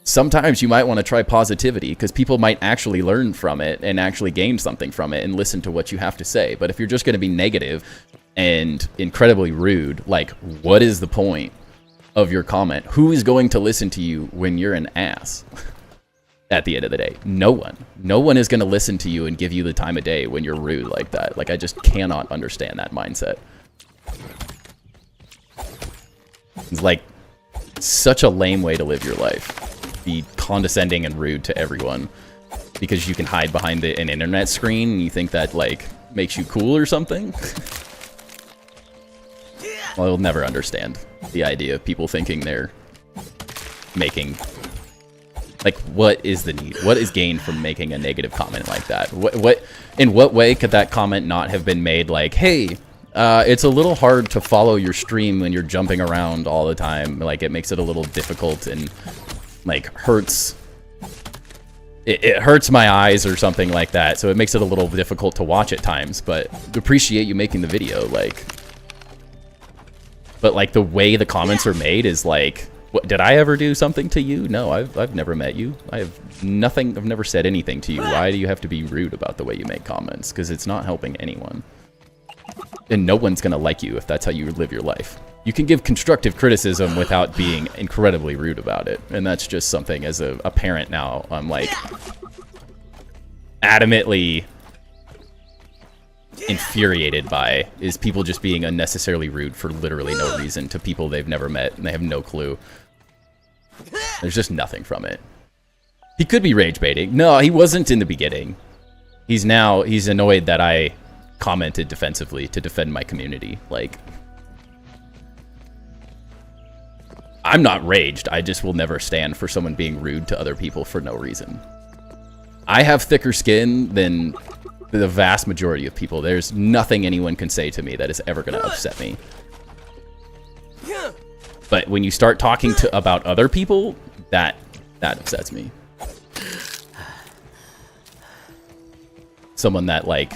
Sometimes you might want to try positivity because people might actually learn from it and actually gain something from it and listen to what you have to say. But if you're just going to be negative and incredibly rude, like, what is the point of your comment? Who is going to listen to you when you're an ass? At the end of the day, no one. No one is going to listen to you and give you the time of day when you're rude like that. Like, I just cannot understand that mindset. It's like such a lame way to live your life. Be condescending and rude to everyone because you can hide behind an internet screen and you think that, like, makes you cool or something. Well, I'll never understand the idea of people thinking they're making... Like, what is the need? What is gained from making a negative comment like that? In what way could that comment not have been made like, hey, it's a little hard to follow your stream when you're jumping around all the time. Like, it makes it a little difficult and, like, hurts. It hurts my eyes or something like that, so it makes it a little difficult to watch at times, but appreciate you making the video, like... But, like, the way the comments are made is like... What, did I ever do something to you? No, I've never met you. I have nothing. I've never said anything to you. Why do you have to be rude about the way you make comments? Because it's not helping anyone. And no one's going to like you if that's how you live your life. You can give constructive criticism without being incredibly rude about it. And that's just something, as a parent now, I'm like adamantly infuriated by, is people just being unnecessarily rude for literally no reason to people they've never met and they have no clue. There's just nothing from it. He could be rage baiting. No, he wasn't in the beginning. He's annoyed that I commented defensively to defend my community. Like, I'm not raged. I just will never stand for someone being rude to other people for no reason. I have thicker skin than the vast majority of people. There's nothing anyone can say to me that is ever going to upset me. But when you start talking about other people, that upsets me. Someone that, like,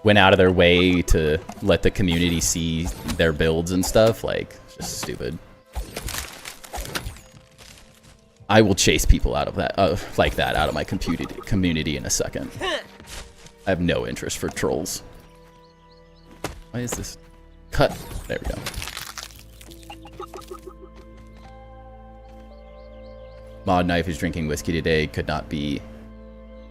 went out of their way to let the community see their builds and stuff, like, it's just stupid. I will chase people out of that, like that, out of my community in a second. I have no interest for trolls. Why is this cut? There we go. Mod Knife is drinking whiskey today. Could not be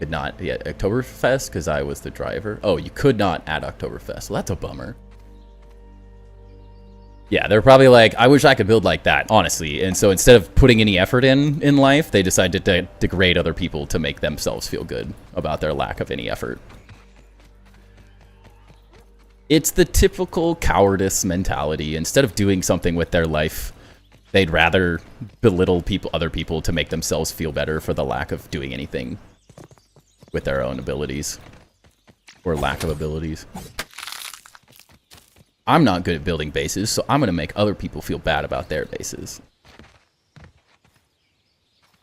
at Oktoberfest because I was the driver. Oh, you could not at Oktoberfest. Well, that's a bummer. Yeah, they're probably like, I wish I could build like that, honestly. And so instead of putting any effort in life, they decided to degrade other people to make themselves feel good about their lack of any effort. It's the typical cowardice mentality. Instead of doing something with their life, they'd rather belittle other people to make themselves feel better for the lack of doing anything with their own abilities. Or lack of abilities. I'm not good at building bases, so I'm going to make other people feel bad about their bases.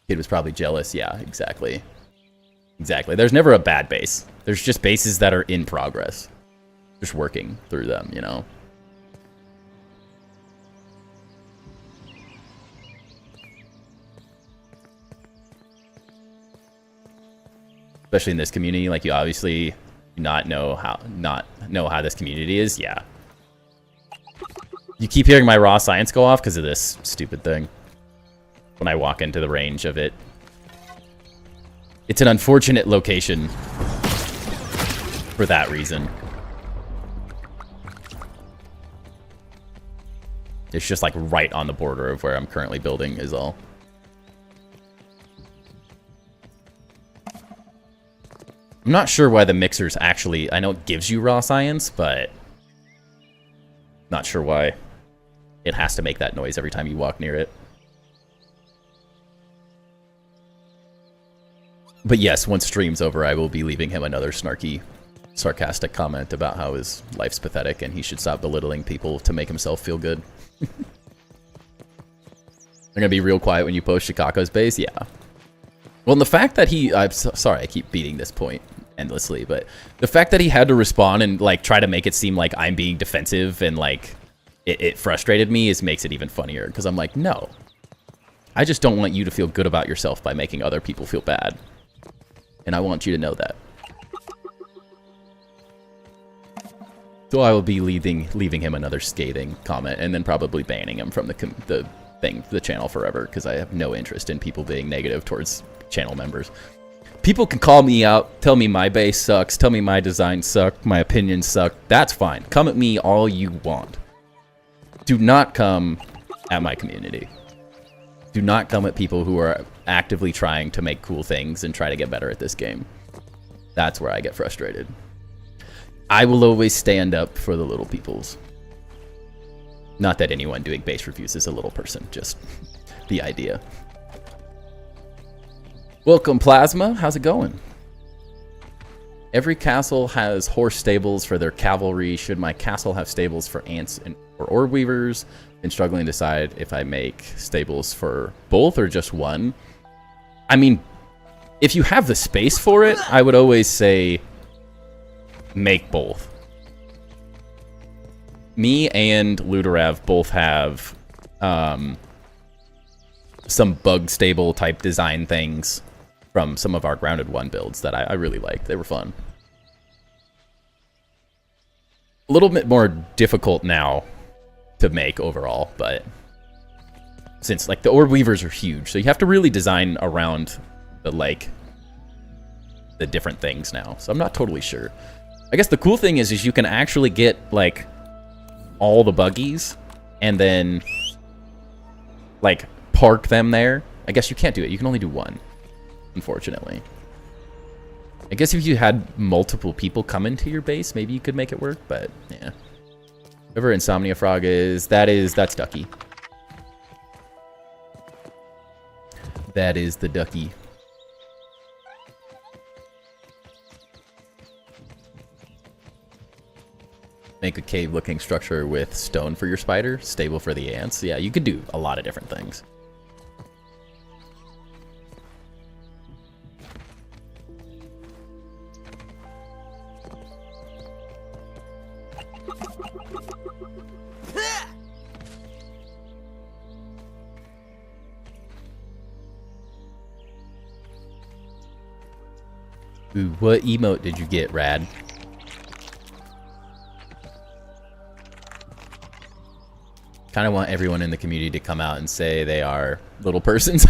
Kid was probably jealous. Yeah, exactly. Exactly. There's never a bad base. There's just bases that are in progress. Just working through them, you know? Especially in this community, like you obviously not know how this community is. Yeah. You keep hearing my raw science go off because of this stupid thing. When I walk into the range of it. It's an unfortunate location for that reason. It's just like right on the border of where I'm currently building is all. I'm not sure why the mixer's actually... I know it gives you raw science, but... Not sure why it has to make that noise every time you walk near it. But yes, once stream's over, I will be leaving him another snarky, sarcastic comment about how his life's pathetic and he should stop belittling people to make himself feel good. They're gonna be real quiet when you post Chicago's base? Yeah. Well, and the fact that I'm sorry, I keep beating this point endlessly, but the fact that he had to respond and like try to make it seem like I'm being defensive and like it frustrated me makes it even funnier because I'm like, no, I just don't want you to feel good about yourself by making other people feel bad, and I want you to know that. So I will be leaving him another scathing comment and then probably banning him from the channel forever because I have no interest in people being negative towards channel members. People can call me out, tell me my base sucks, tell me my design sucked, my opinions suck. That's fine. Come at me all you want. Do not come at my community. Do not come at people who are actively trying to make cool things and try to get better at this game. That's where I get frustrated. I will always stand up for the little peoples. Not that anyone doing base reviews is a little person, just the idea. Welcome, Plasma. How's it going? Every castle has horse stables for their cavalry. Should my castle have stables for ants or orb weavers? Been struggling to decide if I make stables for both or just one. I mean, if you have the space for it, I would always say make both. Me and Ludorav both have some bug stable type design things from some of our Grounded 1 builds that I really liked. They were fun. A little bit more difficult now to make overall, but since like the orb weavers are huge, so you have to really design around the different things now. So I'm not totally sure. I guess the cool thing is you can actually get like all the buggies and then like park them there. I guess you can't do it. You can only do one, unfortunately. I guess if you had multiple people come into your base, maybe you could make it work, but yeah. Whoever Insomnia Frog is, that's Ducky. That is the Ducky. Make a cave-looking structure with stone for your spider, stable for the ants. Yeah, you could do a lot of different things. Ooh, what emote did you get, Rad? Kind of want everyone in the community to come out and say they are little persons.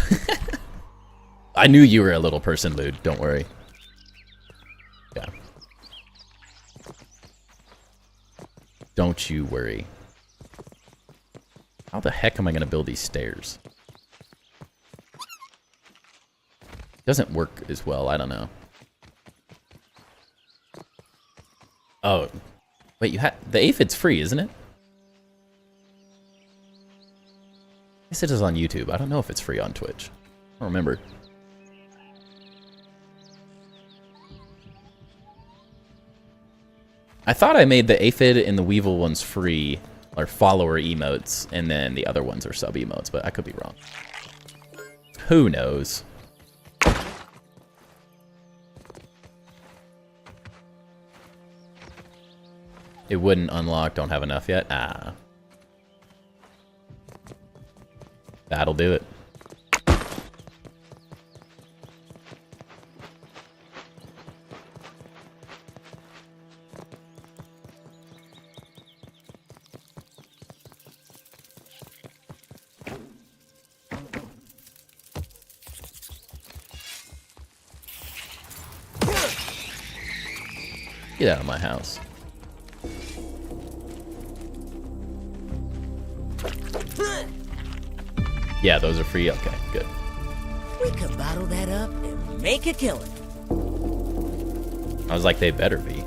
I knew you were a little person, Lude. Don't worry. Yeah. Don't you worry. How the heck am I going to build these stairs? Doesn't work as well. I don't know. Oh. Wait, you had... The aphid's free, isn't it? I guess it is on YouTube. I don't know if it's free on Twitch. I don't remember. I thought I made the aphid and the weevil ones free, or follower emotes, and then the other ones are sub emotes, but I could be wrong. Who knows? It wouldn't unlock, don't have enough yet? Ah. That'll do it. Get out of my house. Yeah, those are free. Okay, good. We could bottle that up and make a killing. I was like, they better be.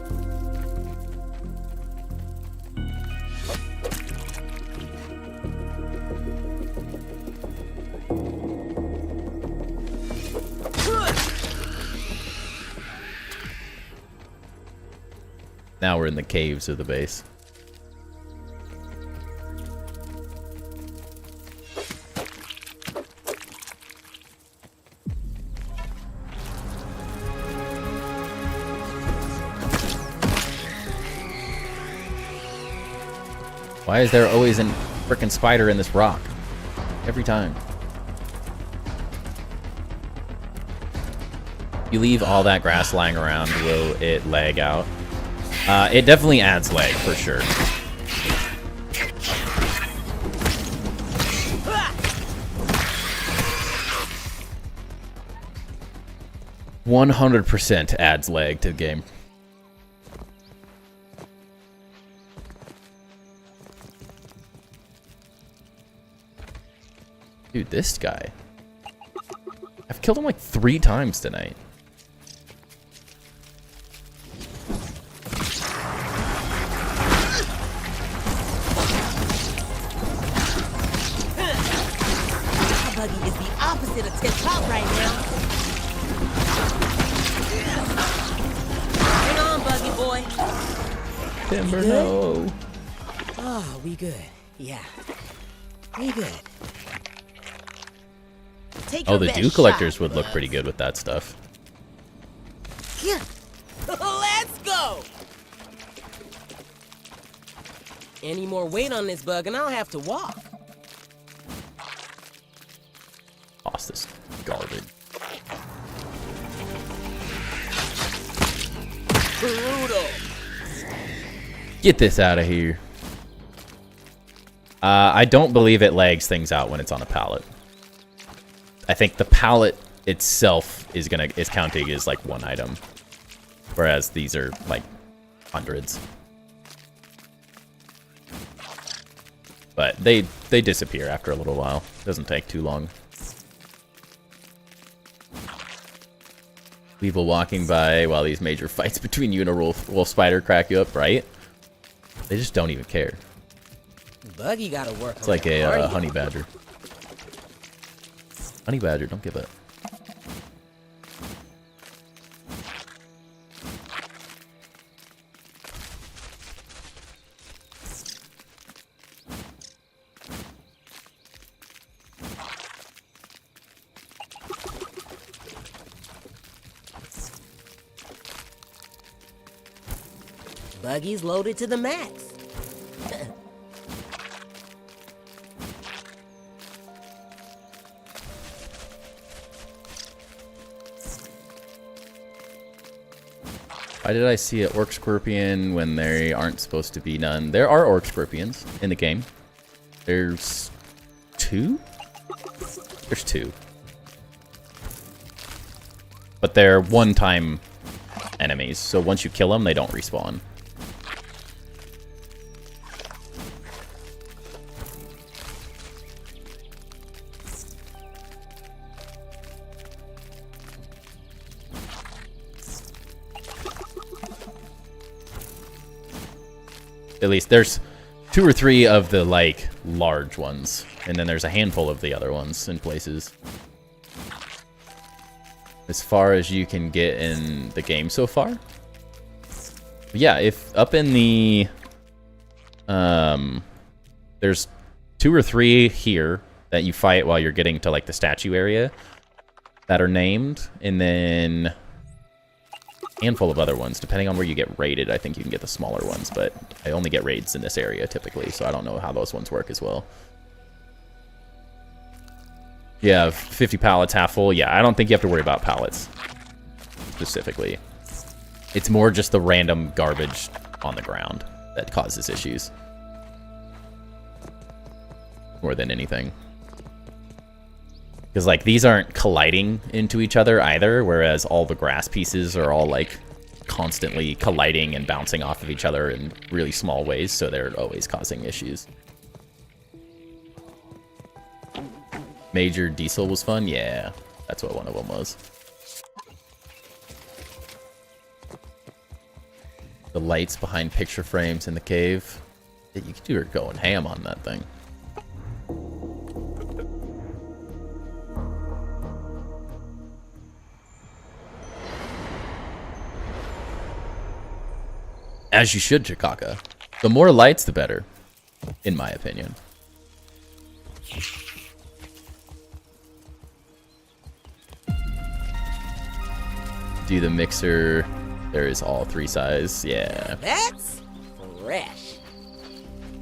Now we're in the caves of the base. Why is there always a frickin' spider in this rock? Every time. You leave all that grass lying around, will it lag out? It definitely adds lag, for sure. %100% adds lag to the game. Dude, this guy. I've killed him like 3 times tonight. Buggy is the opposite of tip-top right now. Hang on, Buggy boy. Timber, no. Oh, we good. Yeah. We good. Take Oh, your the best dew collectors shot, would look bud. pretty good with that stuff. Yeah. Let's go. Any more weight on this bug and I'll have to walk. Toss this garbage. Brutal. Get this out of here. I don't believe it lags things out when it's on a pallet. I think the pallet itself is counting as like 1 item, whereas these are like hundreds. But they disappear after a little while. Doesn't take too long. Weevil walking by while these major fights between you and a wolf spider crack you up, right? They just don't even care. Buggy gotta work. It's like a honey badger. Honey badger, don't give up. Buggy's loaded to the max. Why did I see an orc scorpion when there aren't supposed to be none? There are orc scorpions in the game. There's 2? There's 2. But they're one-time enemies, so once you kill them, they don't respawn. At least there's 2 or 3 of the, like, large ones. And then there's a handful of the other ones in places. As far as you can get in the game so far. But yeah, if up in the... there's 2 or 3 here that you fight while you're getting to, like, the statue area that are named. And then... handful of other ones. Depending on where you get raided, I think you can get the smaller ones, but I only get raids in this area typically, so I don't know how those ones work as well. Yeah, 50 pallets half full. Yeah, I don't think you have to worry about pallets specifically. It's more just the random garbage on the ground that causes issues more than anything. Because, like, these aren't colliding into each other either, whereas all the grass pieces are all, like, constantly colliding and bouncing off of each other in really small ways, so they're always causing issues. Major Diesel was fun? Yeah, that's what one of them was. The lights behind picture frames in the cave. You were going ham on that thing. As you should, Chikaka. The more lights, the better, in my opinion. Do the mixer. There is all 3 size. Yeah. That's fresh.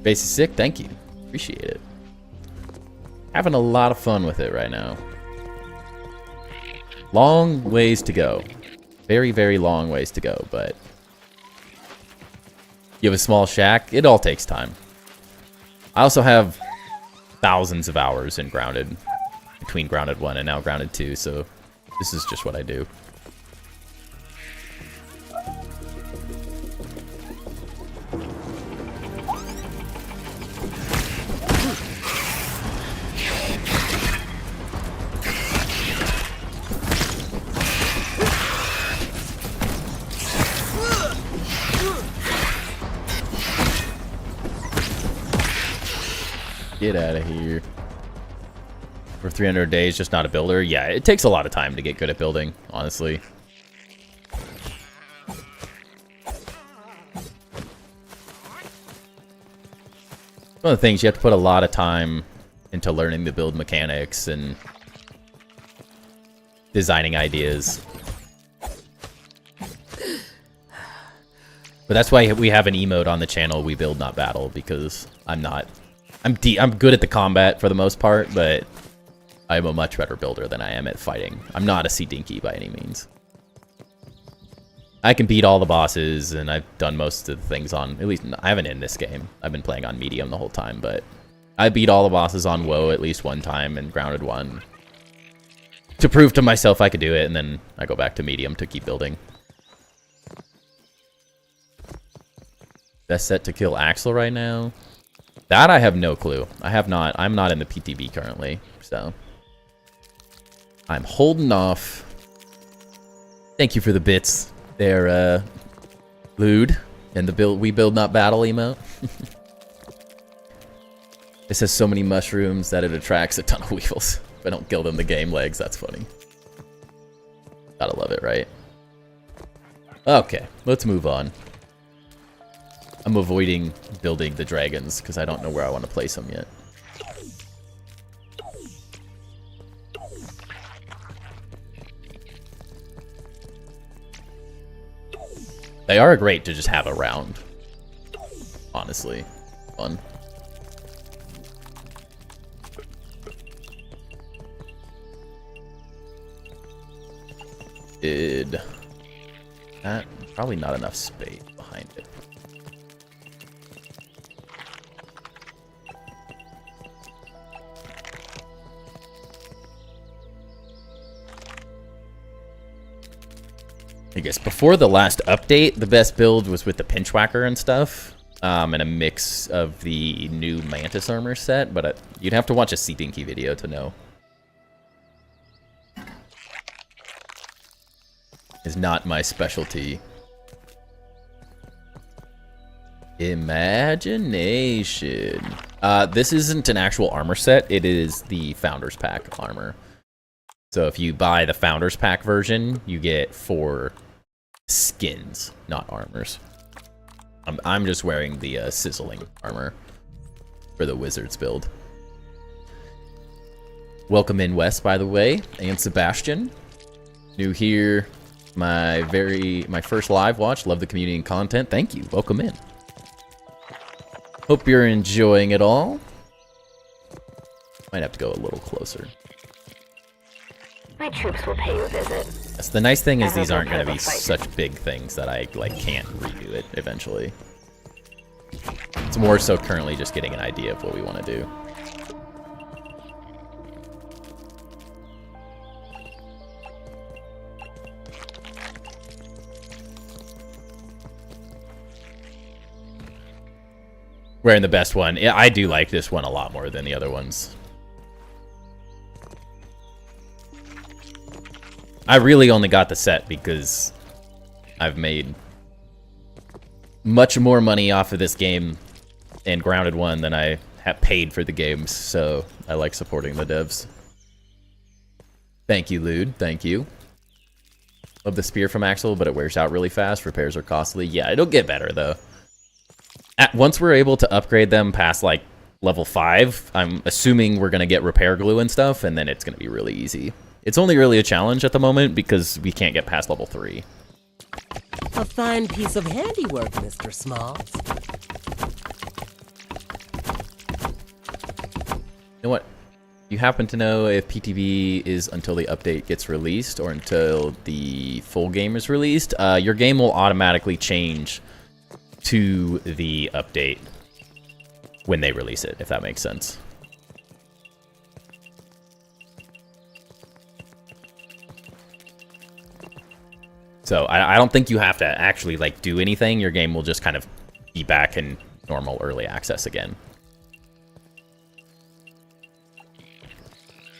Base is sick. Thank you. Appreciate it. Having a lot of fun with it right now. Long ways to go. Very, very long ways to go, but... you have a small shack. It all takes time. I also have thousands of hours in Grounded. Between Grounded 1 and now Grounded 2, so this is just what I do. Get out of here. For 300 days, just not a builder? Yeah, it takes a lot of time to get good at building, honestly. One of the things, you have to put a lot of time into learning the build mechanics and designing ideas. But that's why we have an emote on the channel, We Build Not Battle, because I'm good at the combat for the most part, but I'm a much better builder than I am at fighting. I'm not a C-Dinky by any means. I can beat all the bosses, and I've done most of the things on... at least, I haven't in this game. I've been playing on medium the whole time, but... I beat all the bosses on WoW at least one time and Grounded 1. To prove to myself I could do it, and then I go back to medium to keep building. Best set to kill Axel right now? That I have no clue. I'm not in the PTB currently, so... I'm holding off. Thank you for the bits there, Lude, and the We Build Not Battle emote. This has so many mushrooms that it attracts a ton of weevils. If I don't kill them, the game lags. That's funny. Gotta love it, right? Okay, let's move on. I'm avoiding building the dragons because I don't know where I want to place them yet. They are great to just have around. Honestly. Fun. Did that probably not enough space behind it. I guess before the last update, the best build was with the Pinchwhacker and stuff, and a mix of the new Mantis armor set, but you'd have to watch a C-Dinky video to know. Is not my specialty. Imagination. This isn't an actual armor set. It is the Founders Pack armor. So if you buy the Founders Pack version, you get 4 skins, not armors. I'm just wearing the sizzling armor for the Wizards build. Welcome in, Wes, by the way, and Sebastian. New here, my first live watch. Love the community and content. Thank you. Welcome in. Hope you're enjoying it all. Might have to go a little closer. My troops will pay you a visit. Yes, the nice thing is these aren't going to be such big things that I can't redo it eventually. It's more so currently just getting an idea of what we want to do. Wearing the best one. Yeah, I do like this one a lot more than the other ones. I really only got the set because I've made much more money off of this game and Grounded 1 than I have paid for the games, so I like supporting the devs. Thank you, Lude. Thank you. Love the spear from Axel, but it wears out really fast. Repairs are costly. Yeah, it'll get better, though. Once we're able to upgrade them past, like, level 5, I'm assuming we're going to get repair glue and stuff, and then it's going to be really easy. It's only really a challenge at the moment because we can't get past level 3. A fine piece of handiwork, Mr. Smalls. You know what? You happen to know if PTB is until the update gets released or until the full game is released? Your game will automatically change to the update when they release it, if that makes sense. So I don't think you have to actually like do anything. Your game will just kind of be back in normal early access again.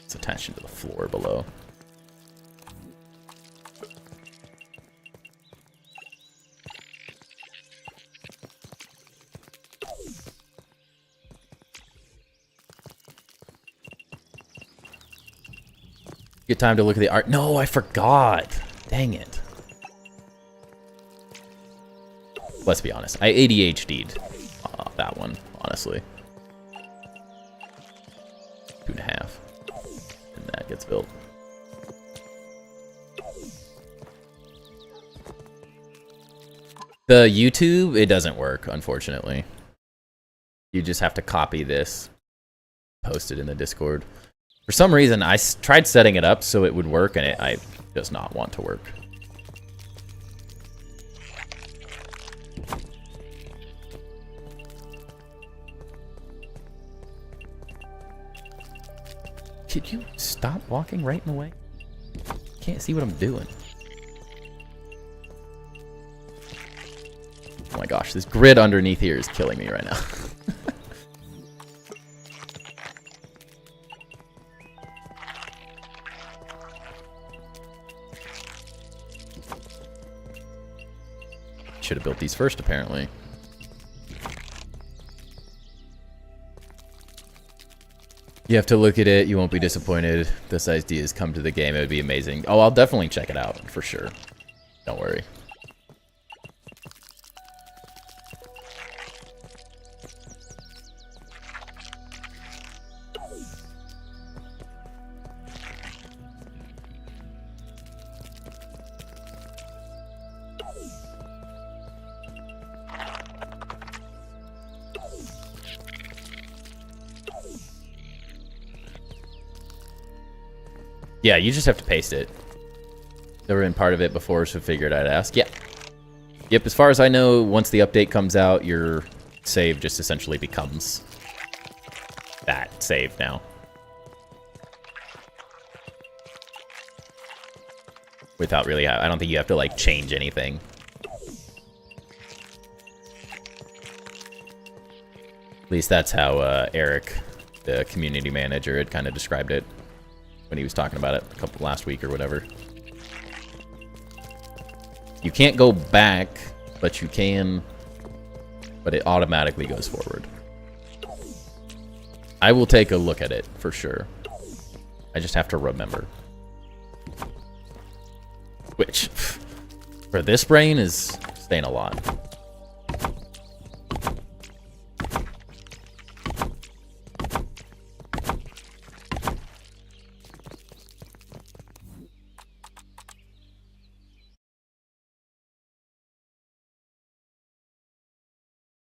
It's attached to the floor below. Good time to look at the art. No, I forgot. Dang it. Let's be honest. I ADHD'd that one, honestly. 2.5. And that gets built. The YouTube, it doesn't work, unfortunately. You just have to copy this, post it in the Discord. For some reason, I tried setting it up so it would work, and I does not want to work. Could you stop walking right in the way? Can't see what I'm doing. Oh my gosh, this grid underneath here is killing me right now. Should have built these first, apparently. You have to look at it. You won't be disappointed. This ideas come to the game. It would be amazing. Oh, I'll definitely check it out for sure. Don't worry. Yeah, you just have to paste it. Never been part of it before, so figured I'd ask. Yeah. Yep, as far as I know, once the update comes out, your save just essentially becomes that save now. Without really, I don't think you have to, like, change anything. At least that's how Eric, the community manager, had kind of described it when he was talking about it last week or whatever. You can't go back, but you can but it automatically goes forward. I will take a look at it for sure. I just have to remember. Which, for this brain, is saying a lot.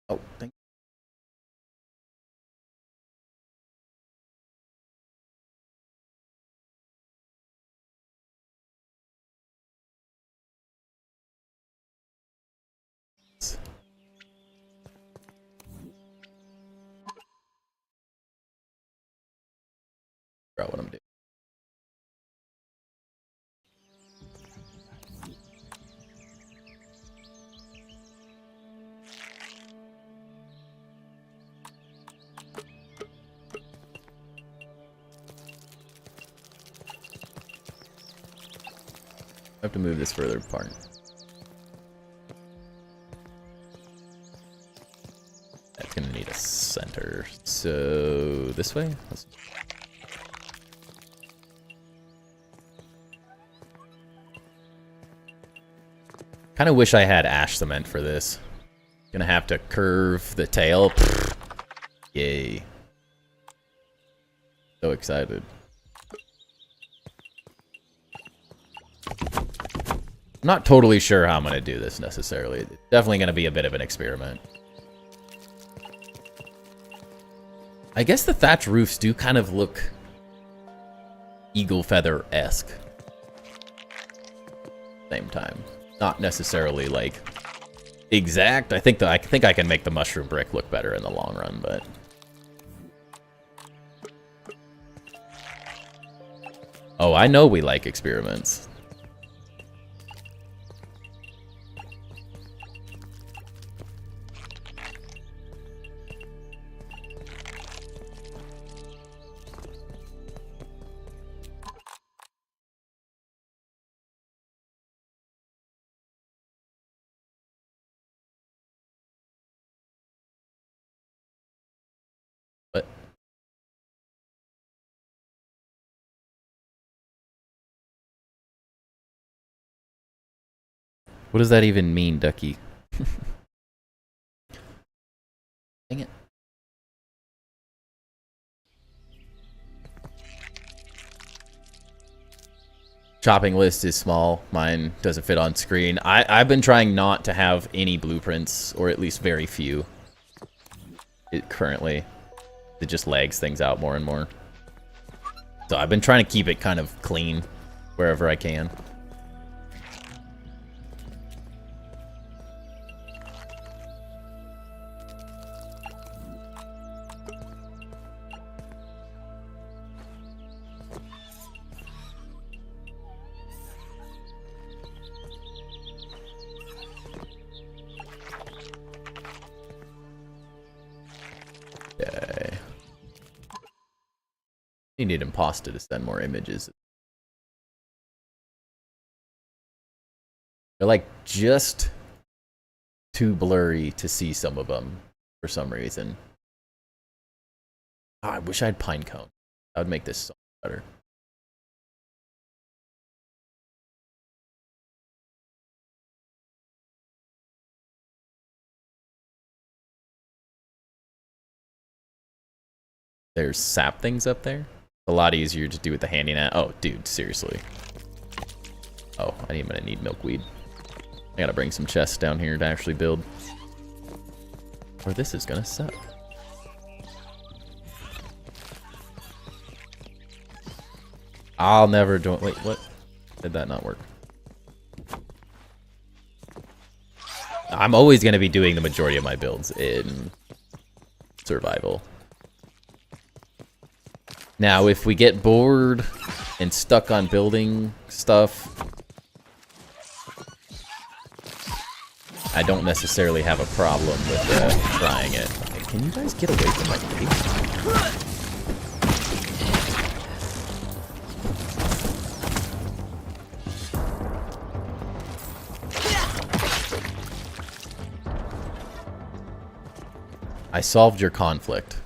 Oh, thank you. Figure out what I'm doing. I have to move this further apart. That's gonna need a center. So this way? Kind of wish I had ash cement for this. Gonna have to curve the tail. Yay. So excited. I'm not totally sure how I'm gonna do this necessarily. It's definitely gonna be a bit of an experiment. I guess the thatch roofs do kind of look eagle feather-esque. Same time. Not necessarily like exact. I think I can make the mushroom brick look better in the long run, but oh, I know we like experiments. But what does that even mean, Ducky? Dang it. Chopping list is small. Mine doesn't fit on screen. I've been trying not to have any blueprints, or at least very few. Currently. It just lags things out more and more. So I've been trying to keep it kind of clean wherever I can. Okay. You need Imposter to send more images. They're like just too blurry to see some of them for some reason. Oh, I wish I had pine cone. That would make this so much better. There's sap things up there. A lot easier to do with the handy net. Oh, dude, seriously. Oh, I'm gonna need milkweed. I gotta bring some chests down here to actually build. Or this is gonna suck. I'll never do it. Wait, what? Did that not work? I'm always gonna be doing the majority of my builds in survival. Now, if we get bored and stuck on building stuff, I don't necessarily have a problem with trying it. Okay, can you guys get away from my face? I solved your conflict.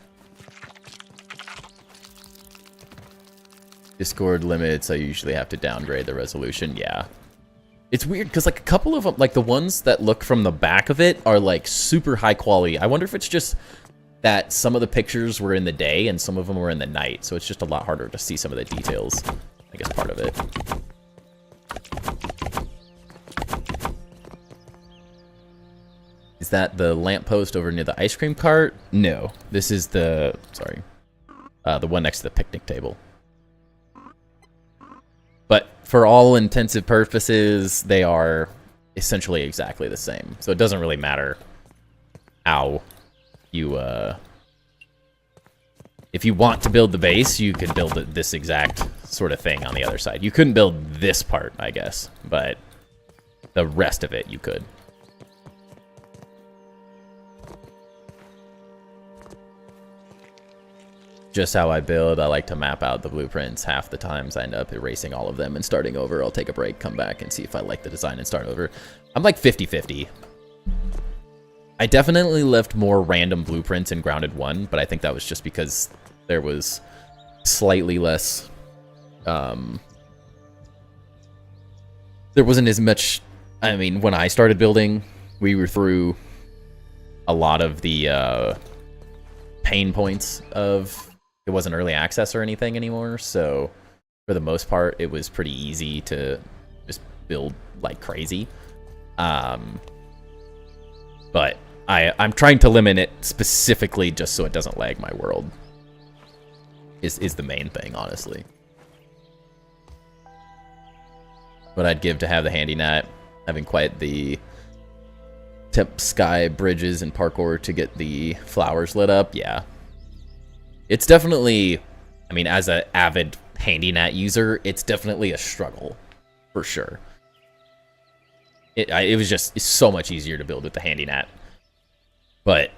Discord limits, I usually have to downgrade the resolution. Yeah. It's weird, because, like, a couple of them, like, the ones that look from the back of it are, like, super high quality. I wonder if it's just that some of the pictures were in the day and some of them were in the night, so it's just a lot harder to see some of the details. I guess part of it. Is that the lamppost over near the ice cream cart? No. This is the... Sorry. The one next to the picnic table. But for all intensive purposes, they are essentially exactly the same. So it doesn't really matter how you... If you want to build the base, you could build this exact sort of thing on the other side. You couldn't build this part, I guess. But the rest of it, you could. Just how I build, I like to map out the blueprints. Half the times I end up erasing all of them and starting over. I'll take a break, come back, and see if I like the design and start over. I'm like 50-50. I definitely left more random blueprints in Grounded 1, but I think that was just because there was slightly less... there wasn't as much... I mean, when I started building, we were through a lot of the pain points of... It wasn't early access or anything anymore, so for the most part, it was pretty easy to just build like crazy. But I'm trying to limit it specifically just so it doesn't lag my world. Is the main thing, honestly. What I'd give to have the handy net, having quite the tip sky bridges and parkour to get the flowers lit up, yeah. It's definitely, I mean, as an avid handy net user, it's definitely a struggle, for sure. It was just so much easier to build with the handy net. But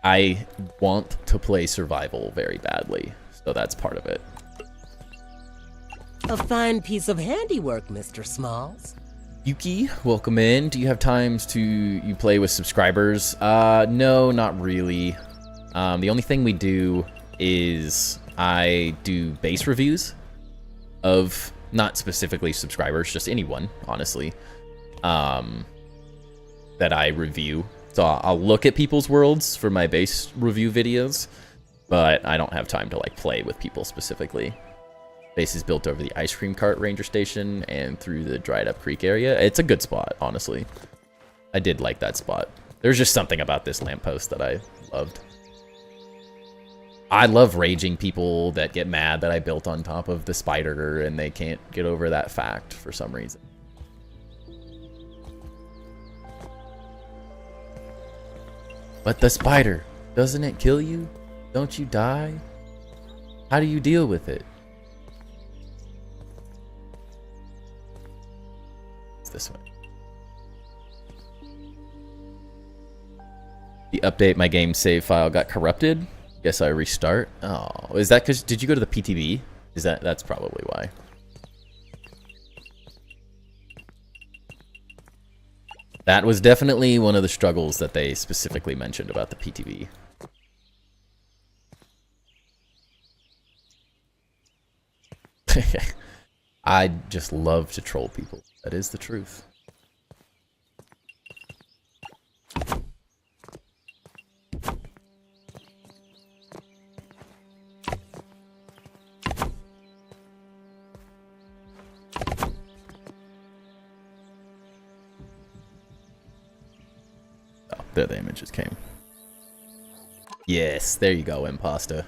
I want to play survival very badly, so that's part of it. A fine piece of handiwork, Mr. Smalls. Yuki, welcome in. Do you have times to you play with subscribers? No, not really. The only thing we do is I do base reviews of not specifically subscribers, just anyone, honestly, that I review. So I'll look at people's worlds for my base review videos, but I don't have time to like play with people specifically. Base is built over the ice cream cart ranger station and through the dried up creek area. It's a good spot, honestly. I did like that spot. There's just something about this lamppost that I loved. I love raging people that get mad that I built on top of the spider and they can't get over that fact for some reason. But the spider, doesn't it kill you? Don't you die? How do you deal with it? It's this way. The update, my game save file got corrupted. Guess I restart. Oh, is that because did you go to the PTB? Is that's probably why. That was definitely one of the struggles that they specifically mentioned about the PTB. I just love to troll people. That is the truth. There the images came. Yes, there you go, Impasta.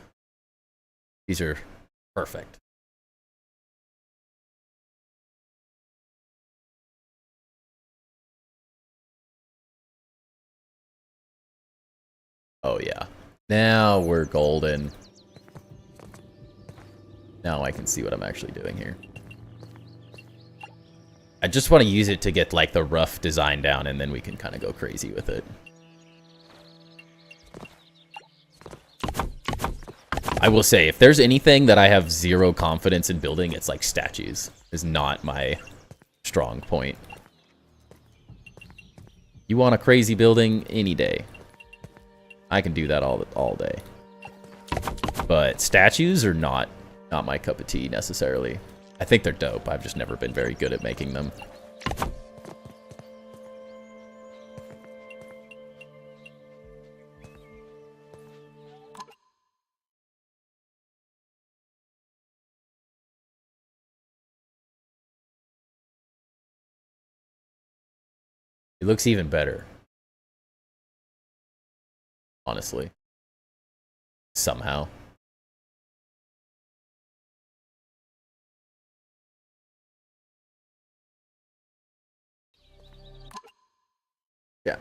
These are perfect. Oh yeah. Now we're golden. Now I can see what I'm actually doing here. I just want to use it to get like the rough design down and then we can kind of go crazy with it. I will say, if there's anything that I have zero confidence in building, it's like statues. Is not my strong point. You want a crazy building any day. I can do that all day. But statues are not my cup of tea necessarily. I think they're dope. I've just never been very good at making them. It looks even better. Honestly. Somehow. Yeah.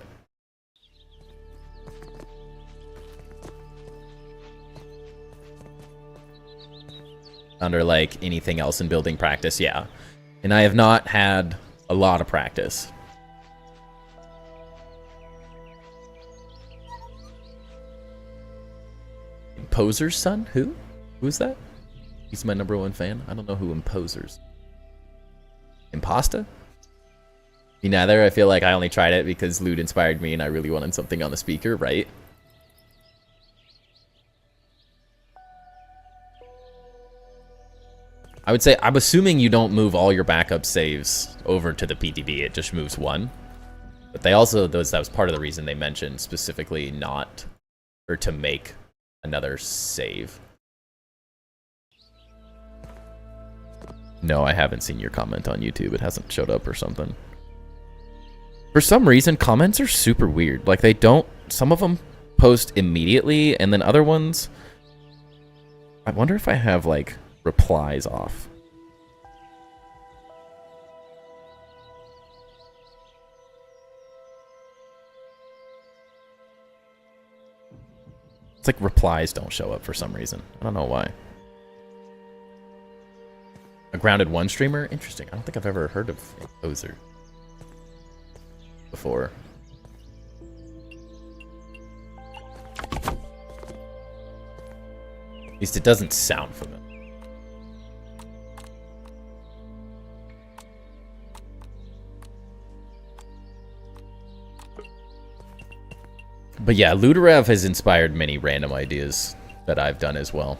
Under like anything else in building practice, yeah. And I have not had a lot of practice. Imposer's son? Who? Who's that? He's my #1 fan. I don't know who Imposer's. Imposta? Me neither. I feel like I only tried it because Loot inspired me and I really wanted something on the speaker, right? I would say, I'm assuming you don't move all your backup saves over to the PTB. It just moves one. But they also, that was part of the reason they mentioned specifically not, or to make another save. No, I haven't seen your comment on YouTube. It hasn't showed up or something. For some reason, comments are super weird. Like, they don't... Some of them post immediately, and then other ones... I wonder if I have, like, replies off. It's like replies don't show up for some reason. I don't know why. A Grounded 1 streamer? Interesting. I don't think I've ever heard of Imposer before. At least it doesn't sound familiar. But yeah, Ludarev has inspired many random ideas that I've done as well.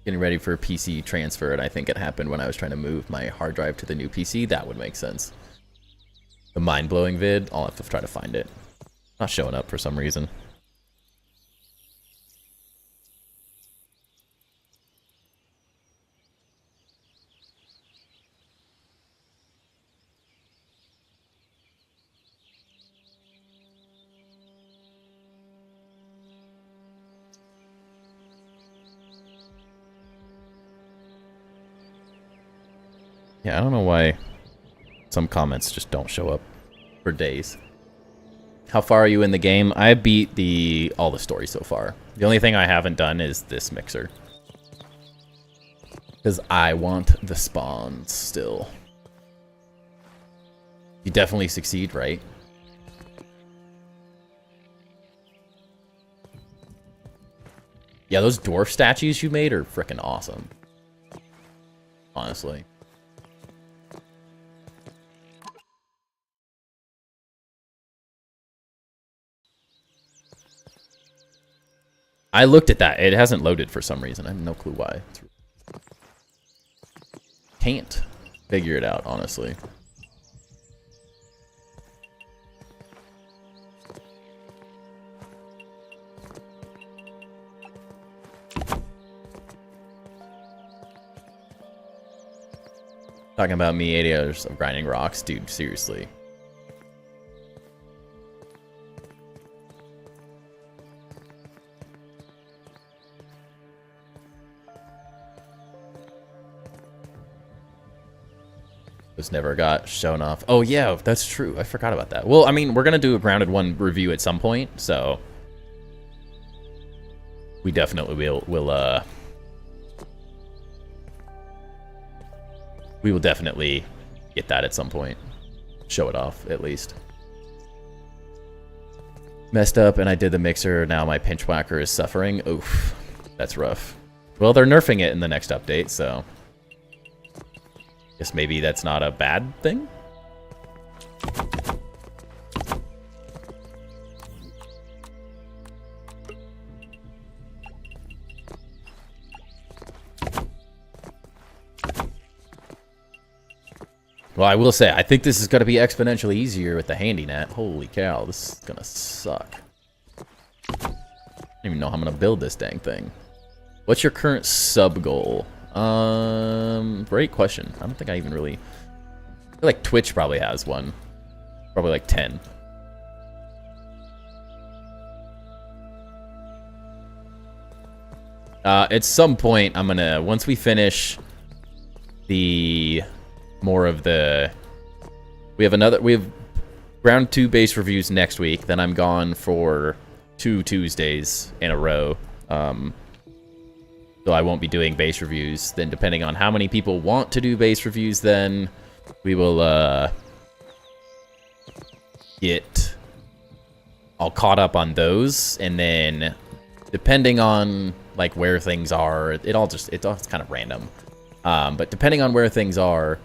Getting ready for a PC transfer, and I think it happened when I was trying to move my hard drive to the new PC. That would make sense. The mind-blowing vid, I'll have to try to find it. Not showing up for some reason. Yeah, I don't know why some comments just don't show up for days. How far are you in the game? I beat all the stories so far. The only thing I haven't done is this mixer. Because I want the spawns still. You definitely succeed, right? Yeah, those dwarf statues you made are freaking awesome. Honestly. I looked at that. It hasn't loaded for some reason. I have no clue why. Can't figure it out, honestly. Talking about me 80 hours of grinding rocks. Dude, seriously. Never got shown off. Oh yeah, that's true. I forgot about that. Well, I mean, we're gonna do a Grounded 1 review at some point, so we definitely we will definitely get that at some point. Show it off at least. Messed up and I did the mixer. Now my pinch whacker is suffering. Oof, that's rough. Well, they're nerfing it in the next update, so guess maybe that's not a bad thing. Well, I will say, I think this is going to be exponentially easier with the handy net. Holy cow, this is going to suck. I don't even know how I'm going to build this dang thing. What's your current sub goal? Great question. I don't think I even really... I feel like Twitch probably has one. Probably like 10. At some point, I'm gonna... Once we finish the... More of the... We have round 2 base reviews next week. Then I'm gone for 2 Tuesdays in a row. So I won't be doing base reviews. Then depending on how many people want to do base reviews, then we will get all caught up on those. And then depending on like where things are, it's kind of random. But depending on where things are,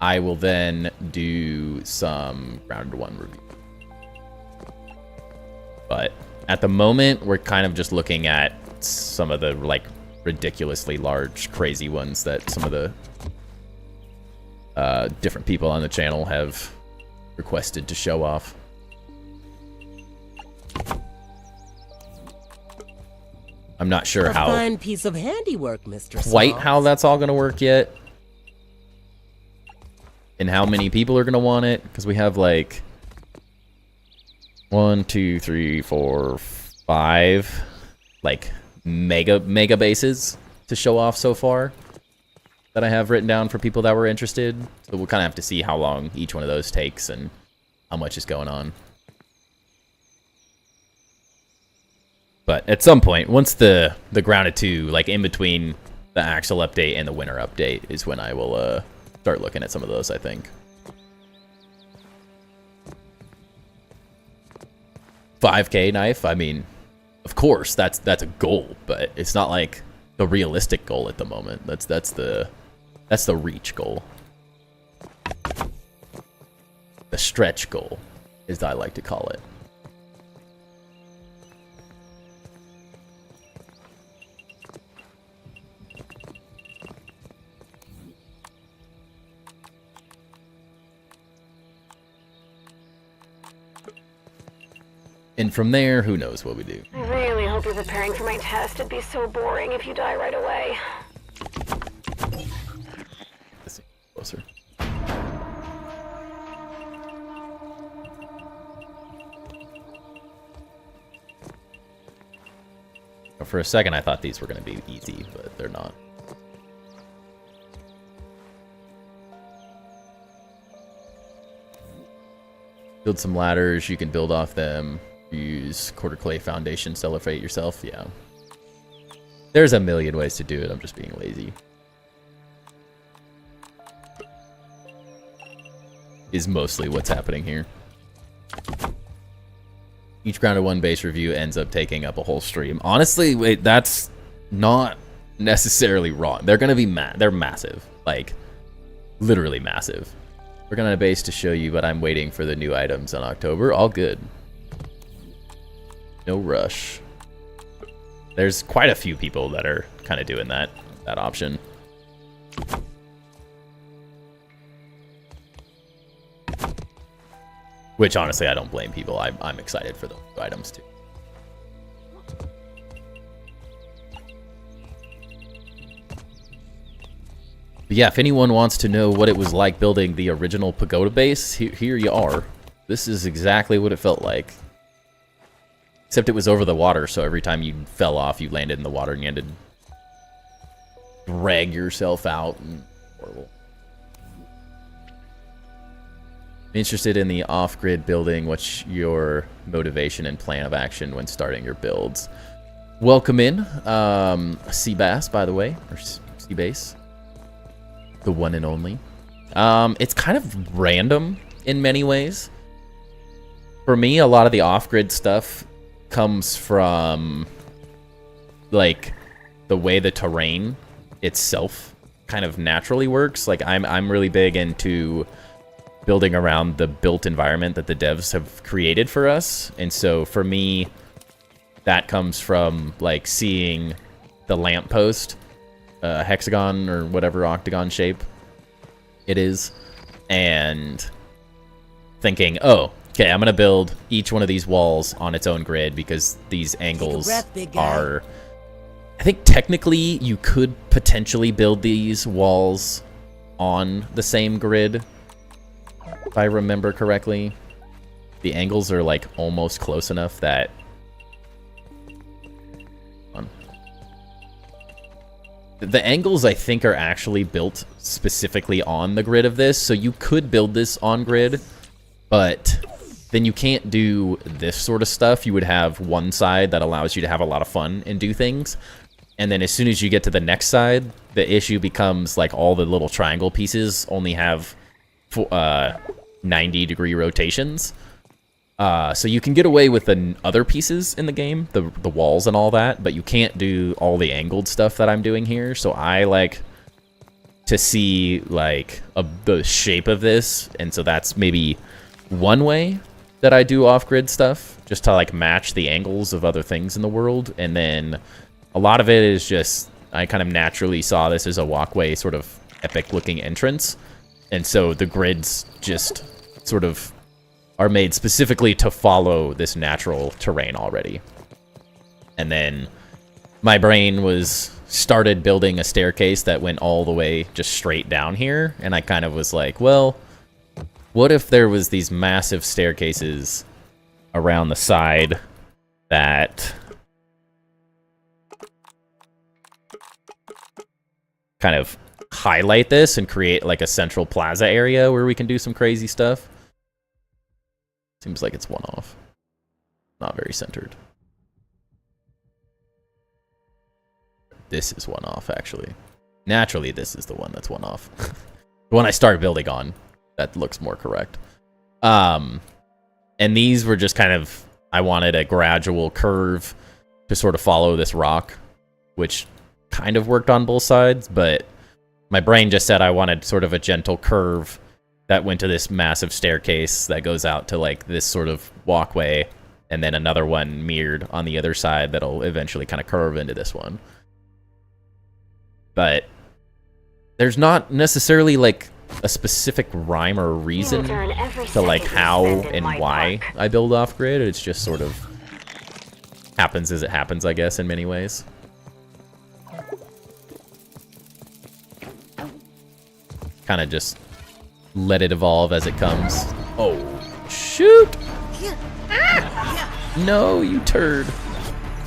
I will then do some round 1 review. But at the moment, we're kind of just looking at some of the like ridiculously large, crazy ones that some of the different people on the channel have requested to show off. I'm not sure how fine piece of handiwork, Mr. quite Smalls. how that's all going to work yet. And how many people are going to want it, because we have like 1, 2, 3, 4, 5 like mega bases to show off so far that I have written down for people that were interested. So we'll kind of have to see how long each one of those takes and how much is going on. But at some point, once the grounded 2, like in between the Axel update and the winter update, is when I will start looking at some of those, I think. 5K knife, I mean, of course, that's a goal, but it's not like the realistic goal at the moment. That's the reach goal. The stretch goal, as I like to call it. And from there, who knows what we do. I really hope you're preparing for my test. It'd be so boring if you die right away. Let's see, closer. For a second, I thought these were going to be easy, but they're not. Build some ladders. You can build off them. Use quarter clay foundation, cellophrate yourself. Yeah. There's a million ways to do it. I'm just being lazy. Is mostly what's happening here. Each grounded 1 base review ends up taking up a whole stream. Honestly, wait, that's not necessarily wrong. They're gonna be they're massive. Like, literally massive. We're gonna base to show you, but I'm waiting for the new items in October. All good. No rush. There's quite a few people that are kind of doing that option. Which, honestly, I don't blame people. I'm excited for those items, too. But yeah, if anyone wants to know what it was like building the original pagoda base, here you are. This is exactly what it felt like. Except it was over the water, so every time you fell off, you landed in the water and you had to drag yourself out. And horrible. I'm interested in the off-grid building. What's your motivation and plan of action when starting your builds? Welcome in, Seabass, by the way, or Seabase, the one and only. It's kind of random in many ways. For me, a lot of the off-grid stuff comes from like the way the terrain itself kind of naturally works. Like I'm really big into building around the built environment that the devs have created for us. And so for me, that comes from like seeing the lamppost, hexagon or whatever octagon shape it is, and thinking, oh, okay, I'm going to build each one of these walls on its own grid because these angles are... I think technically you could potentially build these walls on the same grid, if I remember correctly. The angles are like almost close enough that... The angles, I think, are actually built specifically on the grid of this, so you could build this on grid, but then you can't do this sort of stuff. You would have one side that allows you to have a lot of fun and do things, and then as soon as you get to the next side, the issue becomes like all the little triangle pieces only have 90-degree rotations. So you can get away with the other pieces in the game, the walls and all that, but you can't do all the angled stuff that I'm doing here. So I like to see like the shape of this, and so that's maybe one way that I do off-grid stuff, just to like match the angles of other things in the world. And then a lot of it is just I kind of naturally saw this as a walkway, sort of epic-looking entrance, and so the grids just sort of are made specifically to follow this natural terrain already. And then my brain started building a staircase that went all the way just straight down here, and I kind of was like, well, what if there was these massive staircases around the side that kind of highlight this and create like a central plaza area where we can do some crazy stuff? Seems like it's one off. Not very centered. This is one off, actually. Naturally, this is the one that's one off. The one I started building on. That looks more correct. And these were just kind of... I wanted a gradual curve to sort of follow this rock, which kind of worked on both sides, but my brain just said I wanted sort of a gentle curve that went to this massive staircase that goes out to like this sort of walkway, and then another one mirrored on the other side that'll eventually kind of curve into this one. But there's not necessarily like a specific rhyme or reason to like how and why I build off grid. It's just sort of happens as it happens, I guess, in many ways. Kind of just let it evolve as it comes. Oh, shoot! No, you turd.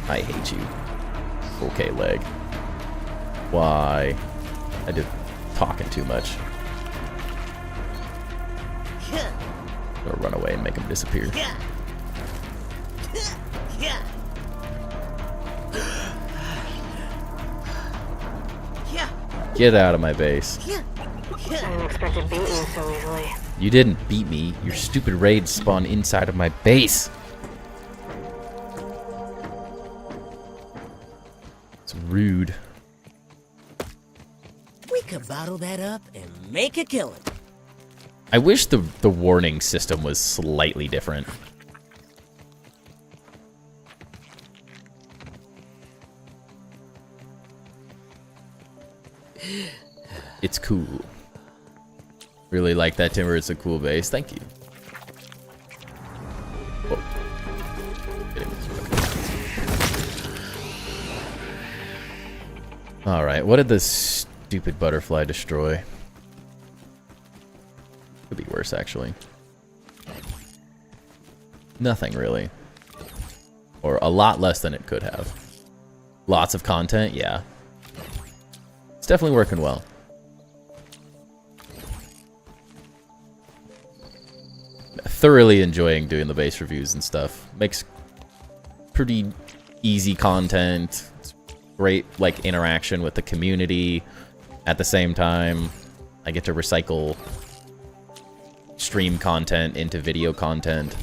I hate you. Okay, leg. Why? I did talking too much. I'm gonna run away and make him disappear. Get out of my base. I didn't expect to beat you so easily. You didn't beat me. Your stupid raids spawned inside of my base. It's rude. We could bottle that up and make a killing. I wish the warning system was slightly different. It's cool. Really like that, Timber. It's a cool base. Thank you. Whoa. Alright, what did this stupid butterfly destroy? Could be worse, actually. Nothing, really. Or a lot less than it could have. Lots of content, yeah. It's definitely working well. Thoroughly enjoying doing the base reviews and stuff. Makes pretty easy content. It's great like interaction with the community. At the same time, I get to recycle stream content into video content.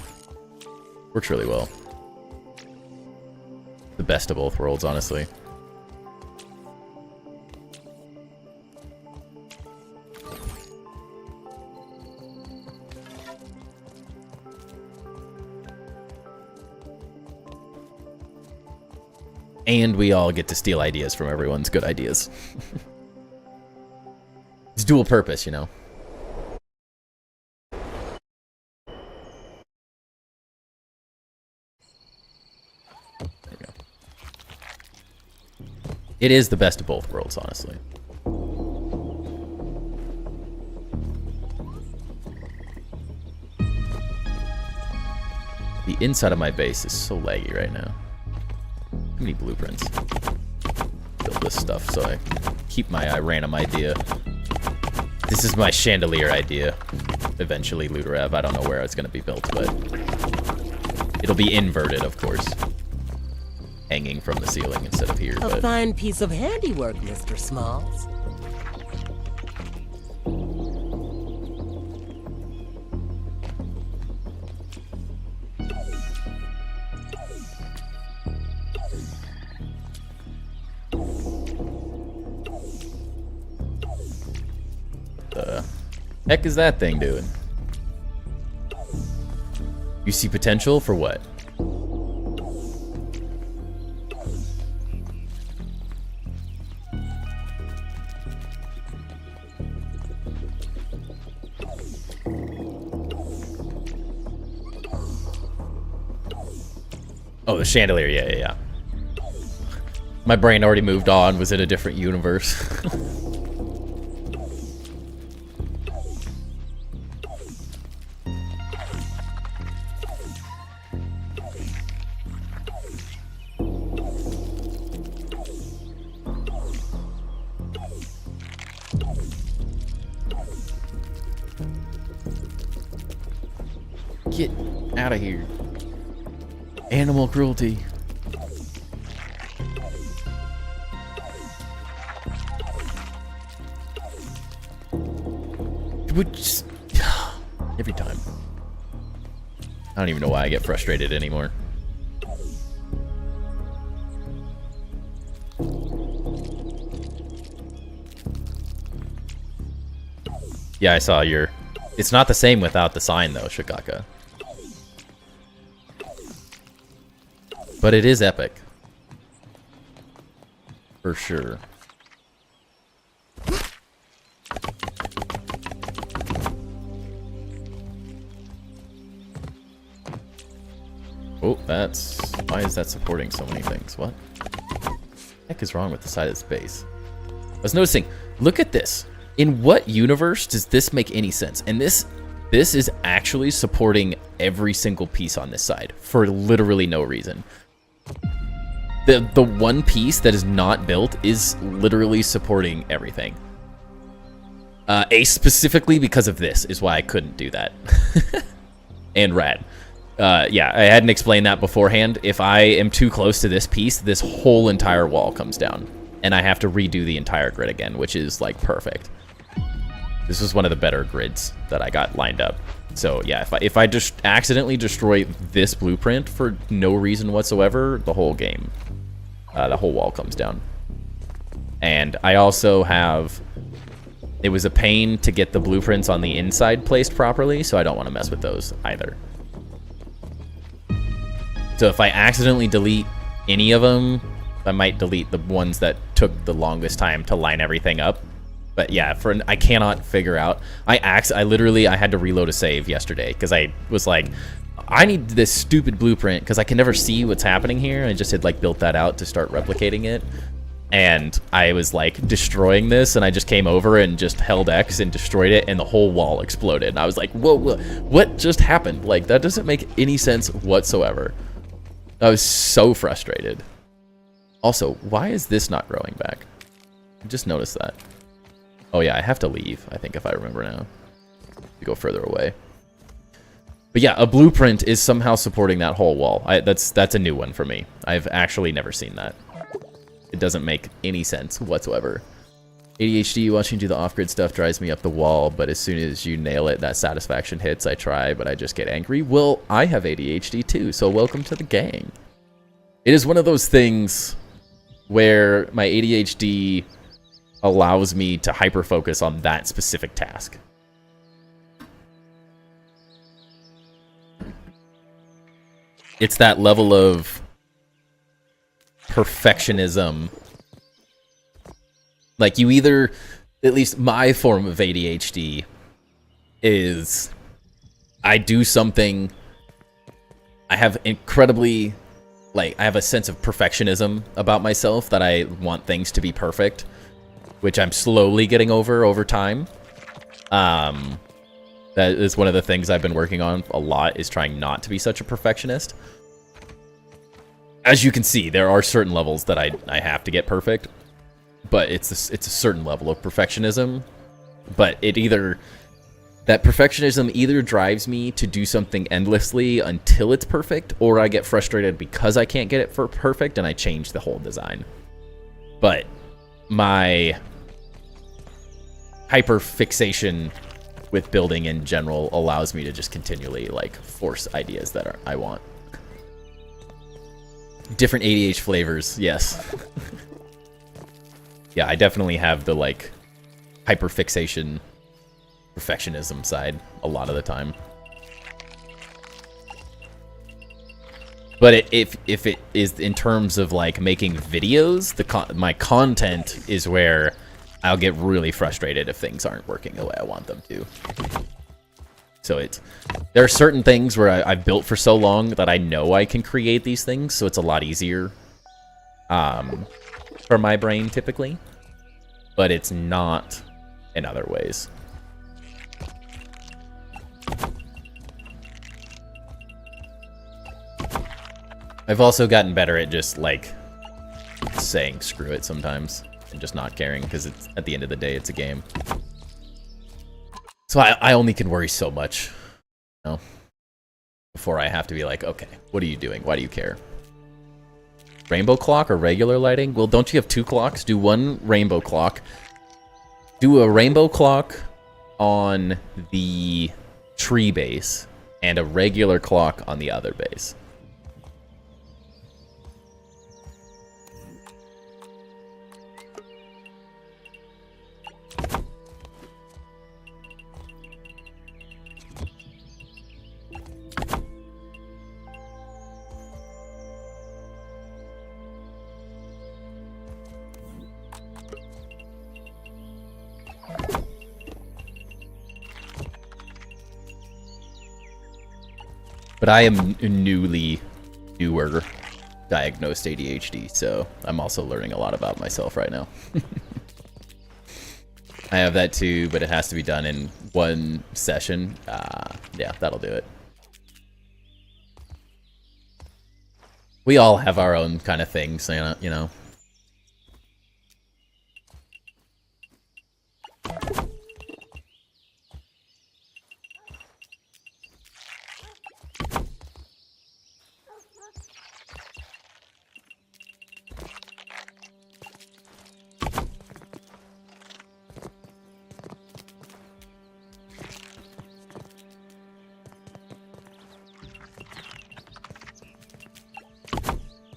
Works really well. The best of both worlds, honestly. And we all get to steal ideas from everyone's good ideas. It's dual purpose, you know? It is the best of both worlds, honestly. The inside of my base is so laggy right now. Too many blueprints. Build this stuff so I keep my random idea. This is my chandelier idea. Eventually, Ludorev. I don't know where it's going to be built, but it'll be inverted, of course. Hanging from the ceiling instead of here. A fine piece of handiwork, Mr. Smalls. The heck is that thing doing? You see potential for what? Oh, the chandelier, yeah. My brain already moved on, was in a different universe. Get out of here. Animal cruelty. Would just every time. I don't even know why I get frustrated anymore. Yeah, I saw your... It's not the same without the sign, though, Shikaka. But it is epic. For sure. Oh, that's... Why is that supporting so many things? What the heck is wrong with the side of this base? I was noticing, look at this. In what universe does this make any sense? And this is actually supporting every single piece on this side for literally no reason. The one piece that is not built is literally supporting everything. Specifically because of this is why I couldn't do that. And rad. Yeah, I hadn't explained that beforehand. If I am too close to this piece, this whole entire wall comes down. And I have to redo the entire grid again, which is, like, perfect. This was one of the better grids that I got lined up. So, yeah, if I just accidentally destroy this blueprint for no reason whatsoever, the whole game, the whole wall comes down. And I also have... It was a pain to get the blueprints on the inside placed properly, so I don't want to mess with those either. So if I accidentally delete any of them, I might delete the ones that took the longest time to line everything up. But yeah, I cannot figure out. I had to reload a save yesterday because I was like, I need this stupid blueprint because I can never see what's happening here. I just had like built that out to start replicating it. And I was like destroying this, and I just came over and just held X and destroyed it, and the whole wall exploded. And I was like, whoa, what just happened? Like, that doesn't make any sense whatsoever. I was so frustrated. Also, why is this not growing back? I just noticed that. Oh yeah, I have to leave, I think, if I remember now. To go further away. But yeah, a blueprint is somehow supporting that whole wall. That's a new one for me. I've actually never seen that. It doesn't make any sense whatsoever. ADHD, watching you do the off-grid stuff drives me up the wall, but as soon as you nail it, that satisfaction hits. I try, but I just get angry. Well, I have ADHD too, so welcome to the gang. It is one of those things where my ADHD allows me to hyper-focus on that specific task. It's that level of perfectionism. Like, you either, at least my form of ADHD is I do something, I have incredibly like, I have a sense of perfectionism about myself that I want things to be perfect, which I'm slowly getting over time. That is one of the things I've been working on a lot, is trying not to be such a perfectionist. As you can see, there are certain levels that I have to get perfect, but it's a certain level of perfectionism. But that perfectionism either drives me to do something endlessly until it's perfect, or I get frustrated because I can't get it perfect and I change the whole design. But my hyper-fixation with building in general allows me to just continually, like, force ideas that I want. Different ADH flavors, yes. Yeah, I definitely have the, like, hyperfixation, perfectionism side a lot of the time. But if it is in terms of, like, making videos, my content is where I'll get really frustrated if things aren't working the way I want them to. So there are certain things where I've built for so long that I know I can create these things, so it's a lot easier for my brain typically. But it's not in other ways. I've also gotten better at just, like, saying screw it sometimes and just not caring, because it's, at the end of the day, it's a game. So I only can worry so much, you know, before I have to be like, okay, what are you doing? Why do you care? Rainbow clock or regular lighting? Well, don't you have 2 clocks? Do one rainbow clock. Do a rainbow clock on the tree base and a regular clock on the other base. But I am newer diagnosed ADHD, so I'm also learning a lot about myself right now. I have that too, but it has to be done in one session. Yeah, that'll do it. We all have our own kind of things, you know.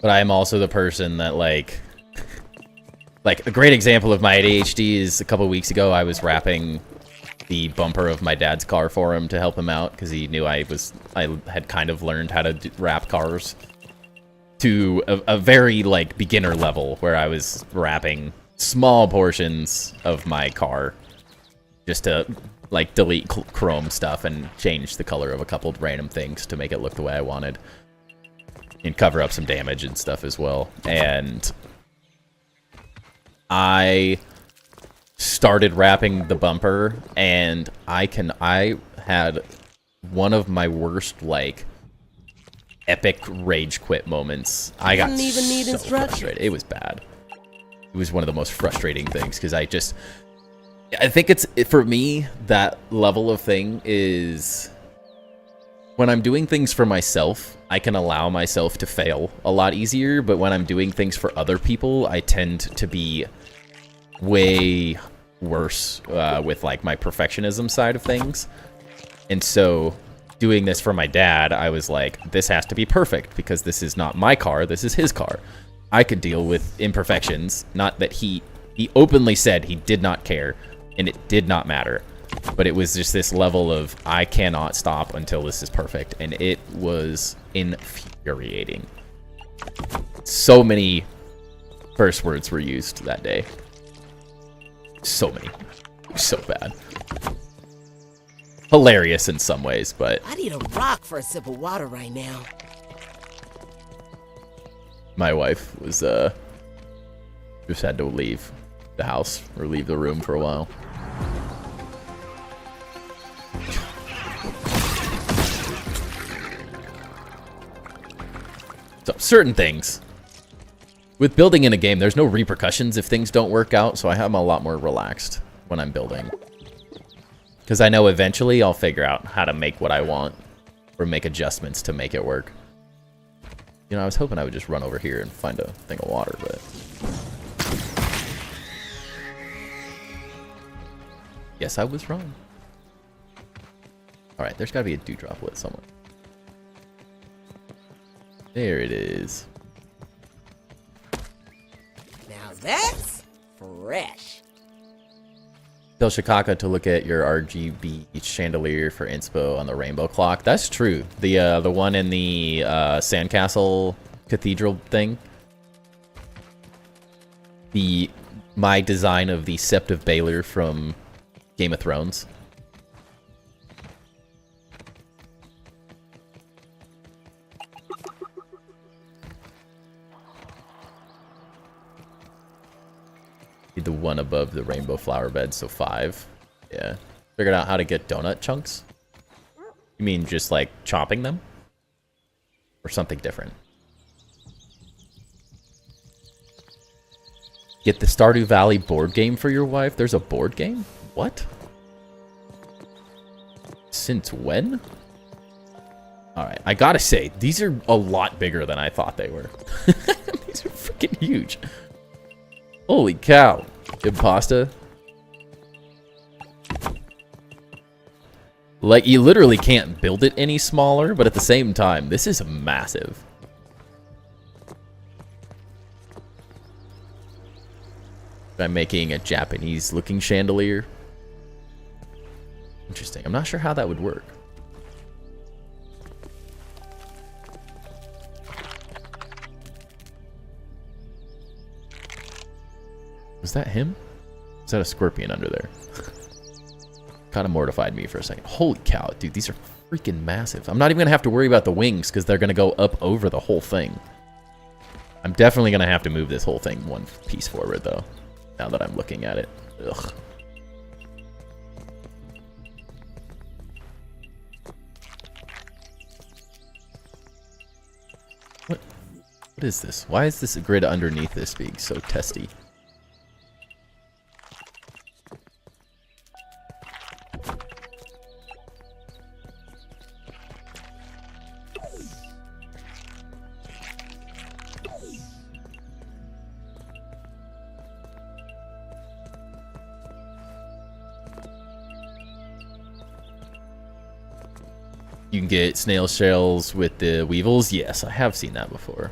But I'm also the person that, like a great example of my ADHD is a couple weeks ago, I was wrapping the bumper of my dad's car for him to help him out, because he knew I had kind of learned how to wrap cars to a very, like, beginner level, where I was wrapping small portions of my car just to, like, delete chrome stuff and change the color of a couple random things to make it look the way I wanted. And cover up some damage and stuff as well. And I started wrapping the bumper, and I had one of my worst, like, epic rage quit moments. I got so frustrated. It was bad. It was one of the most frustrating things, because I think for me, that level of thing is when I'm doing things for myself, I can allow myself to fail a lot easier, but when I'm doing things for other people, I tend to be way worse with, like, my perfectionism side of things. And so doing this for my dad, I was like, this has to be perfect, because this is not my car, this is his car. I could deal with imperfections. Not that he openly said he did not care, and it did not matter. But it was just this level of, I cannot stop until this is perfect. And it was infuriating. So many curse words were used that day. So many. So bad. Hilarious in some ways, but I need a rock for a sip of water right now. My wife was just had to leave the house or leave the room for a while. So certain things with building in a game, there's no repercussions if things don't work out, so I'm a lot more relaxed when I'm building. Because I know eventually I'll figure out how to make what I want or make adjustments to make it work. You know, I was hoping I would just run over here and find a thing of water, but... Yes, I was wrong. Alright, there's gotta be a dewdrop lit somewhere. There it is. Now that's fresh. Tell Shikaka to look at your RGB chandelier for inspo on the rainbow clock. That's true. The one in the Sandcastle Cathedral thing. My design of the Sept of Baelor from Game of Thrones. The one above the rainbow flower bed, so 5. Yeah. Figured out how to get donut chunks? You mean just like chopping them? Or something different? Get the Stardew Valley board game for your wife? There's a board game? What? Since when? Alright, I gotta say, these are a lot bigger than I thought they were. These are freaking huge. Holy cow. Impasta. Like, you literally can't build it any smaller, but at the same time, this is massive. I'm making a Japanese-looking chandelier. Interesting. I'm not sure how that would work. Was that him? Is that a scorpion under there? Kind of mortified me for a second. Holy cow, dude, these are freaking massive. I'm not even going to have to worry about the wings because they're going to go up over the whole thing. I'm definitely going to have to move this whole thing one piece forward, though, now that I'm looking at it. Ugh. What is this? Why is this grid underneath this being so testy? You can get snail shells with the weevils. Yes, I have seen that before.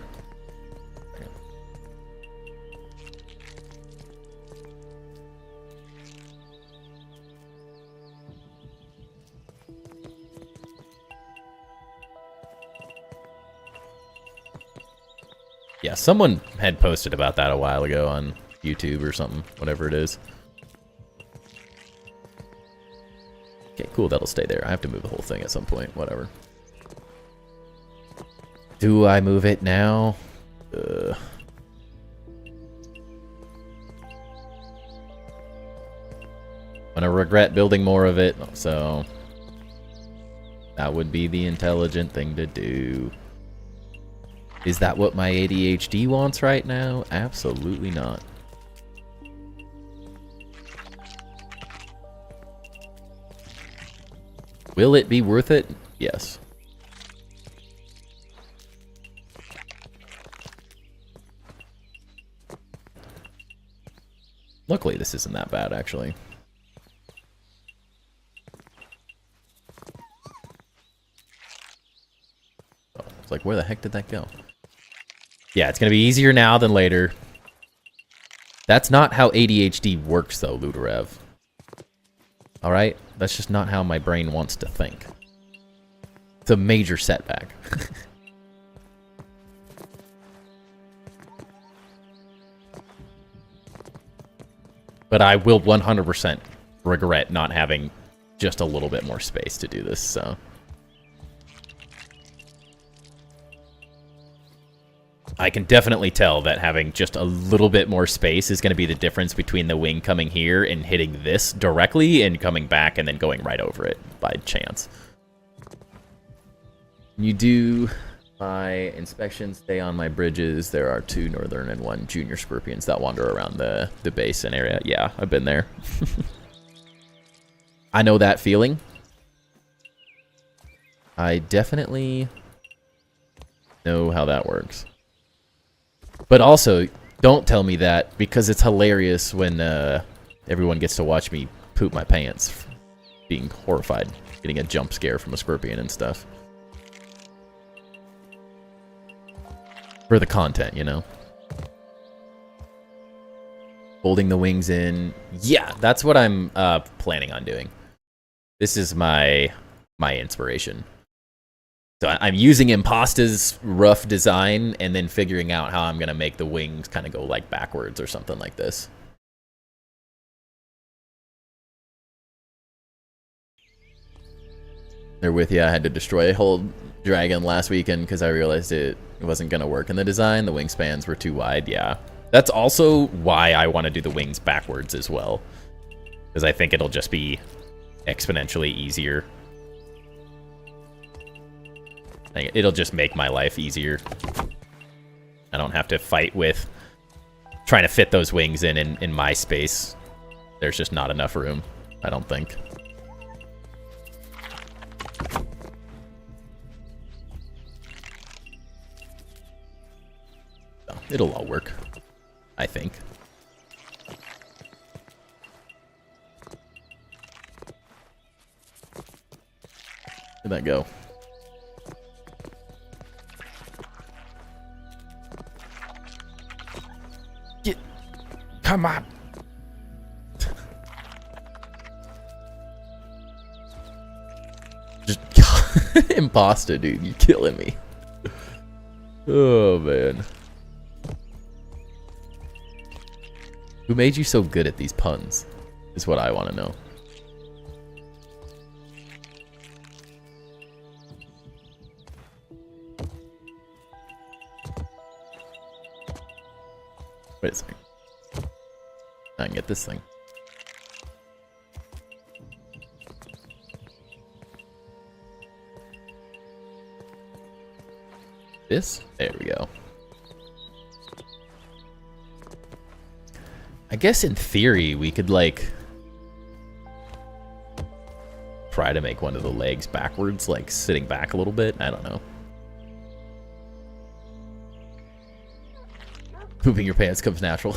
Yeah, someone had posted about that a while ago on YouTube or something, whatever it is. Okay, cool, that'll stay there. I have to move the whole thing at some point, whatever. Do I move it now? I'm gonna regret building more of it, so that would be the intelligent thing to do. Is that what my ADHD wants right now? Absolutely not. Will it be worth it? Yes. Luckily, this isn't that bad, actually. Oh, it's like, where the heck did that go? Yeah, it's going to be easier now than later. That's not how ADHD works, though, Ludorev. Alright? That's just not how my brain wants to think. It's a major setback. But I will 100% regret not having just a little bit more space to do this, so... I can definitely tell that having just a little bit more space is going to be the difference between the wing coming here and hitting this directly and coming back and then going right over it by chance. You do my inspections, stay on my bridges. There are 2 northern and 1 junior scorpions that wander around the basin area. Yeah, I've been there. I know that feeling. I definitely know how that works. But also, don't tell me that, because it's hilarious when everyone gets to watch me poop my pants, being horrified, getting a jump scare from a scorpion and stuff. For the content, you know? Holding the wings in. Yeah, that's what I'm planning on doing. This is my inspiration. So I'm using Impasta's rough design and then figuring out how I'm going to make the wings kind of go like backwards or something like this. They're with you. I had to destroy a whole dragon last weekend because I realized it wasn't going to work in the design. The wingspans were too wide. Yeah. That's also why I want to do the wings backwards as well. Because I think it'll just be exponentially easier. It'll just make my life easier. I don't have to fight with trying to fit those wings in my space. There's just not enough room, I don't think. So, it'll all work, I think. Where'd that go? Come on. Just imposter, dude. You're killing me. Oh, man. Who made you so good at these puns? Is what I want to know. Wait a second. I can get this thing. This? There we go. I guess in theory we could like try to make one of the legs backwards, like sitting back a little bit. I don't know. Pooping your pants comes natural.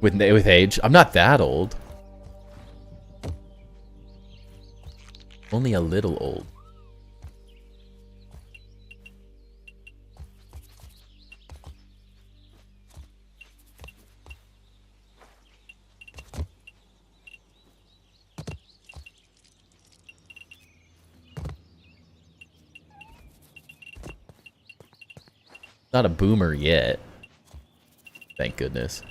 With age. I'm not that old. Only a little old. Not a boomer yet. Thank goodness.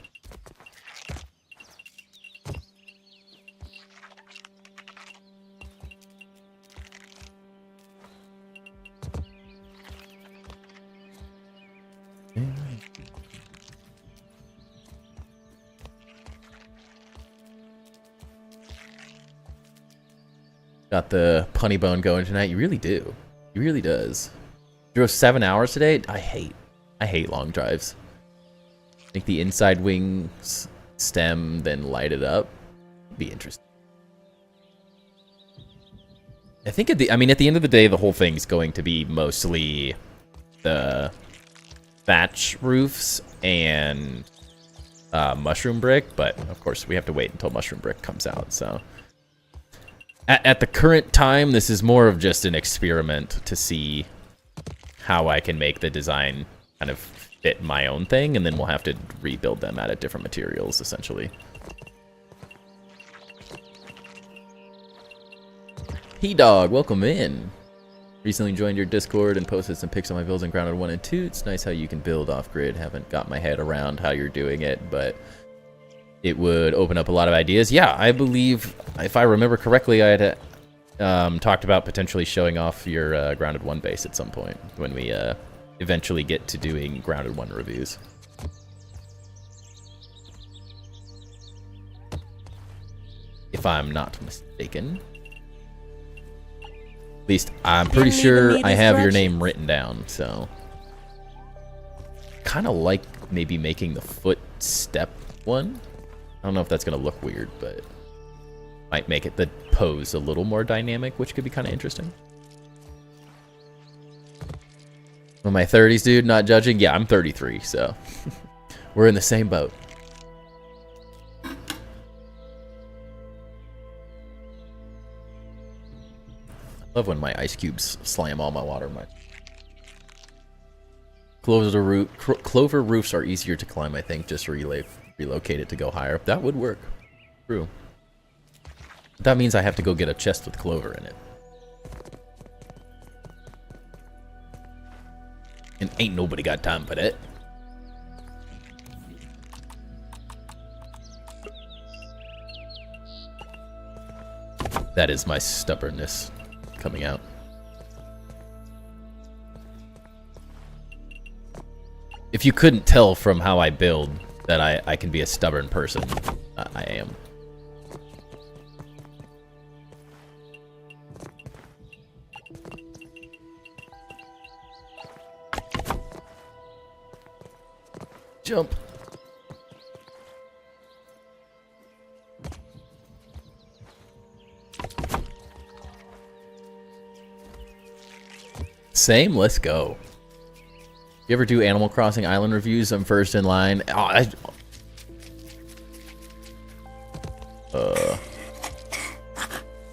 Got the punny bone going tonight. You really do. He really does. Drove 7 hours today. I hate long drives. I think the inside wings stem, then light it up. Be interesting. I think at the end of the day, the whole thing's going to be mostly the thatch roofs and mushroom brick, but of course we have to wait until mushroom brick comes out. So at the current time, this is more of just an experiment to see how I can make the design kind of fit my own thing, and then we'll have to rebuild them out of different materials, essentially. P-Dog, welcome in. Recently joined your Discord and posted some pics on my builds in Grounded 1 and 2. It's nice how you can build off-grid. Haven't got my head around how you're doing it, but it would open up a lot of ideas. Yeah, I believe, if I remember correctly, I had talked about potentially showing off your Grounded 1 base at some point when we eventually get to doing Grounded 1 reviews. If I'm not mistaken. At least I'm pretty sure I have your name written down, so. Kind of like maybe making the footstep one. I don't know if that's going to look weird, but might make it the pose a little more dynamic, which could be kind of interesting. In my 30s, dude, not judging. Yeah, I'm 33, so we're in the same boat. I love when my ice cubes slam all my water. Clover roofs are easier to climb, I think. Just relocate it to go higher. That would work. True. That means I have to go get a chest with clover in it. And ain't nobody got time for that. That is my stubbornness coming out. If you couldn't tell from how I build that I can be a stubborn person, I am. Jump. Same, let's go. You ever do Animal Crossing Island reviews? I'm first in line.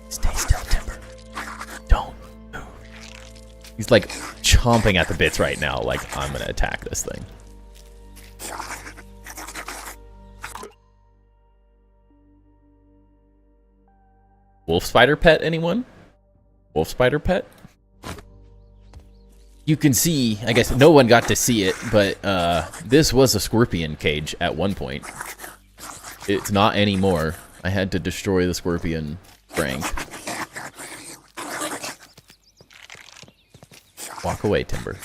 Stay still, Timber. Don't move. He's like chomping at the bits right now, like I'm gonna attack this thing. Wolf spider pet, anyone? Wolf spider pet? You can see, I guess no one got to see it, but this was a scorpion cage at one point. It's not anymore. I had to destroy the scorpion Frank. Walk away, Timber.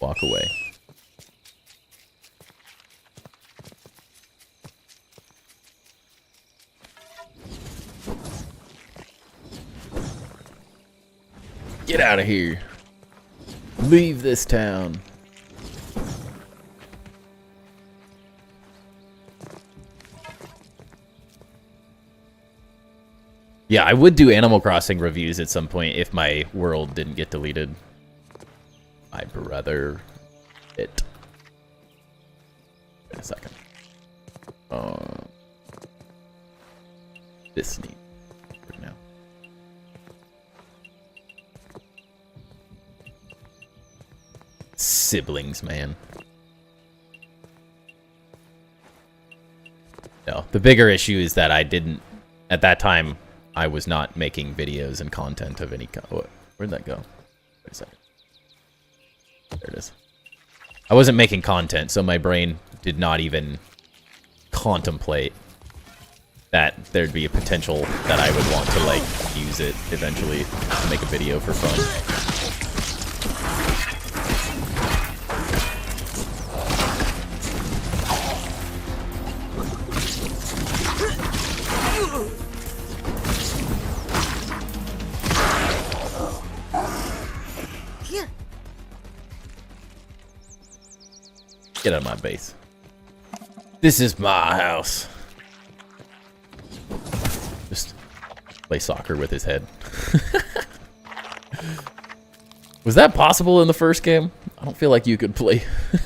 Walk away. Get out of here. Leave this town. Yeah, I would do Animal Crossing reviews at some point if my world didn't get deleted. My brother. Wait a second. This needs now. Siblings, man. No, the bigger issue is that I didn't, at that time, I was not making videos and content of any kind. Where'd that go? Wait a second. There it is. I wasn't making content, so my brain did not even contemplate that there'd be a potential that I would want to, like, use it eventually to make a video for fun. Get out of my base. This is my house. Just play soccer with his head. Was that possible in the first game? I don't feel like you could play.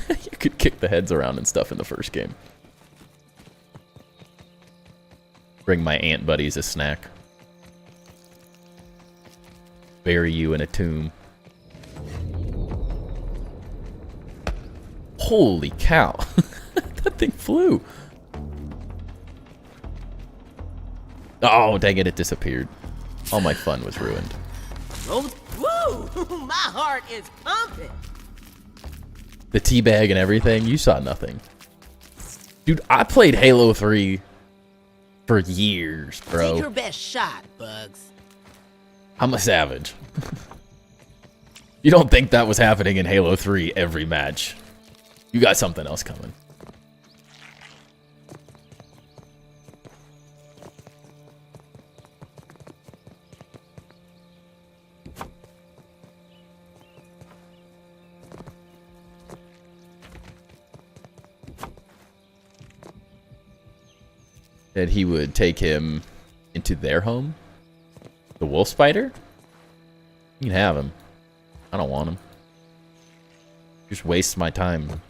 You could kick the heads around and stuff in the first game. Bring my ant buddies a snack. Bury you in a tomb. Holy cow. That thing flew. Oh, dang it, it disappeared. All my fun was ruined. Oh, woo! My heart is pumping. The teabag and everything, you saw nothing. Dude, I played Halo 3 for years, bro. Take your best shot, Bugs. I'm a savage. You don't think that was happening in Halo 3 every match. You got something else coming. That he would take him into their home? The wolf spider? You can have him. I don't want him. Just wastes my time.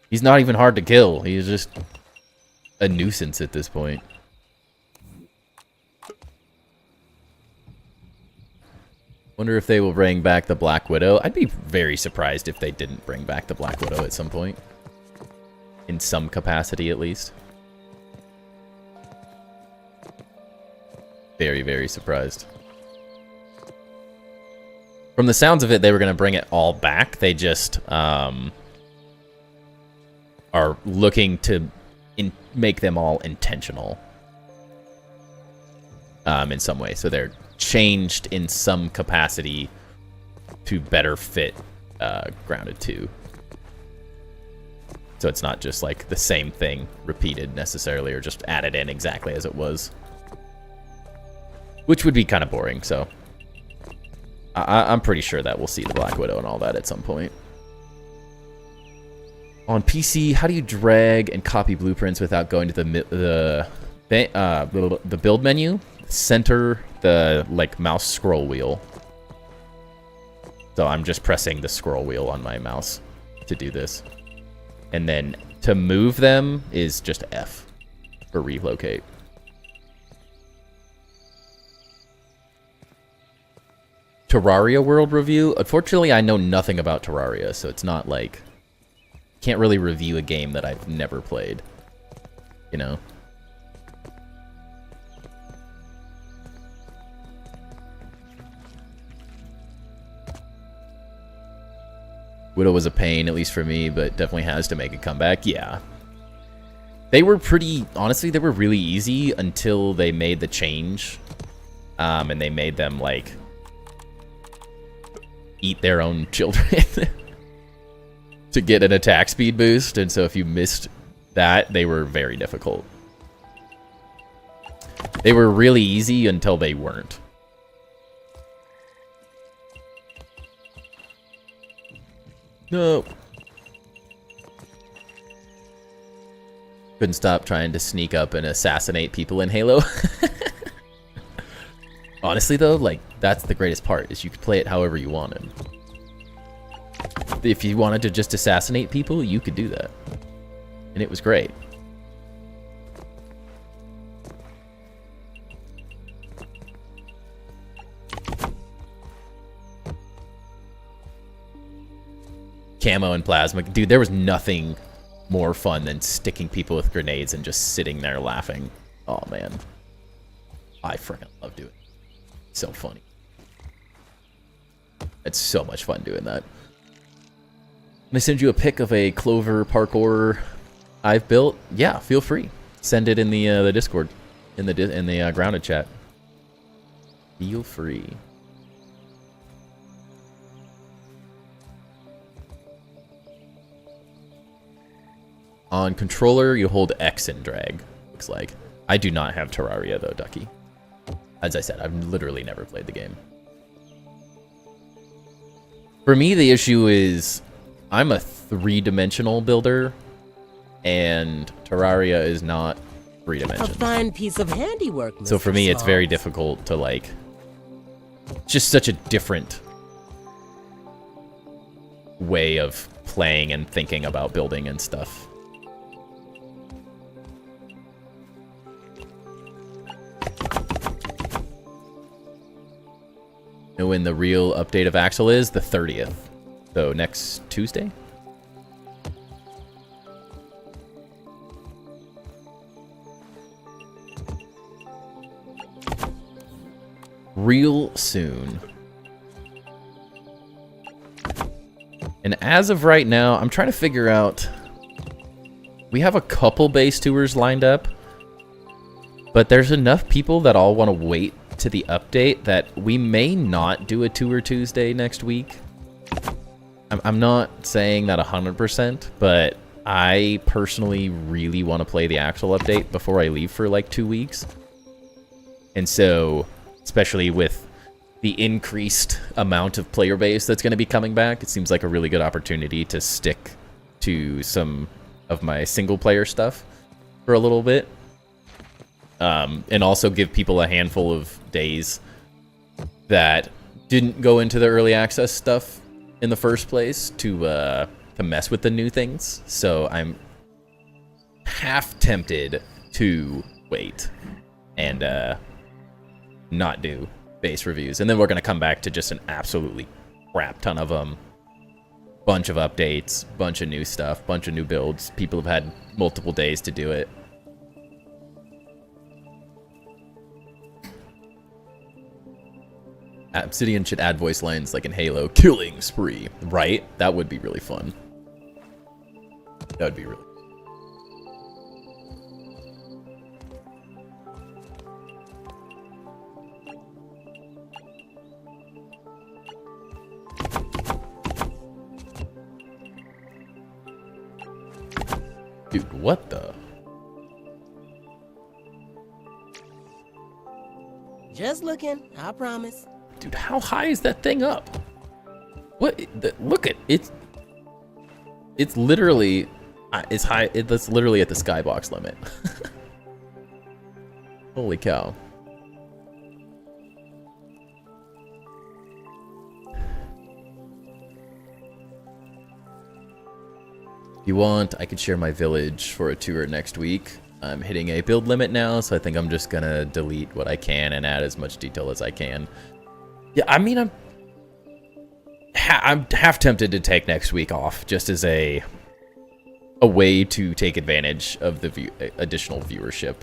He's not even hard to kill. He's just a nuisance at this point. Wonder if they will bring back the Black Widow. I'd be very surprised if they didn't bring back the Black Widow at some point. In some capacity, at least. Very, very surprised. From the sounds of it, they were going to bring it all back. They just are looking to make them all intentional in some way. So they're changed in some capacity to better fit Grounded 2. So it's not just like the same thing repeated necessarily, or just added in exactly as it was. Which would be kind of boring, so I'm pretty sure that we'll see the Black Widow and all that at some point. On PC, how do you drag and copy blueprints without going to the build menu? Center the mouse scroll wheel. So I'm just pressing the scroll wheel on my mouse to do this. And then to move them is just F for relocate. Terraria world review. Unfortunately, I know nothing about Terraria, so it's not like... Can't really review a game that I've never played. You know? Widow was a pain, at least for me, but definitely has to make a comeback. Yeah. They were pretty... Honestly, they were really easy until they made the change. And they made them, like... eat their own children to get an attack speed boost. And so if you missed that, they were very difficult. They were really easy until they weren't. No. Couldn't stop trying to sneak up and assassinate people in Halo. Honestly, though, like, that's the greatest part, is you could play it however you wanted. If you wanted to just assassinate people, you could do that. And it was great. Camo and plasma. Dude, there was nothing more fun than sticking people with grenades and just sitting there laughing. Oh, man. I freaking love doing it. So funny. It's so much fun doing that. Can I send you a pic of a clover parkour I've built? Yeah, feel free. Send it in the Discord, in the Grounded chat. Feel free. On controller, you hold X and drag. Looks like. I do not have Terraria though, Ducky. As I said, I've literally never played the game. For me, the issue is I'm a three-dimensional builder, and Terraria is not three-dimensional. A fine piece of handiwork, Mr. So for me, it's very Smalls. difficult to, like... Just such a different way of playing and thinking about building and stuff. Know when the real update of Axel is? The 30th. So next Tuesday? Real soon. And as of right now, I'm trying to figure out... We have a couple base tours lined up. But there's enough people that all want to wait to the update that we may not do a Tour Tuesday next week. I'm not saying that 100%, but I personally really want to play the actual update before I leave for like 2 weeks. And so, especially with the increased amount of player base that's going to be coming back, it seems like a really good opportunity to stick to some of my single player stuff for a little bit. And also give people a handful of days that didn't go into the early access stuff in the first place to mess with the new things. So I'm half tempted to wait and not do base reviews, and then we're gonna come back to just an absolutely crap ton of them. Bunch of updates, bunch of new stuff, bunch of new builds. People have had multiple days to do it. Obsidian should add voice lines like in Halo, killing spree, right? That would be really fun. That would be really. Dude, what the? Just looking, I promise. Dude, how high is that thing up? What? Look at it. It's literally as high. It's literally at the skybox limit. Holy cow. If you want, I could share my village for a tour next week. I'm hitting a build limit now, so I think I'm just gonna delete what I can and add as much detail as I can. Yeah, I mean, I'm half tempted to take next week off, just as a way to take advantage of the additional viewership,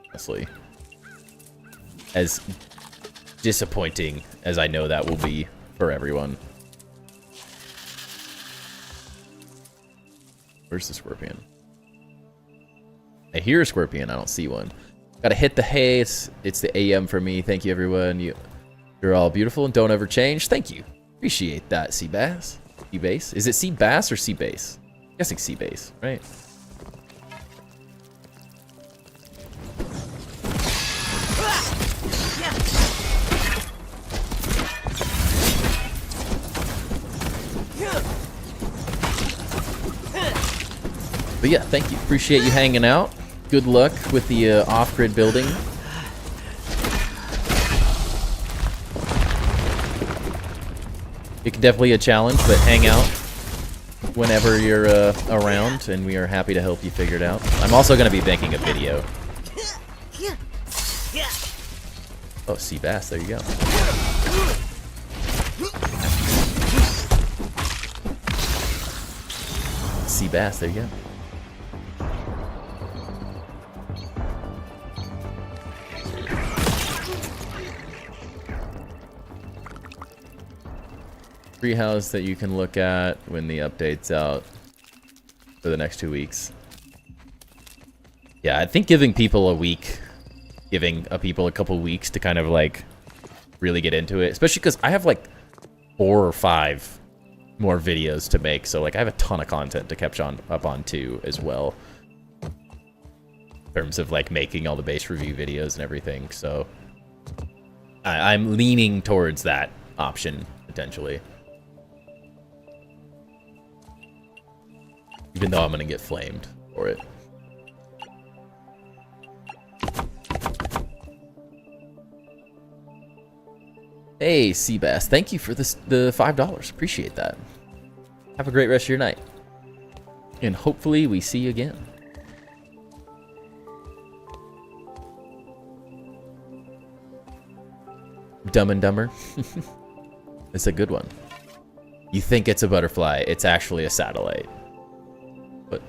honestly. As disappointing as I know that will be for everyone. Where's the scorpion? I hear a scorpion, I don't see one. Gotta hit the hay, it's the AM for me. Thank you, everyone. You're all beautiful and don't ever change. Thank you. Appreciate that, Seabass. Seabase? Is it Seabass or Seabase? I'm guessing Seabase, right? But yeah, thank you. Appreciate you hanging out. Good luck with the off-grid building. It can definitely a challenge, but hang out whenever you're around, and we are happy to help you figure it out. I'm also going to be making a video. Oh, sea bass, there you go. Sea bass, there you go. Treehouse that you can look at when the update's out for the next 2 weeks. Yeah, I think giving people a week, giving people a couple weeks to kind of like really get into it, especially because I have like 4 or 5 more videos to make, so like I have a ton of content to catch up on too as well, in terms of like making all the base review videos and everything. So I'm leaning towards that option potentially. Even though I'm gonna get flamed for it. Hey, Seabass, thank you for the $5. Appreciate that. Have a great rest of your night. And hopefully we see you again. Dumb and Dumber. It's a good one. You think it's a butterfly, it's actually a satellite. But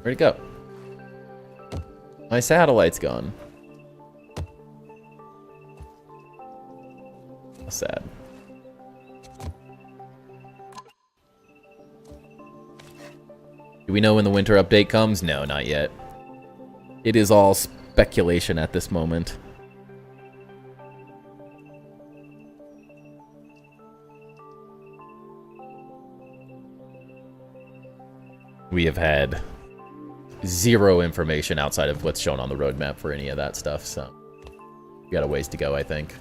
where'd it go? My satellite's gone. How sad. Do we know when the winter update comes? No, not yet. It is all speculation at this moment. we have had zero information outside of what's shown on the roadmap for any of that stuff, so we got a ways to go, I think.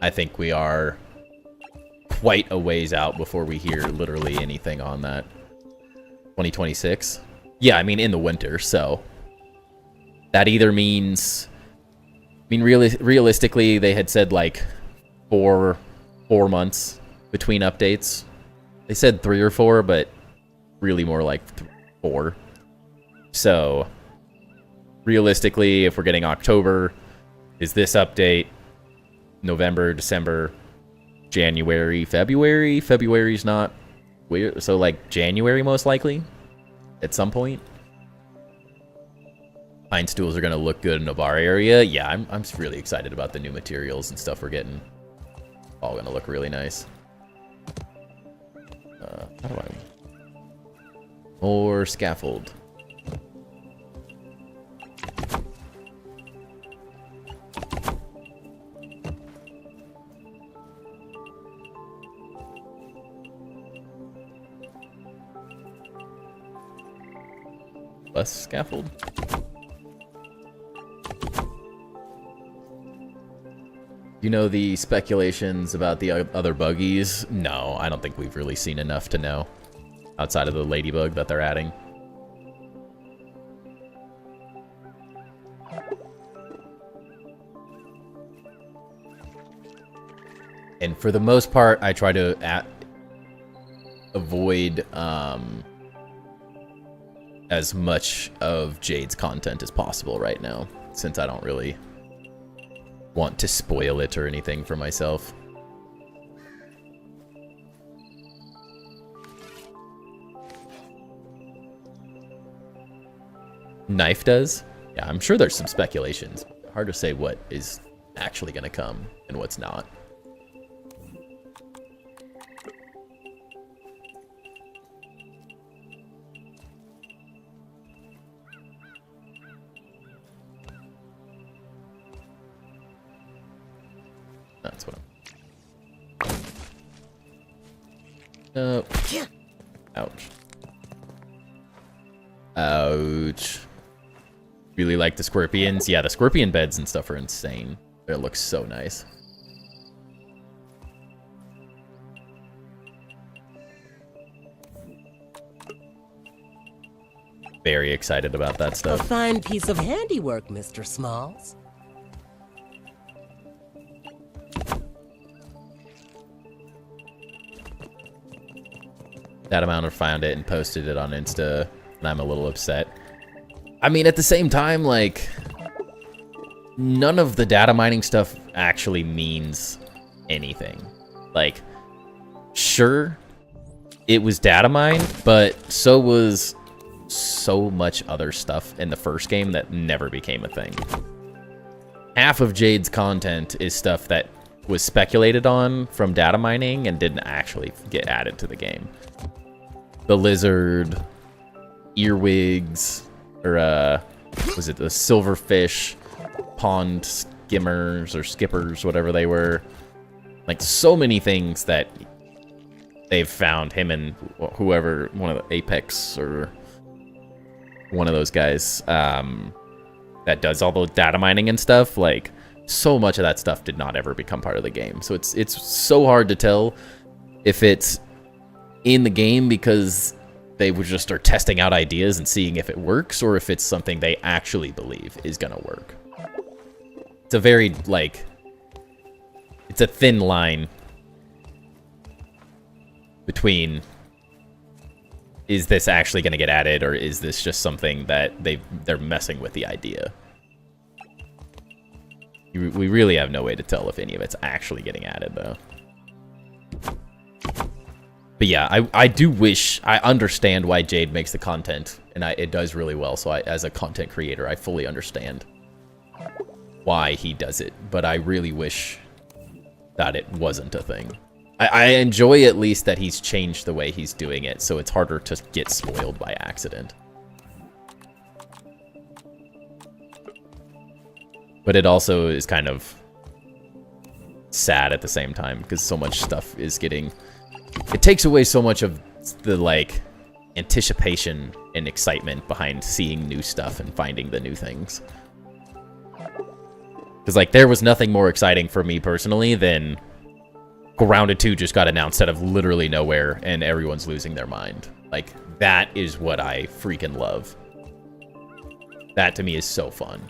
I think we are quite a ways out before we hear literally anything on that. 2026? Yeah, I mean, in the winter, so that either means... I mean, realistically, they had said, like, four months between updates. They said 3 or 4, but really more like 4. So, realistically, if we're getting October, is this update November, December, January, February? February's not weird, so like January most likely at some point. Pine stools are gonna look good in the bar area. Yeah, I'm really excited about the new materials and stuff we're getting. All gonna look really nice. How do I... Or scaffold. Less scaffold. You know the speculations about the other buggies? No, I don't think we've really seen enough to know. Outside of the ladybug that they're adding. And for the most part, I try to avoid as much of Jade's content as possible right now, since I don't really want to spoil it or anything for myself. Knife does? Yeah, I'm sure there's some speculations. Hard to say what is actually going to come and what's not. That's what I'm... Ouch. Ouch. Really like the scorpions. Yeah, the scorpion beds and stuff are insane. It looks so nice. Very excited about that stuff. A fine piece of handiwork, Mr. Smalls. That amount found it and posted it on Insta, and I'm a little upset. I mean, at the same time, like, none of the data mining stuff actually means anything. Like, sure, it was data mined, but so was so much other stuff in the first game that never became a thing. Half of Jade's content is stuff that was speculated on from data mining and didn't actually get added to the game. The lizard, earwigs, or was it the silverfish, pond skimmers or skippers, whatever they were. Like, so many things that they've found, him and whoever, one of the Apex or one of those guys that does all the data mining and stuff. Like, so much of that stuff did not ever become part of the game. So it's so hard to tell if it's in the game because they would just start testing out ideas and seeing if it works, or if it's something they actually believe is gonna work. It's a very, like, it's a thin line between, is this actually gonna get added, or is this just something that they're messing with the idea? We really have no way to tell if any of it's actually getting added, though. But yeah, I do wish... I understand why Jade makes the content, and it does really well, so as a content creator, I fully understand why he does it. But I really wish that it wasn't a thing. I enjoy at least that he's changed the way he's doing it, so it's harder to get spoiled by accident. But it also is kind of sad at the same time, because so much stuff is getting it takes away so much of the, like, anticipation and excitement behind seeing new stuff and finding the new things. Because, like, there was nothing more exciting for me personally than Grounded 2 just got announced out of literally nowhere and everyone's losing their mind. Like, that is what I freaking love. That to me is so fun.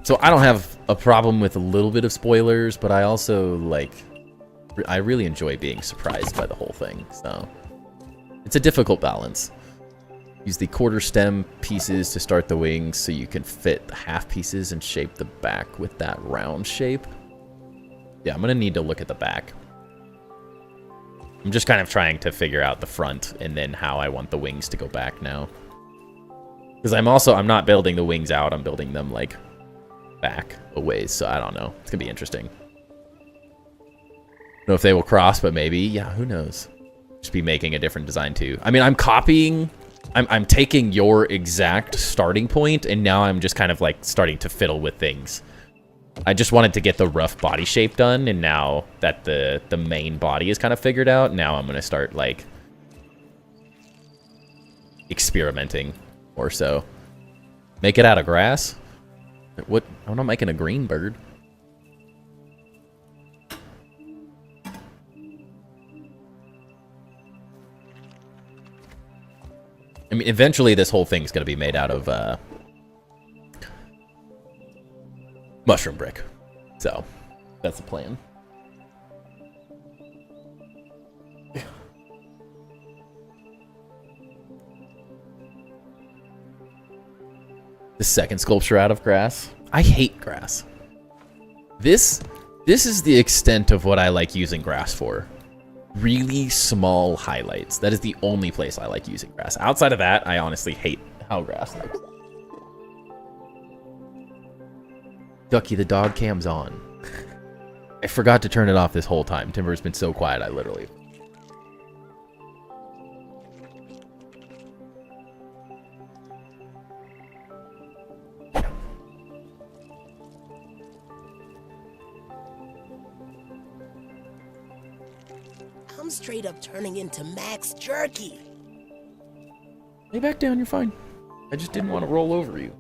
So I don't have a problem with a little bit of spoilers, but I also, like, I really enjoy being surprised by the whole thing. So it's a difficult balance. Use the quarter stem pieces to start the wings so you can fit the half pieces and shape the back with that round shape. Yeah, I'm going to need to look at the back. I'm just kind of trying to figure out the front and then how I want the wings to go back now. Because I'm not building the wings out, I'm building them, like, back a ways, so I don't know. It's going to be interesting. Don't know if they will cross, but maybe. Yeah, who knows? Just be making a different design too. I mean, I'm copying... I'm taking your exact starting point, and now I'm just kind of, like, starting to fiddle with things. I just wanted to get the rough body shape done, and now that the main body is kind of figured out, now I'm going to start, like, experimenting or so. Make it out of grass? What? I'm not making a green bird. I mean, eventually this whole thing's going to be made out of mushroom brick. So, that's the plan. The second sculpture out of grass. I hate grass. This is the extent of what I like using grass for. Really small highlights. That is the only place I like using grass. Outside of that, I honestly hate how grass looks. Ducky, the dog cam's on. I forgot to turn it off this whole time. Timber's been so quiet, I literally... I'm straight up turning into Max Jerky. Lay back down, you're fine. I just didn't want to roll over you.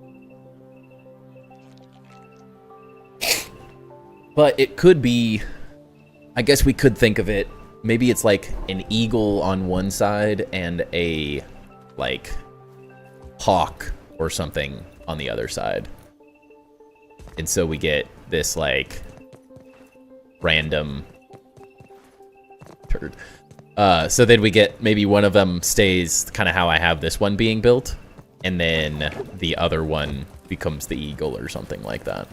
But it could be... I guess we could think of it... Maybe it's like an eagle on one side and a, like, hawk or something on the other side. And so we get this, like, random... turd. So then we get maybe one of them stays kind of how I have this one being built, and then the other one becomes the eagle or something like that.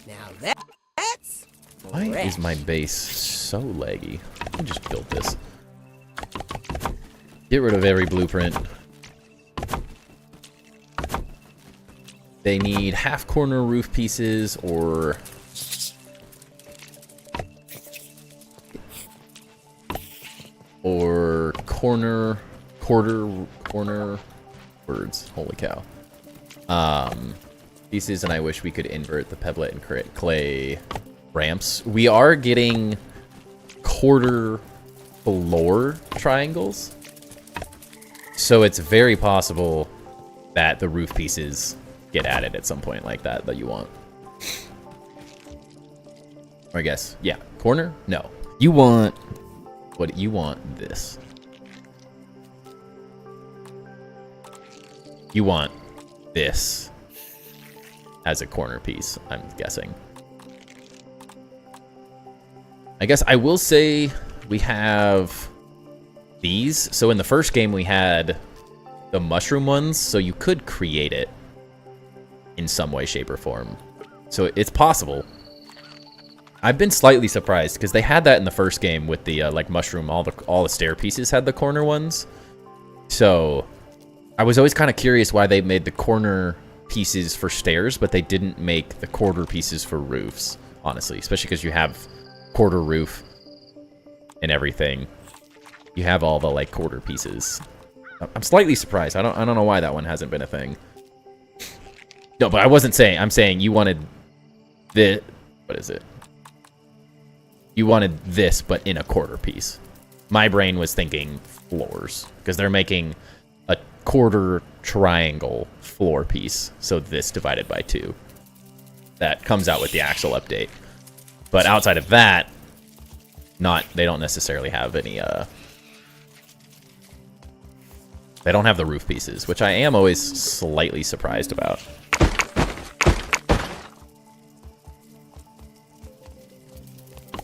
Now that's Why fresh. is my base so laggy? I just built this. Get rid of every blueprint. They need half corner roof pieces or... or corner words. Holy cow. Pieces, and I wish we could invert the pebblet and create clay ramps. We are getting quarter floor triangles, so it's very possible that the roof pieces get added at some point like that you want. Or I guess, yeah, corner? No. You want... what you want this. You want this as a corner piece, I'm guessing. I guess I will say we have these. So in the first game we had the mushroom ones, so you could create it in some way, shape, or form. So it's possible. I've been slightly surprised because they had that in the first game with the like mushroom. All the stair pieces had the corner ones. So I was always kind of curious why they made the corner pieces for stairs, but they didn't make the quarter pieces for roofs. Honestly, especially because you have quarter roof and everything. You have all the like quarter pieces. I'm slightly surprised. I don't know why that one hasn't been a thing. No, but I wasn't saying. I'm saying you wanted what is it? You wanted this, but in a quarter piece. My brain was thinking floors, because they're making a quarter triangle floor piece. So this divided by 2. That comes out with the axle update. But outside of that, they don't necessarily have any, they don't have the roof pieces, which I am always slightly surprised about.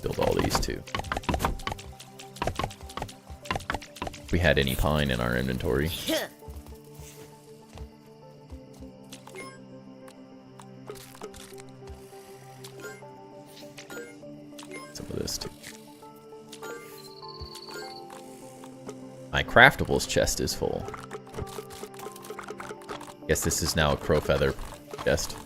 Build all these too. If we had any pine in our inventory. Some of this too. My craftables chest is full. Guess this is now a crow feather chest.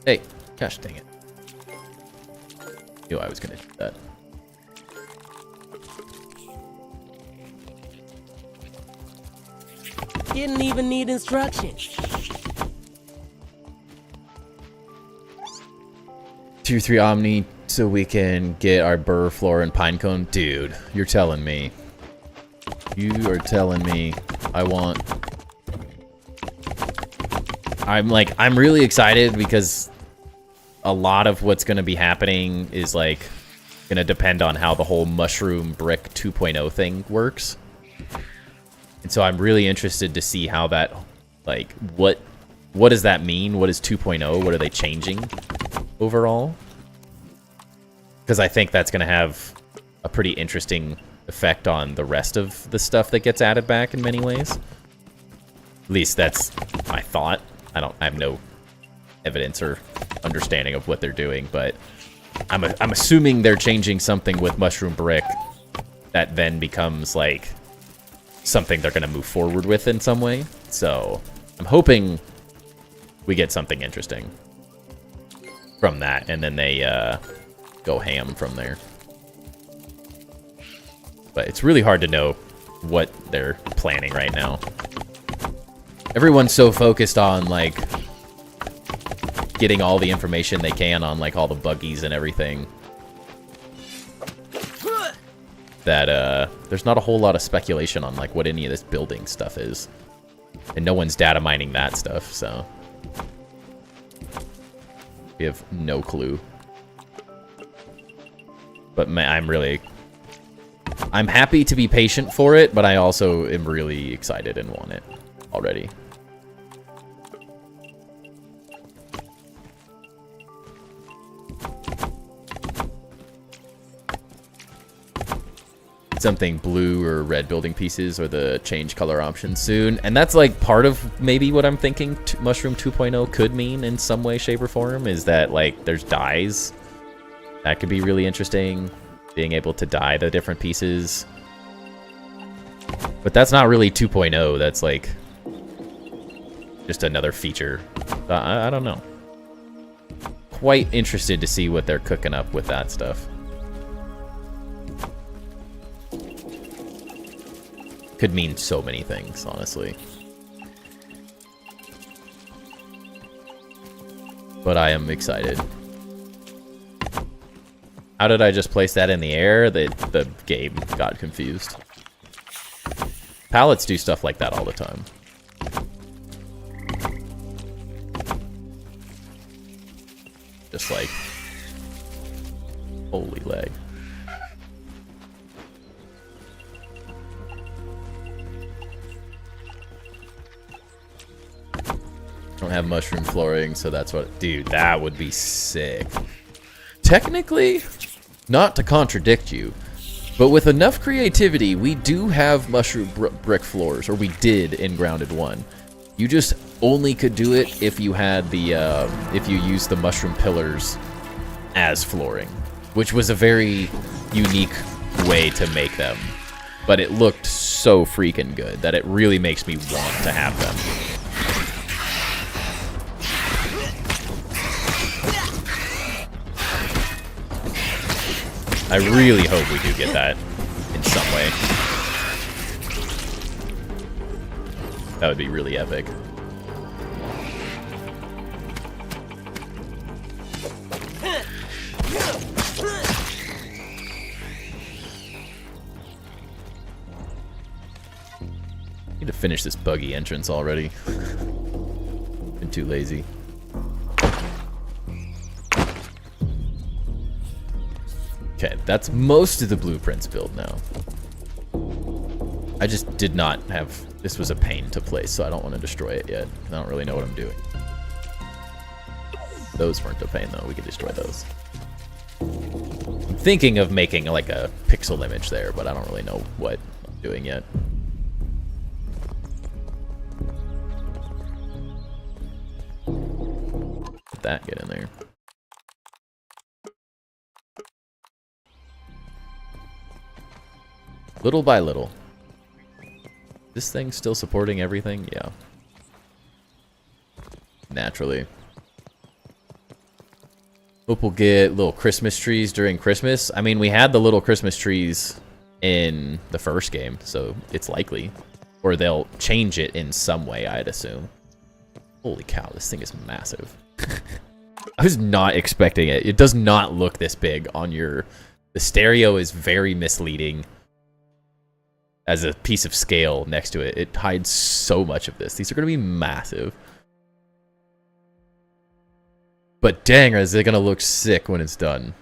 Hey, gosh dang it. Knew I was gonna do that. Didn't even need instructions. 2-3 Omni so we can get our burr, floor, and pinecone. Dude, you're telling me. You are telling me I want... I'm really excited because a lot of what's going to be happening is like going to depend on how the whole mushroom brick 2.0 thing works. And so I'm really interested to see how that, like, what does that mean? What is 2.0? What are they changing overall? Because I think that's going to have a pretty interesting effect on the rest of the stuff that gets added back in many ways. At least that's my thought. I have no evidence or understanding of what they're doing, but I'm assuming they're changing something with mushroom brick that then becomes like something they're going to move forward with in some way. So I'm hoping we get something interesting from that, and then they go ham from there. But it's really hard to know what they're planning right now. Everyone's so focused on, like, getting all the information they can on, like, all the buggies and everything, that, there's not a whole lot of speculation on, like, what any of this building stuff is. And no one's data mining that stuff, so we have no clue. But I'm happy to be patient for it, but I also am really excited and want it already. Something blue or red building pieces or the change color option soon. And that's like part of maybe what I'm thinking Mushroom 2.0 could mean in some way, shape, or form, is that like there's dyes. That could be really interesting, being able to dye the different pieces. But that's not really 2.0, that's like just another feature. I don't know. Quite interested to see what they're cooking up with that stuff. Could mean so many things, honestly. But I am excited. How did I just place that in the air? The game got confused. Pallets do stuff like that all the time. Just like... Holy leg. Don't have mushroom flooring, so that's what... Dude, that would be sick. Technically, not to contradict you, but with enough creativity, we do have mushroom brick floors, or we did in Grounded 1. You just only could do it if you had the, if you used the mushroom pillars as flooring, which was a very unique way to make them. but it looked so freaking good that it really makes me want to have them. I really hope we do get that in some way. That would be really epic. Need to finish this buggy entrance already. Been too lazy. Okay, that's most of the blueprints build now. I just did not have... This was a pain to place, so I don't want to destroy it yet. I don't really know what I'm doing. Those weren't a pain, though. We could destroy those. I'm thinking of making, like, a pixel image there, but I don't really know what I'm doing yet. Let that get in there. Little by little. This thing's still supporting everything? Yeah. Naturally. Hope we'll get little Christmas trees during Christmas. I mean, we had the little Christmas trees in the first game, so it's likely. Or they'll change it in some way, I'd assume. Holy cow, this thing is massive. I was not expecting it. It does not look this big on your... The stereo is very misleading. As a piece of scale next to it, it hides so much of this. These are going to be massive. But dang, is it going to look sick when it's done.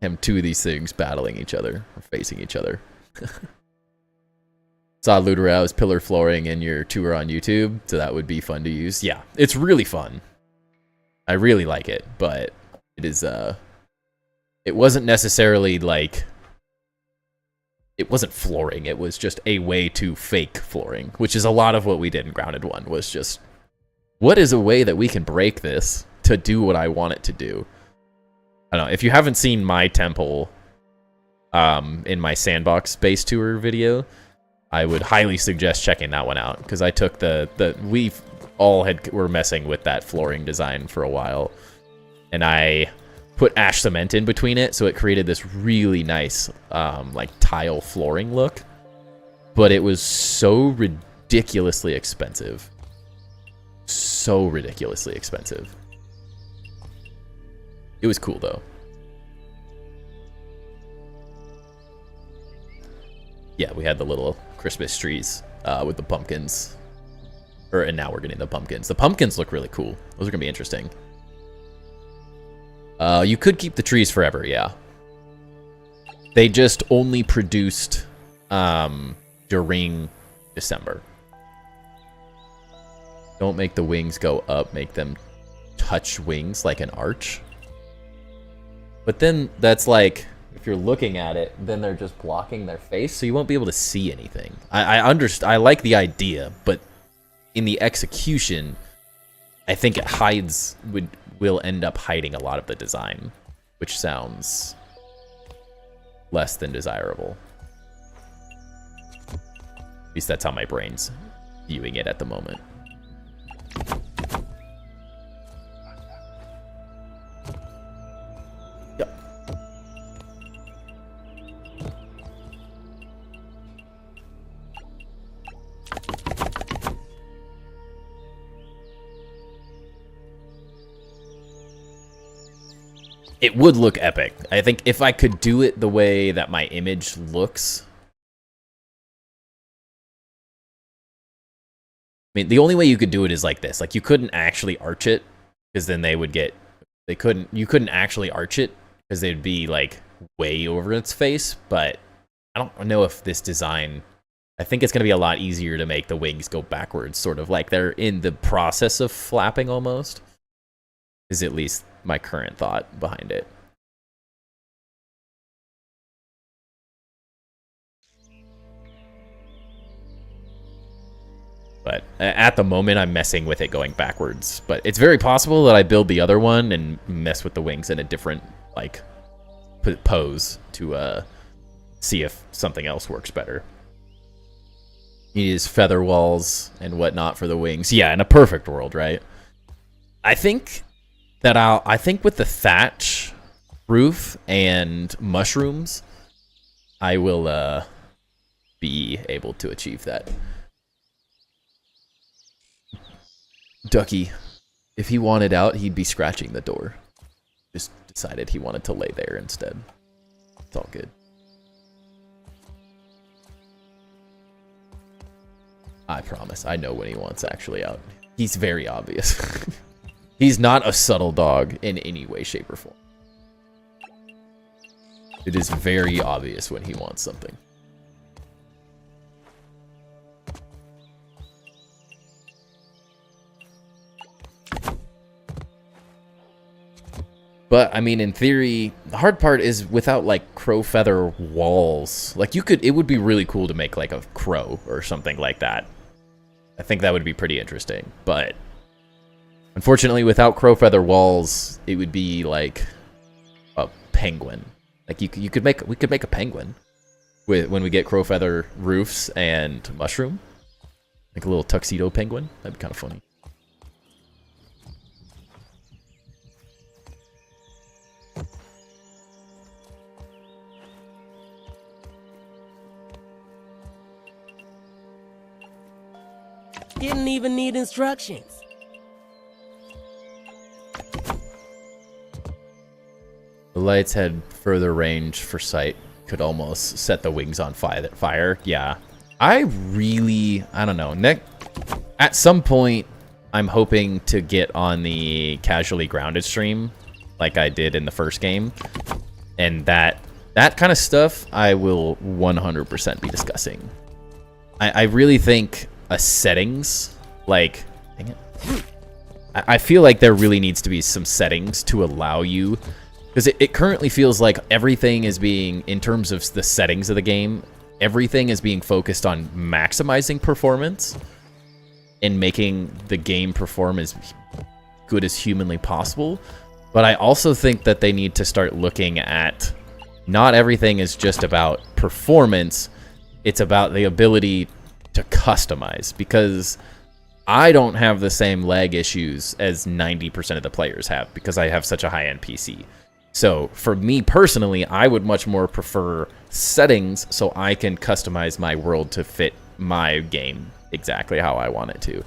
Have two of these things battling each other, or facing each other. Saw Luderow's pillar flooring in your tour on YouTube, so that would be fun to use. Yeah, it's really fun. I really like it, but it is, it wasn't necessarily like... It wasn't flooring, it was just a way to fake flooring, which is a lot of what we did in Grounded 1, was just, what is a way that we can break this to do what I want it to do? I don't know, if you haven't seen my temple in my sandbox base tour video, I would highly suggest checking that one out, because I took we all were messing with that flooring design for a while, and I put ash cement in between it, so it created this really nice, like, tile flooring look. But it was so ridiculously expensive. So ridiculously expensive. It was cool, though. Yeah, we had the little Christmas trees with the pumpkins. And now we're getting the pumpkins. The pumpkins look really cool. Those are going to be interesting. You could keep the trees forever, yeah. They just only produced during December. Don't make the wings go up, make them touch wings like an arch. But then that's like, if you're looking at it, then they're just blocking their face, so you won't be able to see anything. I like the idea, but in the execution, I think it will end up hiding a lot of the design, which sounds less than desirable. At least that's how my brain's viewing it at the moment. Yep. It would look epic. I think if I could do it the way that my image looks. I mean, the only way you could do it is like this. Like, you couldn't actually arch it, because then you couldn't actually arch it, because they'd be, like, way over its face, but I don't know if this design... I think it's going to be a lot easier to make the wings go backwards, sort of like they're in the process of flapping almost. Is at least my current thought behind it. But at the moment, I'm messing with it going backwards. But it's very possible that I build the other one and mess with the wings in a different, like, pose to see if something else works better. You use feather walls and whatnot for the wings. Yeah, in a perfect world, right? I think with the thatch roof and mushrooms, I will be able to achieve that. Ducky, if he wanted out, he'd be scratching the door. Just decided he wanted to lay there instead. It's all good. I promise. I know when he wants actually out. He's very obvious. He's not a subtle dog in any way, shape, or form. It is very obvious when he wants something. But I mean, in theory, the hard part is without like crow feather walls. Like it would be really cool to make like a crow or something like that. I think that would be pretty interesting. But unfortunately, without crow feather walls, it would be like a penguin. Like we could make a penguin when we get crow feather roofs and mushroom, like a little tuxedo penguin. That'd be kind of funny. Didn't even need instructions. The lights had further range for sight. Could almost set the wings on fire. Yeah. I don't know. At some point, I'm hoping to get on the casually grounded stream like I did in the first game. And that kind of stuff I will 100% be discussing. I really think a settings, like, dang it. I feel like there really needs to be some settings to allow you, because it currently feels like everything is being, in terms of the settings of the game, everything is being focused on maximizing performance and making the game perform as good as humanly possible. But I also think that they need to start looking at, not everything is just about performance, it's about the ability to customize, because I don't have the same lag issues as 90% of the players have because I have such a high-end PC. So for me personally, I would much more prefer settings so I can customize my world to fit my game exactly how I want it to.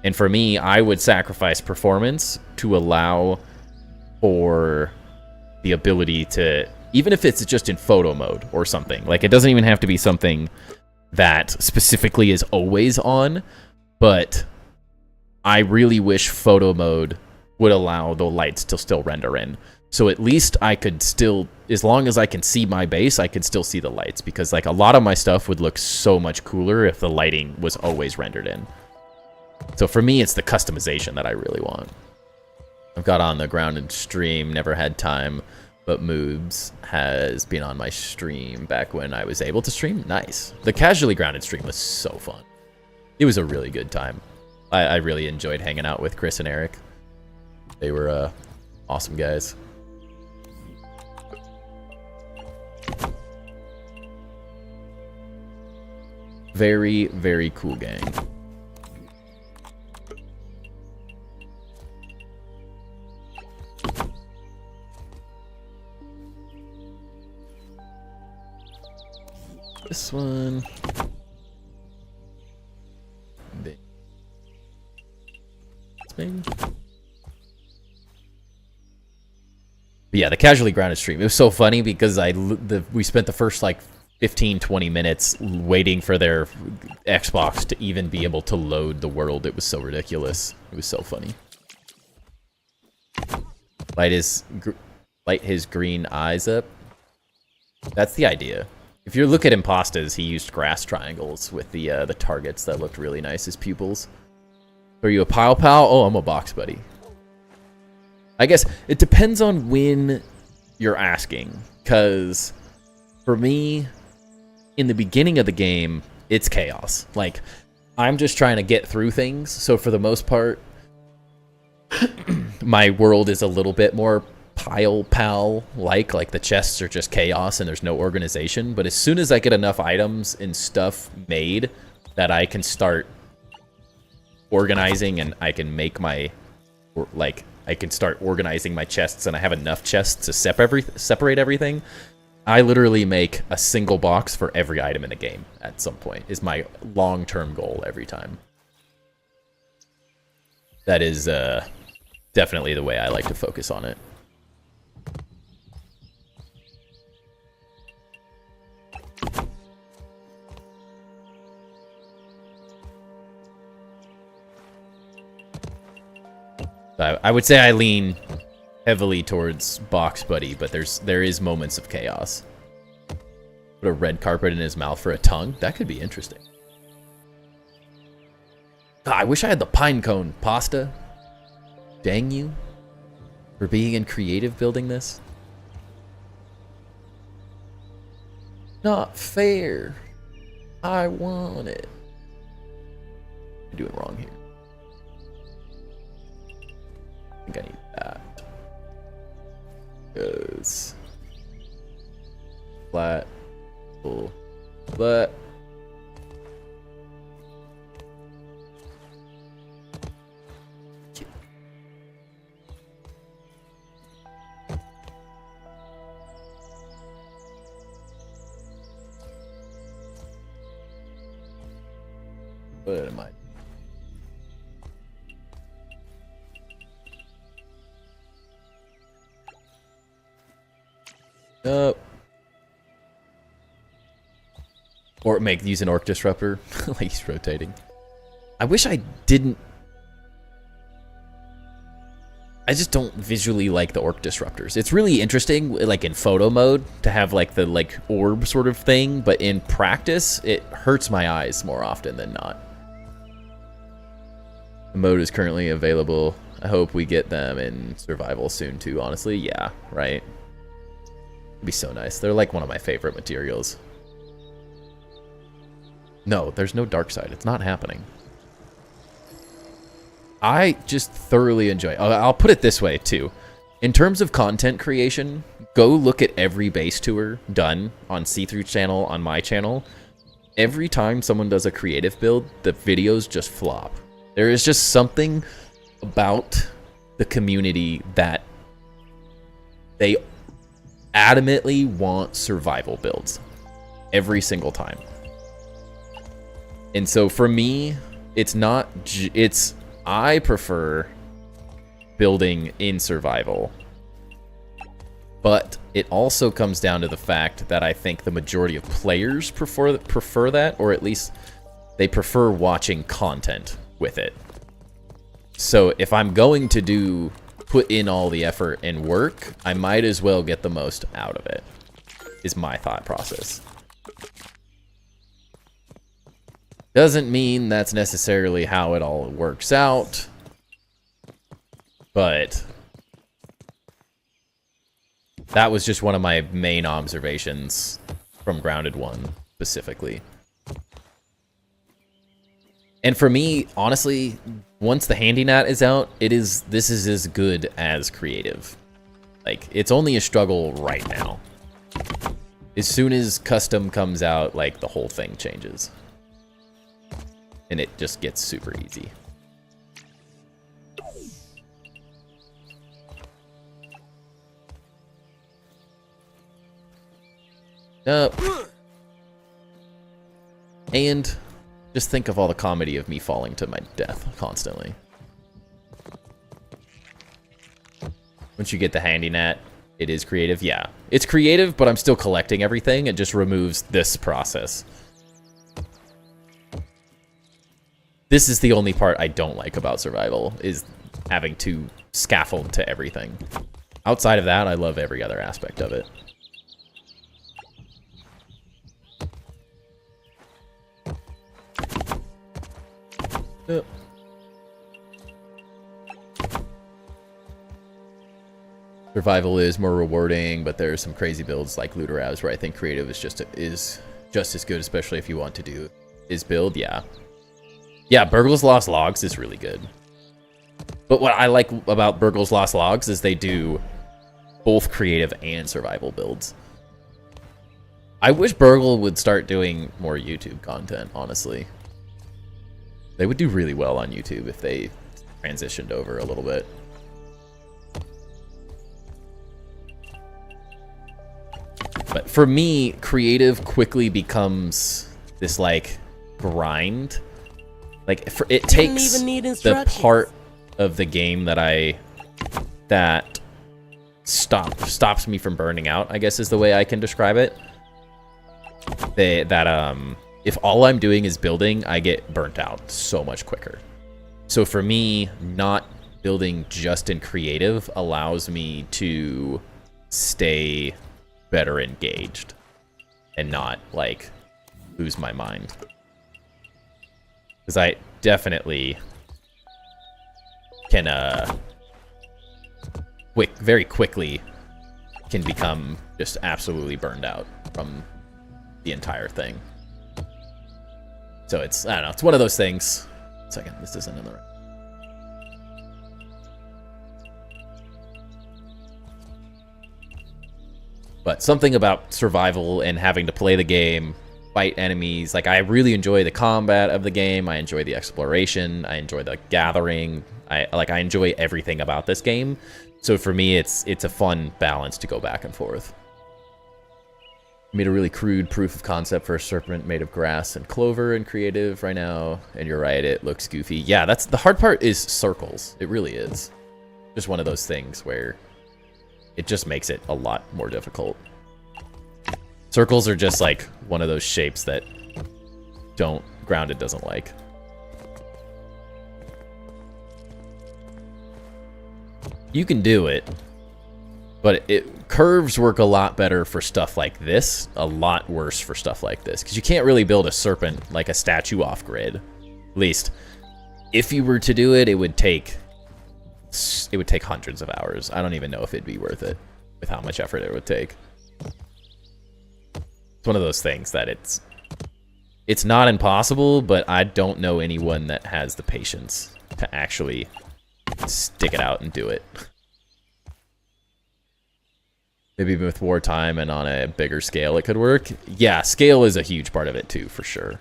And for me, I would sacrifice performance to allow for the ability to, even if it's just in photo mode or something, like it doesn't even have to be something that specifically is always on, but I really wish photo mode would allow the lights to still render in. So at least I could still, as long as I can see my base, I could still see the lights, because like a lot of my stuff would look so much cooler if the lighting was always rendered in. So for me, it's the customization that I really want. I've got on the grounded stream, never had time, but Moobs has been on my stream back when I was able to stream. Nice. The casually grounded stream was so fun. It was a really good time. I really enjoyed hanging out with Chris and Eric. They were awesome guys. Very, very cool gang. This one. Maybe. But yeah, the casually grounded stream. It was so funny because we spent the first like 15-20 minutes waiting for their Xbox to even be able to load the world. It was so ridiculous. It was so funny. Light his green eyes up. That's the idea. If you look at Impostas, he used grass triangles with the targets that looked really nice as pupils. Are you a Pow Pow? Oh, I'm a box buddy. I guess it depends on when you're asking, because for me, in the beginning of the game, it's chaos. Like, I'm just trying to get through things, so for the most part, my world is a little bit more pile pal like the chests are just chaos and there's no organization. But as soon as I get enough items and stuff made that I can start organizing and I can make my I can start organizing my chests and I have enough chests to separate everything, I literally make a single box for every item in the game at some point, is my long-term goal every time. That is definitely the way I like to focus on it. I would say I lean heavily towards Box Buddy, but there is moments of chaos. Put a red carpet in his mouth for a tongue? That could be interesting. God, I wish I had the pine cone pasta. Dang you. For being in creative building this. Not fair. I want it. I'm doing wrong here. I think I need that. Goes flat, full, flat. What am I? Or use an orc disruptor. Like he's rotating. I wish I didn't. I just don't visually like the orc disruptors. It's really interesting, like in photo mode, to have like the orb sort of thing, but in practice, it hurts my eyes more often than not. The mode is currently available. I hope we get them in survival soon too, honestly. Yeah, right. It'd be so nice. They're like one of my favorite materials. No, there's no dark side. It's not happening. I just thoroughly enjoy it. I'll put it this way, too. In terms of content creation, go look at every base tour done on See-Through channel, on my channel. Every time someone does a creative build, the videos just flop. There is just something about the community that they adamantly want survival builds every single time. And so for me, it's not, I prefer building in survival. But it also comes down to the fact that I think the majority of players prefer that, or at least they prefer watching content with it. So if I'm going to put in all the effort and work, I might as well get the most out of it, is my thought process. Doesn't mean that's necessarily how it all works out, but that was just one of my main observations from Grounded 1 specifically. And for me, honestly, once the handy nat is out, this is as good as creative. Like, it's only a struggle right now. As soon as custom comes out, like, the whole thing changes. And it just gets super easy. And just think of all the comedy of me falling to my death constantly. Once you get the handy nat, it is creative. Yeah, it's creative, but I'm still collecting everything. It just removes this process. This is the only part I don't like about survival, is having to scaffold to everything. Outside of that, I love every other aspect of it. Survival is more rewarding, but there's some crazy builds like Looter Abs where I think creative is just as good, especially if you want to do is build. Yeah. Yeah, Burgle's Lost Logs is really good. But what I like about Burgle's Lost Logs is they do both creative and survival builds. I wish Burgle would start doing more YouTube content, honestly. They would do really well on YouTube if they transitioned over a little bit. But for me, creative quickly becomes this, like, grind. Like, it takes the part of the game that stops me from burning out, I guess is the way I can describe it. If all I'm doing is building, I get burnt out so much quicker. So for me, not building just in creative allows me to stay better engaged and not, like, lose my mind. Because I definitely can, very quickly can become just absolutely burned out from the entire thing. So it's, I don't know, it's one of those things. Second, this isn't in the right. But something about survival and having to play the game, fight enemies, like, I really enjoy the combat of the game. I enjoy the exploration. I enjoy the gathering. I enjoy everything about this game. So for me, it's a fun balance to go back and forth. Made a really crude proof of concept for a serpent made of grass and clover in creative right now. And you're right, it looks goofy. Yeah, that's the hard part is circles. It really is. Just one of those things where it just makes it a lot more difficult. Circles are just like one of those shapes that Grounded doesn't like. You can do it, but curves work a lot better for stuff like this, a lot worse for stuff like this, because you can't really build a serpent like a statue off grid. At least, if you were to do it, it would take hundreds of hours. I don't even know if it'd be worth it with how much effort it would take. It's one of those things that it's not impossible, but I don't know anyone that has the patience to actually stick it out and do it. Maybe with wartime and on a bigger scale it could work. Yeah, scale is a huge part of it too, for sure.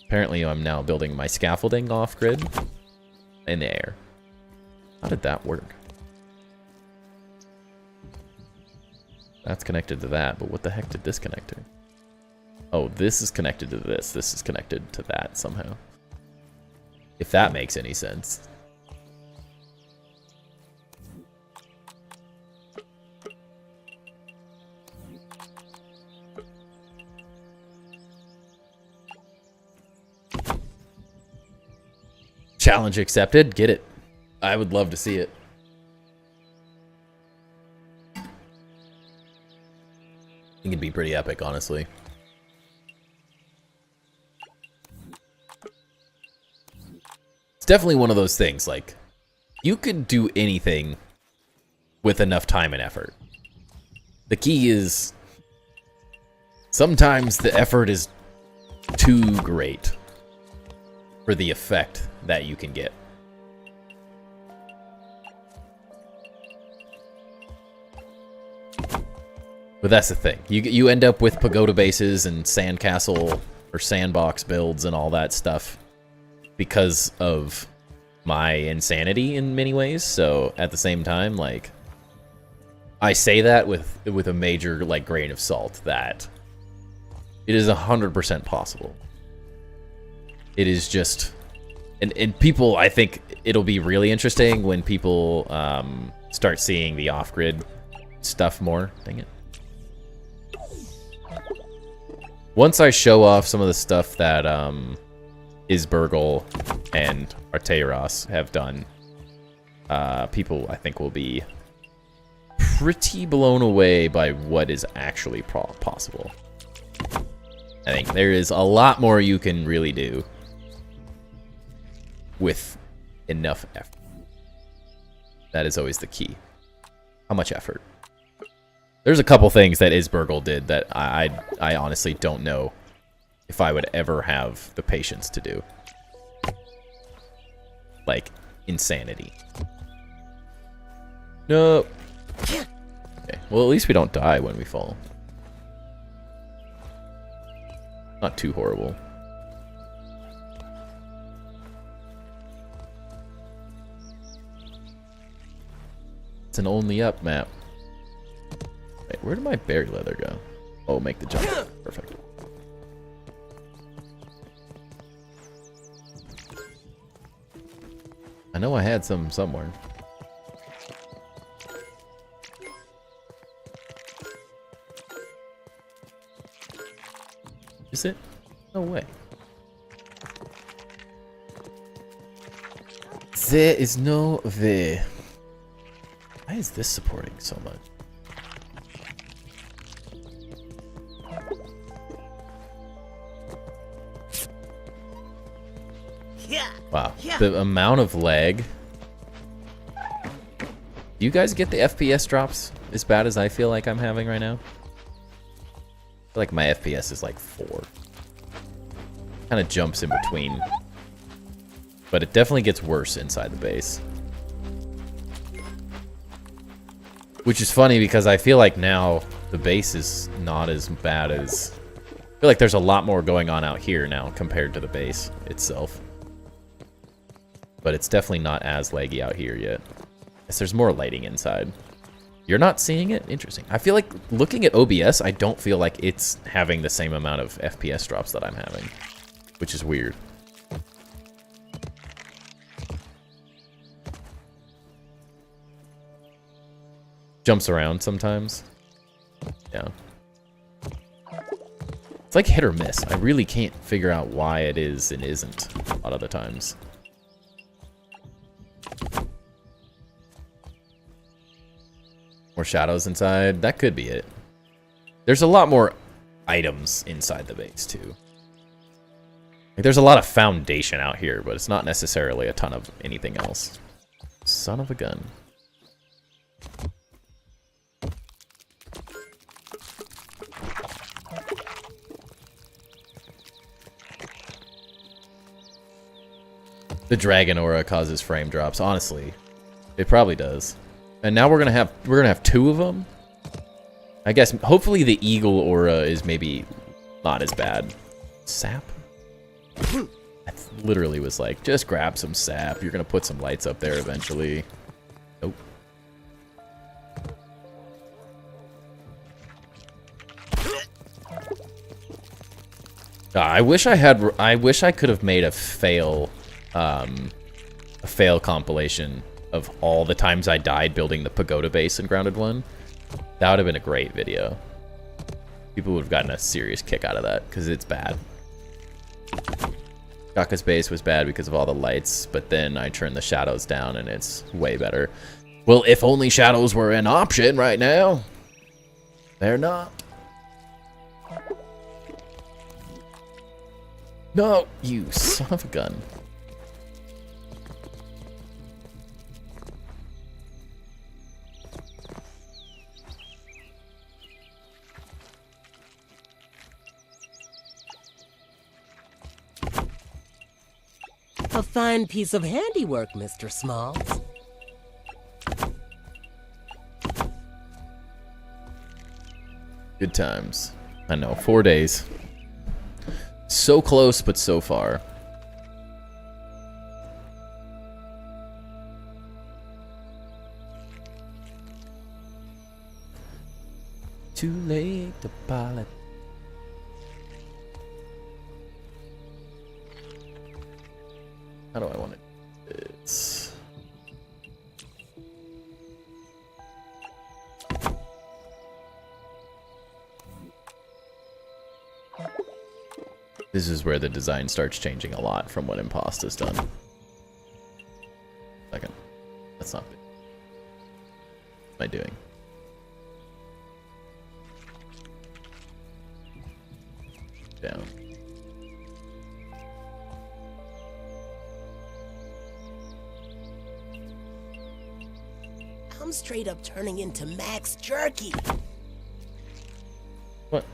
Apparently I'm now building my scaffolding off-grid in the air. How did that work? That's connected to that, but what the heck did this connect to? Oh, this is connected to this. This is connected to that somehow. If that makes any sense. Challenge accepted. Get it. I would love to see it. I think it'd be pretty epic, honestly. It's definitely one of those things, like, you could do anything with enough time and effort. The key is sometimes the effort is too great for the effect that you can get. But that's the thing. You end up with pagoda bases and sandcastle or sandbox builds and all that stuff because of my insanity in many ways. So at the same time, like, I say that with a major, like, grain of salt that it is 100% possible. It is just, and people, I think it'll be really interesting when people start seeing the off-grid stuff more. Dang it. Once I show off some of the stuff that Isburgle and Arteiros have done, people, I think, will be pretty blown away by what is actually possible. I think there is a lot more you can really do with enough effort. That is always the key. How much effort? There's a couple things that Isburgle did that I honestly don't know if I would ever have the patience to do. like insanity. No. Okay. Well, at least we don't die when we fall. Not too horrible. It's an only up map. Wait, where did my berry leather go? Oh, make the jump. Perfect. I know I had some somewhere. Is it? No way. There is no way. Why is this supporting so much? Wow, the amount of lag. Do you guys get the FPS drops as bad as I feel like I'm having right now? I feel like my FPS is like 4. Kind of jumps in between. But it definitely gets worse inside the base. Which is funny because I feel like now the base is not as bad as... I feel like there's a lot more going on out here now compared to the base itself. But it's definitely not as laggy out here yet. Yes, there's more lighting inside. You're not seeing it? Interesting. I feel like looking at OBS, I don't feel like it's having the same amount of FPS drops that I'm having. Which is weird. Jumps around sometimes. Yeah. It's like hit or miss. I really can't figure out why it is and isn't a lot of the times. More shadows inside. That could be it. There's a lot more items inside the base, too. Like, there's a lot of foundation out here, but it's not necessarily a ton of anything else. Son of a gun. The dragon aura causes frame drops. Honestly, it probably does. And now we're gonna have 2 of them. I guess hopefully the eagle aura is maybe not as bad. Sap? I literally was like, just grab some sap. You're gonna put some lights up there eventually. Nope. I wish I could have made a fail compilation of all the times I died building the pagoda base in Grounded 1. That would have been a great video. People would have gotten a serious kick out of that, because it's bad. Shaka's base was bad because of all the lights, but then I turned the shadows down and it's way better. Well, if only shadows were an option right now. They're not. No, you son of a gun. A fine piece of handiwork, Mr. Smalls. Good times. I know, 4 days. So close, but so far. Too late to pilot. How do I want it? It's... This is where the design starts changing a lot from what Imposta's done. Second. That's not big. What am I doing? Down. I'm straight up turning into Max Jerky. What?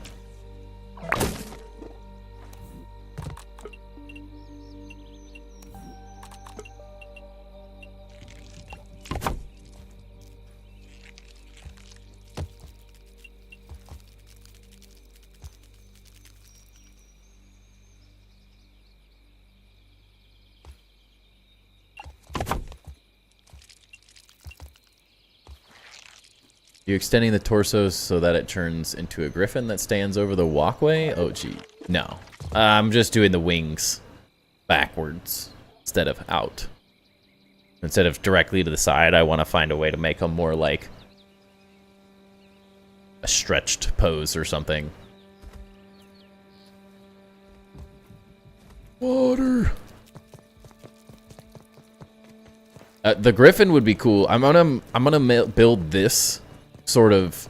You extending the torso so that it turns into a griffin that stands over the walkway? Oh, gee. No. I'm just doing the wings backwards instead of out. Instead of directly to the side, I want to find a way to make them more like a stretched pose or something. Water. The griffin would be cool. I'm gonna build this sort of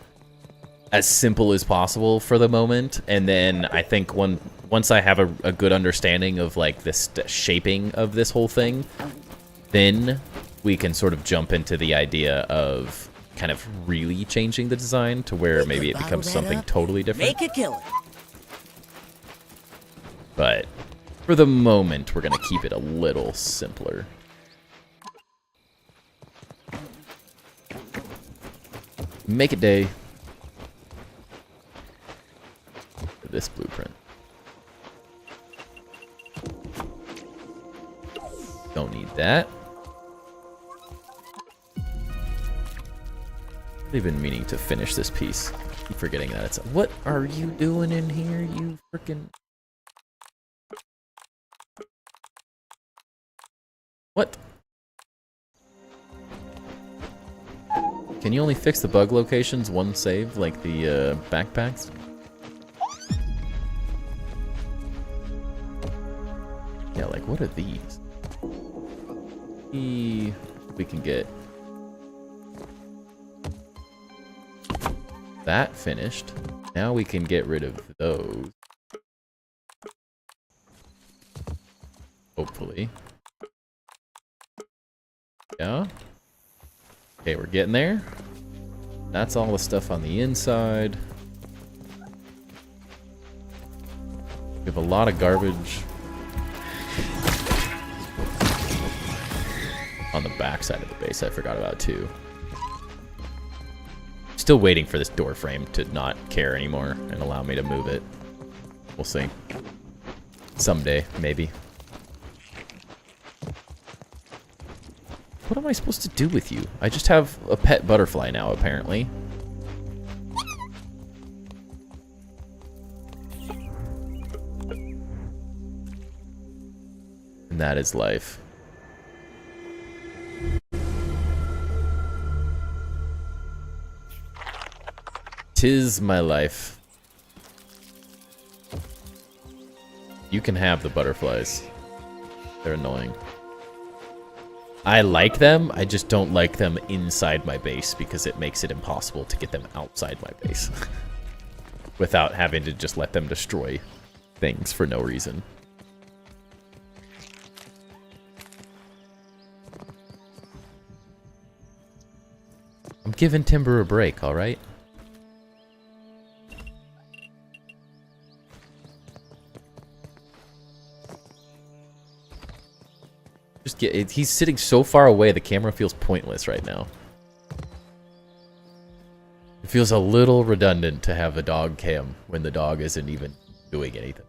as simple as possible for the moment, and then I think once I have a good understanding of like this shaping of this whole thing, then we can sort of jump into the idea of kind of really changing the design to where maybe it becomes something totally different. Make a killing. But for the moment, we're gonna keep it a little simpler. Make it day. This blueprint. Don't need that. I've been meaning to finish this piece. Keep forgetting that it's. What are you doing in here, you freaking? What? Can you only fix the bug locations one save, like the backpacks? Yeah, like what are these? We can get that finished. Now we can get rid of those. Hopefully. Yeah. Okay, we're getting there. That's all the stuff on the inside. We have a lot of garbage on the back side of the base. I forgot about too. Still waiting for this door frame to not care anymore and allow me to move it. We'll see. Someday, maybe. What am I supposed to do with you? I just have a pet butterfly now, apparently. And that is life. Tis my life. You can have the butterflies. They're annoying. I like them, I just don't like them inside my base because it makes it impossible to get them outside my base. Without having to just let them destroy things for no reason. I'm giving Timber a break, alright? He's sitting so far away, the camera feels pointless right now. It feels a little redundant to have a dog cam when the dog isn't even doing anything.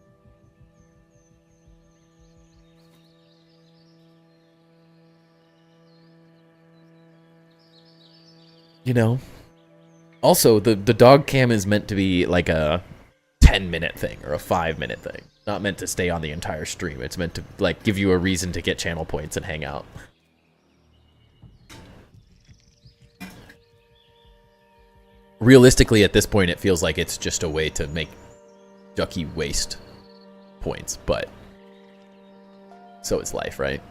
You know? Also, the dog cam is meant to be like a 10-minute thing or a 5-minute thing. Not meant to stay on the entire stream. It's meant to like give you a reason to get channel points and hang out. Realistically, at this point, it feels like it's just a way to make Ducky waste points, but so it's life, right?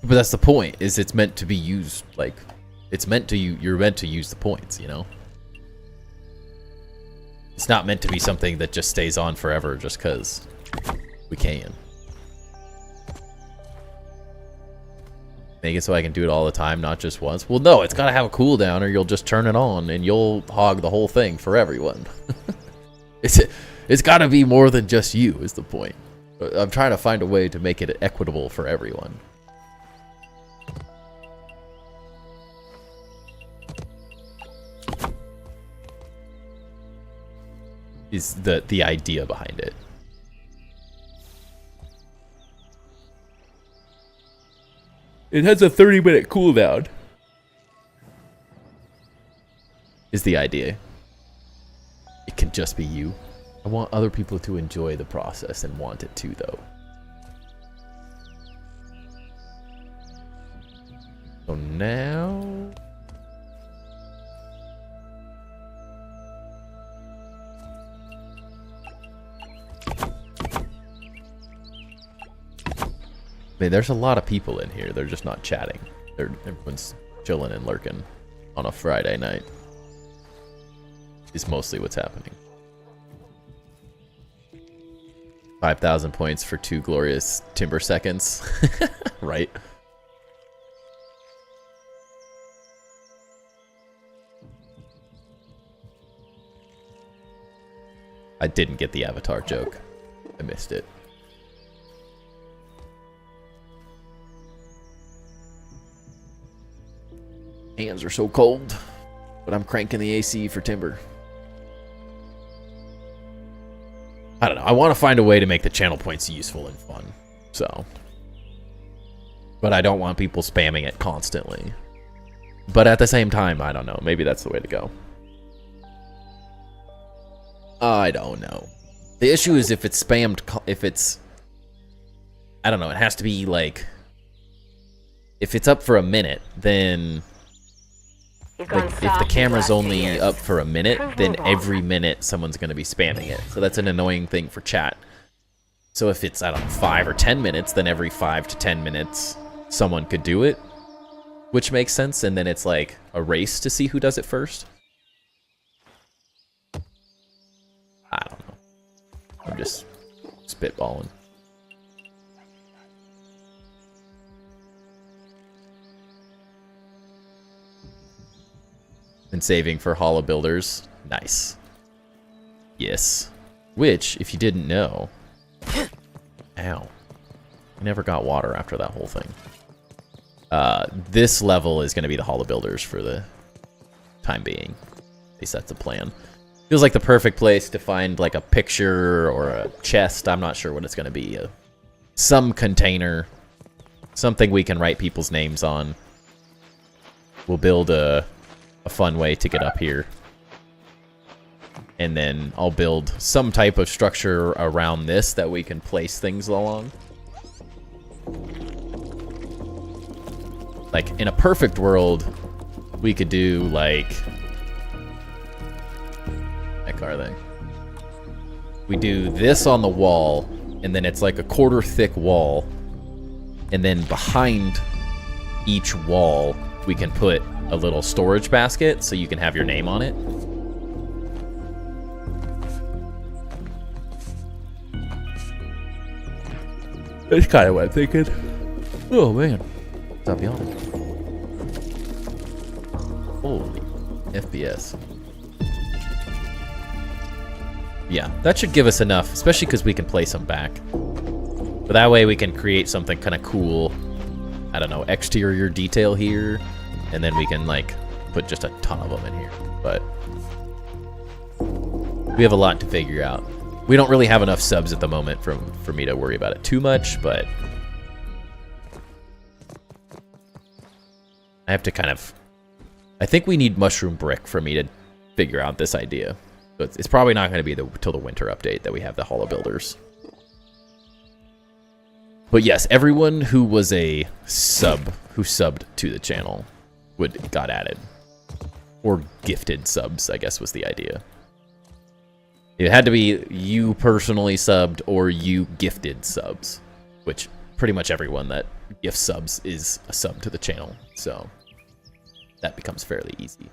But that's the point, is it's meant to be used, like, it's meant to, you're meant to use the points, you know? It's not meant to be something that just stays on forever just because we can. Make it so I can do it all the time, not just once. Well, no, it's got to have a cooldown or you'll just turn it on and you'll hog the whole thing for everyone. It's got to be more than just you, is the point. I'm trying to find a way to make it equitable for everyone. is the idea behind it. It has a 30-minute cooldown. Is the idea. It can just be you. I want other people to enjoy the process and want it too, though. So now... I mean, there's a lot of people in here. They're just not chatting. Everyone's chilling and lurking on a Friday night. Is mostly what's happening. 5,000 points for 2 glorious timber seconds. Right? I didn't get the Avatar joke. I missed it. Hands are so cold, but I'm cranking the AC for timber. I don't know. I want to find a way to make the channel points useful and fun. So. But I don't want people spamming it constantly. But at the same time, I don't know. Maybe that's the way to go. I don't know. The issue is if it's spammed, if it's... I don't know. It has to be like... If it's up for a minute, then... Like, if the camera's only up for a minute, then every minute someone's going to be spamming it. So that's an annoying thing for chat. So if it's, I don't know, 5 or 10 minutes, then every 5 to 10 minutes someone could do it. Which makes sense, and then it's like a race to see who does it first. I don't know. I'm just spitballing. And saving for Hollow Builders. Nice. Yes. Which, if you didn't know... Ow. I never got water after that whole thing. This level is going to be the Hollow Builders for the time being. At least that's the plan. Feels like the perfect place to find like a picture or a chest. I'm not sure what it's going to be. Some container. Something we can write people's names on. We'll build a fun way to get up here. And then I'll build some type of structure around this that we can place things along. Like, in a perfect world, we could do, like... Heck are they? We do this on the wall, and then it's like a quarter thick wall. And then behind each wall, we can put a little storage basket so you can have your name on it. That's kind of what I'm thinking. Oh man. Stop yawning. Holy FPS. Yeah, that should give us enough, especially because we can place them back. But that way we can create something kind of cool. I don't know, exterior detail here. And then we can, like, put just a ton of them in here. But we have a lot to figure out. We don't really have enough subs at the moment for me to worry about it too much, but I have to kind of... I think we need mushroom brick for me to figure out this idea. So it's probably not going to be till the winter update that we have the Hollow Builders. But yes, everyone who was a sub, who subbed to the channel, got added. Or gifted subs, I guess was the idea. It had to be you personally subbed or you gifted subs. Which pretty much everyone that gifts subs is a sub to the channel. So that becomes fairly easy.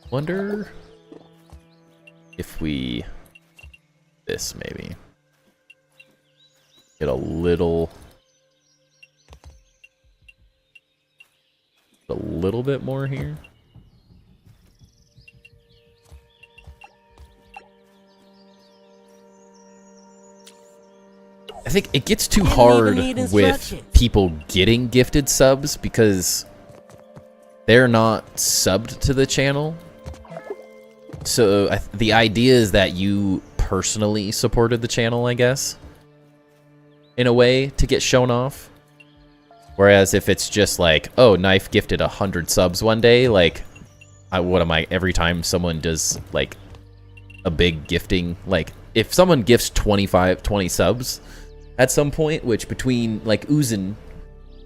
Wonder if we... This, maybe. Get a little bit more here. I think it gets too hard with people getting gifted subs because they're not subbed to the channel. So the idea is that you personally supported the channel, I guess, in a way, to get shown off. Whereas if it's just like, oh, Knife gifted 100 subs one day, like, what am I, every time someone does, like, a big gifting, like, if someone gifts 20 subs at some point, which between, like, Uzin,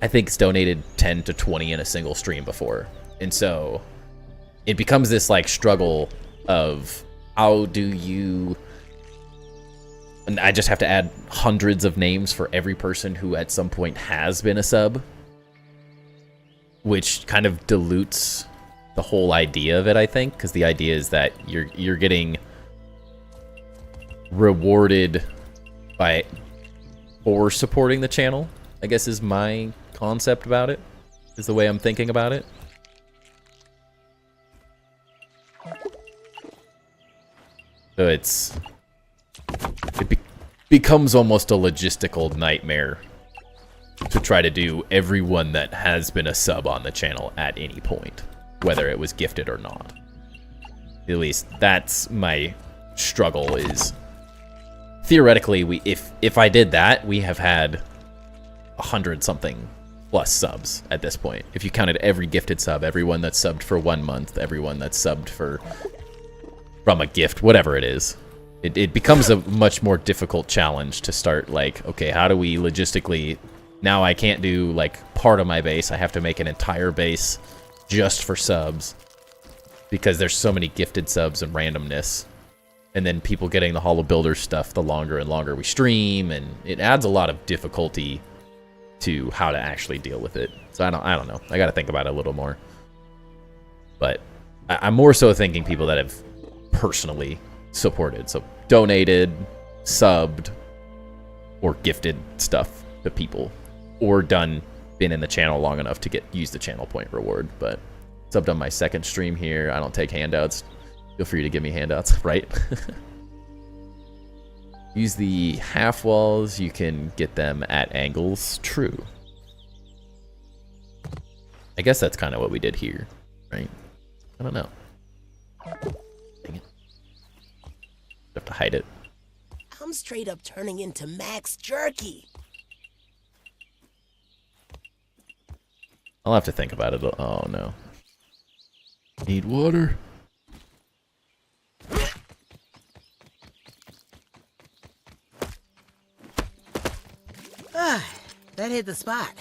I think, has donated 10 to 20 in a single stream before. And so it becomes this, like, struggle of how do you... And I just have to add hundreds of names for every person who at some point has been a sub, which kind of dilutes the whole idea of it, I think, because the idea is that you're getting rewarded for supporting the channel, I guess is my concept about it, is the way I'm thinking about it. So it becomes almost a logistical nightmare to try to do everyone that has been a sub on the channel at any point, whether it was gifted or not. At least that's my struggle, is theoretically if I did that, we have had 100-something plus subs at this point. If you counted every gifted sub, everyone that's subbed for 1 month, everyone that's subbed from a gift, whatever it is. It becomes a much more difficult challenge to start, like, okay, how do we logistically... Now I can't do, like, part of my base. I have to make an entire base just for subs, because there's so many gifted subs and randomness. And then people getting the Hollow Builder stuff the longer and longer we stream, and it adds a lot of difficulty to how to actually deal with it. So I don't know. I got to think about it a little more. But I'm more so thinking people that have personally supported, so donated, subbed, or gifted stuff to people, or been in the channel long enough to use the channel point reward. But subbed on my second stream here. I don't take handouts. Feel free to give me handouts, right? Use the half walls. You can get them at angles. True. I guess that's kind of what we did here, right? I don't know. Dang it. Have to hide it. I'm straight up turning into Max Jerky. I'll have to think about it. Oh no. Need water. That hit the spot.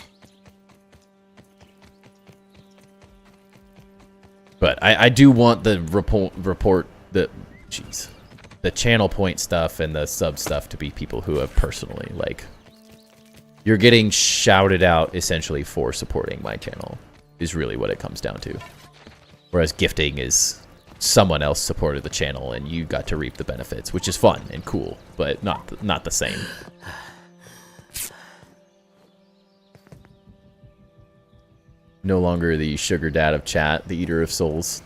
But I do want the report the channel point stuff and the sub stuff to be people who have personally, like, you're getting shouted out essentially for supporting my channel is really what it comes down to. Whereas gifting is someone else supported the channel and you got to reap the benefits, which is fun and cool, but not the same. No longer the sugar dad of chat, the eater of souls.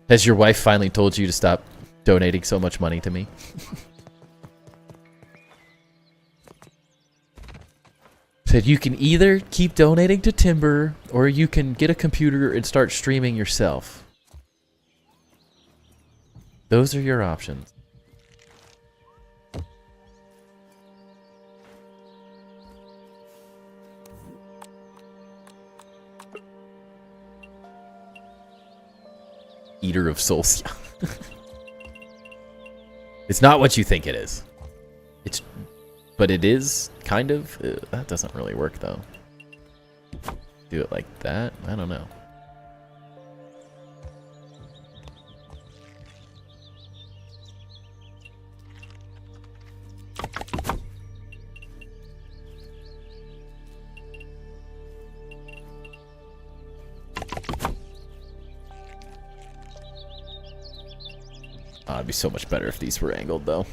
Has your wife finally told you to stop donating so much money to me? Said you can either keep donating to Timber, or you can get a computer and start streaming yourself. Those are your options. Eater of souls. It's not what you think it is. But it is kind of. That doesn't really work though. Do it like that? I don't know. It'd be so much better if these were angled, though.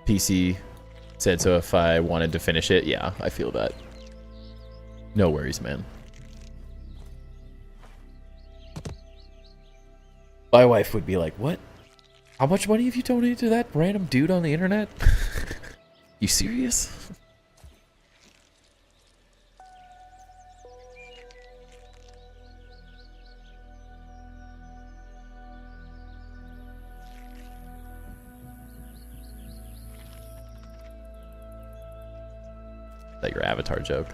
PC said so if I wanted to finish it. Yeah, I feel that. No worries, man. My wife would be like, what? How much money have you donated to that random dude on the internet? You serious? Is that your Avatar joke?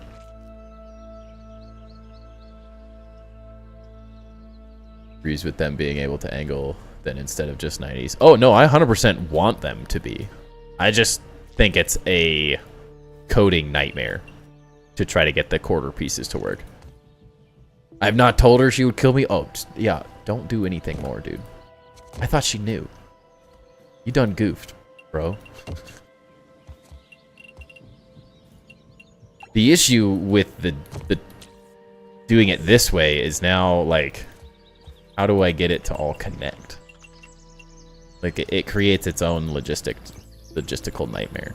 Agrees with them being able to angle then instead of just 90s. Oh no, I 100% want them to be. I just think it's a coding nightmare to try to get the quarter pieces to work. I've not told her she would kill me. Oh, just, yeah, don't do anything more, dude. I thought she knew. You done goofed, bro. The issue with the doing it this way is now, like, how do I get it to all connect? Like, it creates its own logistical nightmare.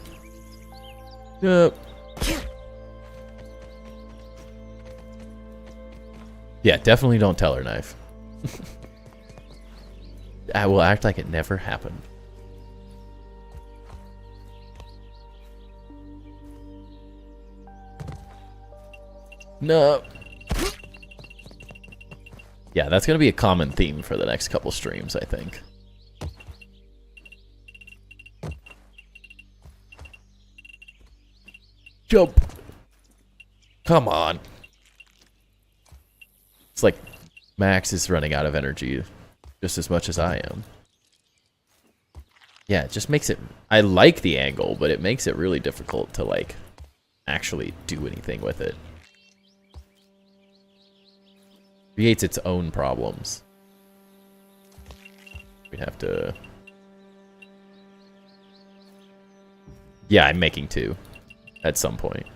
Yep. Yeah, definitely don't tell her, Knife. I will act like it never happened. No. Yeah, that's going to be a common theme for the next couple streams, I think. Jump. Come on. It's like Max is running out of energy just as much as I am. Yeah, it just makes it... I like the angle, but it makes it really difficult to, like, actually do anything with it. Creates its own problems. We have to... Yeah, I'm making two. At some point.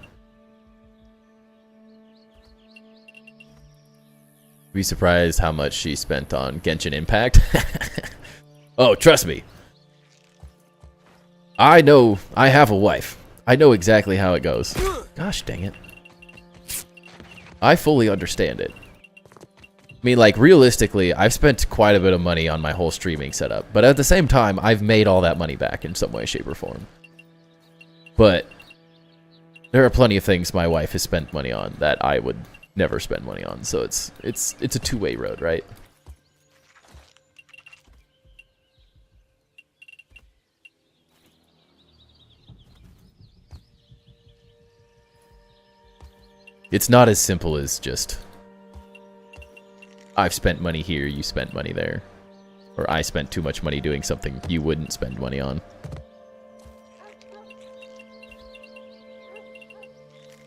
Be surprised how much she spent on Genshin Impact. Oh, trust me. I know. I have a wife. I know exactly how it goes. Gosh dang it. I fully understand it. I mean, like, realistically, I've spent quite a bit of money on my whole streaming setup. But at the same time, I've made all that money back in some way, shape, or form. But there are plenty of things my wife has spent money on that I would never spend money on. So it's a two-way road, right? It's not as simple as just I've spent money here, you spent money there. Or I spent too much money doing something you wouldn't spend money on.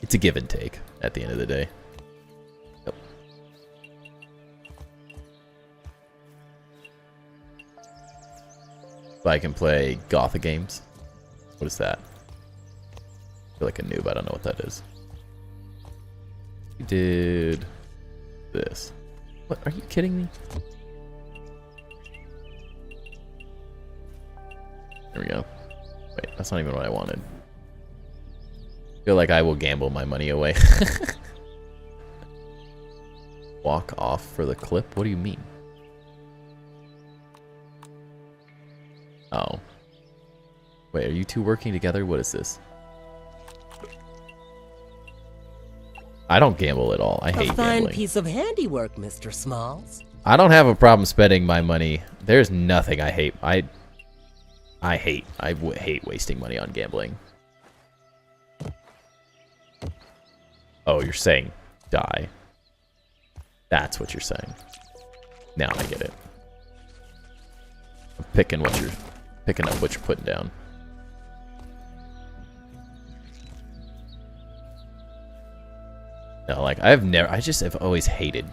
It's a give and take at the end of the day. Yep. If I can play Gotha games. What is that? I feel like a noob, I don't know what that is. You did this. What? Are you kidding me? There we go. Wait, that's not even what I wanted. I feel like I will gamble my money away. Walk off for the clip? What do you mean? Oh. Wait, are you two working together? What is this? I don't gamble at all. I hate gambling. A fine piece of handiwork, Mr. Smalls. I don't have a problem spending my money. There's nothing I hate. I hate wasting money on gambling. Oh, you're saying die. That's what you're saying. Now I get it. I'm picking up what you're putting down. No, like I've always hated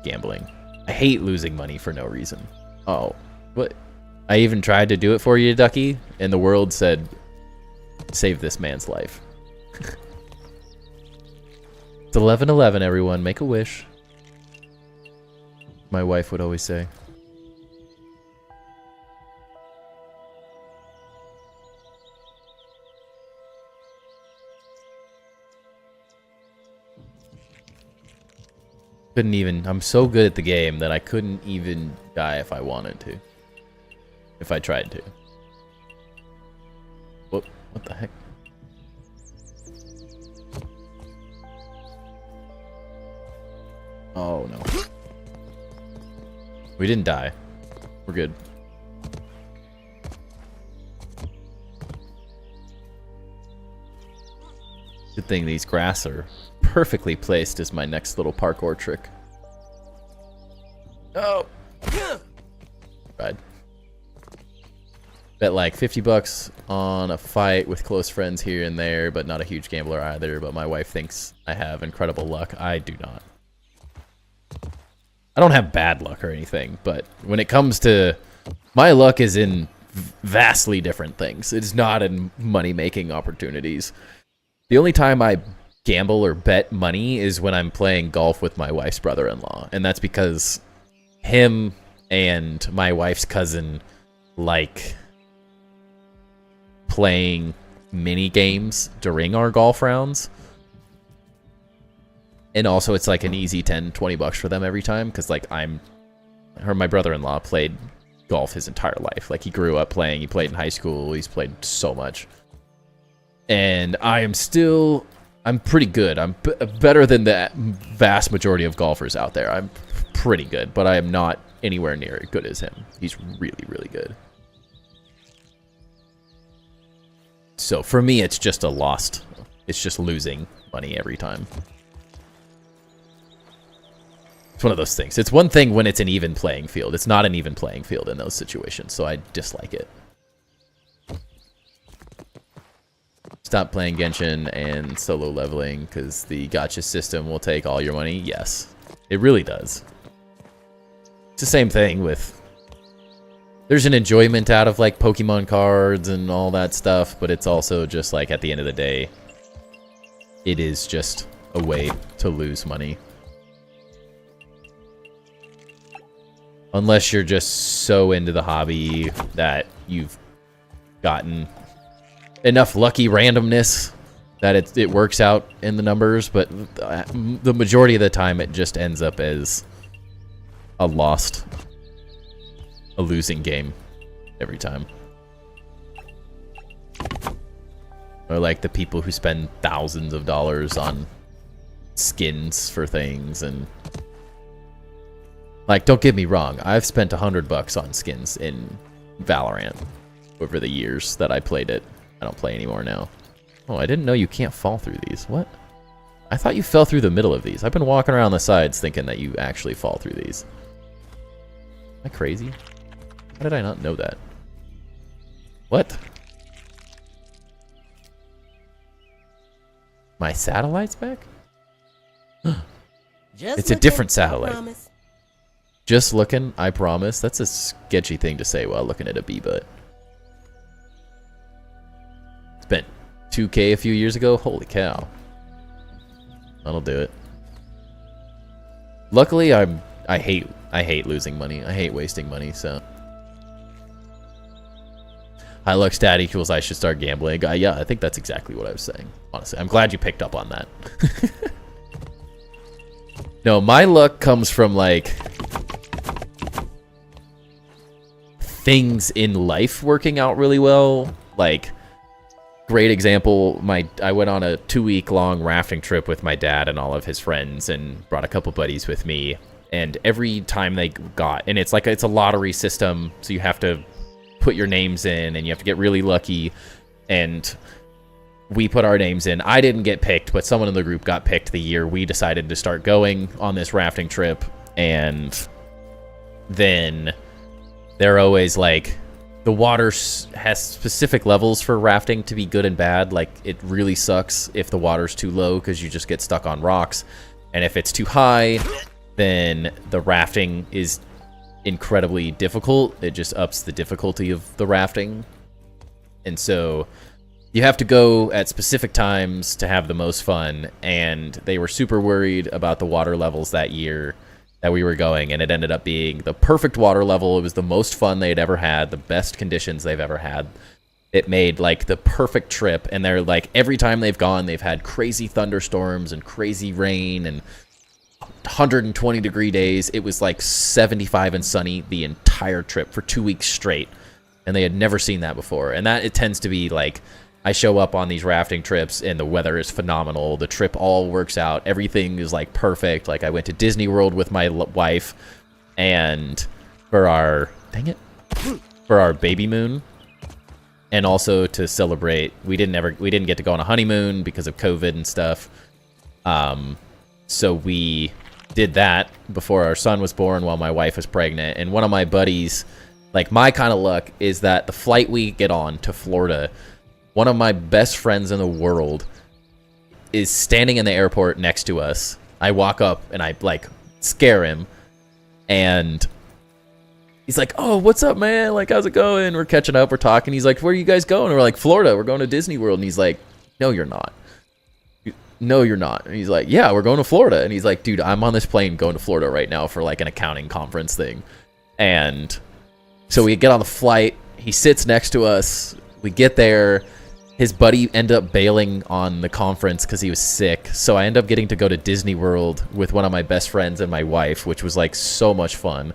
gambling. I hate losing money for no reason. Oh, what? I even tried to do it for you, Ducky, and the world said, save this man's life. It's 11/11, everyone. Make a wish. My wife would always say. Couldn't even... I'm so good at the game that I couldn't even die if I wanted to. If I tried to. What the heck? Oh, no. We didn't die. We're good. Good thing these grass are perfectly placed as my next little parkour trick. Oh! Right. Bet like 50 bucks on a fight with close friends here and there, but not a huge gambler either. But my wife thinks I have incredible luck. I do not. I don't have bad luck or anything, but when it comes to... My luck is in vastly different things. It's not in money-making opportunities. The only time I gamble or bet money is when I'm playing golf with my wife's brother-in-law. And that's because him and my wife's cousin like playing mini games during our golf rounds. And also it's like an easy 10, 20 bucks for them every time. Because like my brother-in-law played golf his entire life. Like he grew up playing, he played in high school, he's played so much. And I'm pretty good. I'm better than the vast majority of golfers out there. I'm pretty good, but I am not anywhere near as good as him. He's really, really good. So for me, it's just a lost. It's just losing money every time. It's one of those things. It's one thing when it's an even playing field. It's not an even playing field in those situations, so I dislike it. Stop playing Genshin and solo leveling because the gacha system will take all your money. Yes, it really does. It's the same thing with... There's an enjoyment out of like Pokemon cards and all that stuff, but it's also just like at the end of the day, it is just a way to lose money. Unless you're just so into the hobby that you've gotten enough lucky randomness that it works out in the numbers, but the majority of the time it just ends up as a losing game every time. Or like the people who spend thousands of dollars on skins for things. And like, don't get me wrong, I've spent $100 on skins in Valorant over the years that I played it. I don't play anymore now. Oh, I didn't know you can't fall through these. What? I thought you fell through the middle of these. I've been walking around the sides thinking that you actually fall through these. Am I crazy? How did I not know that? What? My satellite's back? It's a different satellite. Just looking, I promise. That's a sketchy thing to say while looking at a B-butt. Spent 2K a few years ago. Holy cow. That'll do it. Luckily, I hate losing money. I hate wasting money, so. High luck stat equals I should start gambling. Yeah, I think that's exactly what I was saying. Honestly, I'm glad you picked up on that. No, my luck comes from like things in life working out really well. Like, great example, I went on a 2-week-long rafting trip with my dad and all of his friends and brought a couple buddies with me. And every time they got, and it's a lottery system, so you have to put your names in and you have to get really lucky. And we put our names in. I didn't get picked, but someone in the group got picked the year we decided to start going on this rafting trip. And then they're always like, the water has specific levels for rafting to be good and bad. Like, it really sucks if the water's too low because you just get stuck on rocks. And if it's too high, then the rafting is incredibly difficult. It just ups the difficulty of the rafting. And so you have to go at specific times to have the most fun. And they were super worried about the water levels that year that we were going, and it ended up being the perfect water level. It was the most fun they'd ever had, the best conditions they've ever had. It made like the perfect trip, and they're like, every time they've gone, they've had crazy thunderstorms and crazy rain and 120-degree days. It was like 75 and sunny the entire trip for 2 weeks straight, and they had never seen that before. And that it tends to be like, I show up on these rafting trips and the weather is phenomenal. The trip all works out. Everything is like perfect. Like I went to Disney World with my wife, and for our baby moon, and also to celebrate, we didn't get to go on a honeymoon because of COVID and stuff. So we did that before our son was born while my wife was pregnant. And one of my buddies, like my kind of luck is that the flight we get on to Florida, one of my best friends in the world is standing in the airport next to us. I walk up and I like scare him, and he's like, "Oh, what's up, man? Like, how's it going?" We're catching up, we're talking. He's like, "Where are you guys going?" And we're like, "Florida, we're going to Disney World." And he's like, "No, you're not. No, you're not." And he's like, "Yeah, we're going to Florida." And he's like, "Dude, I'm on this plane going to Florida right now for like an accounting conference thing." And so we get on the flight. He sits next to us. We get there. His buddy ended up bailing on the conference because he was sick. So I ended up getting to go to Disney World with one of my best friends and my wife, which was like so much fun.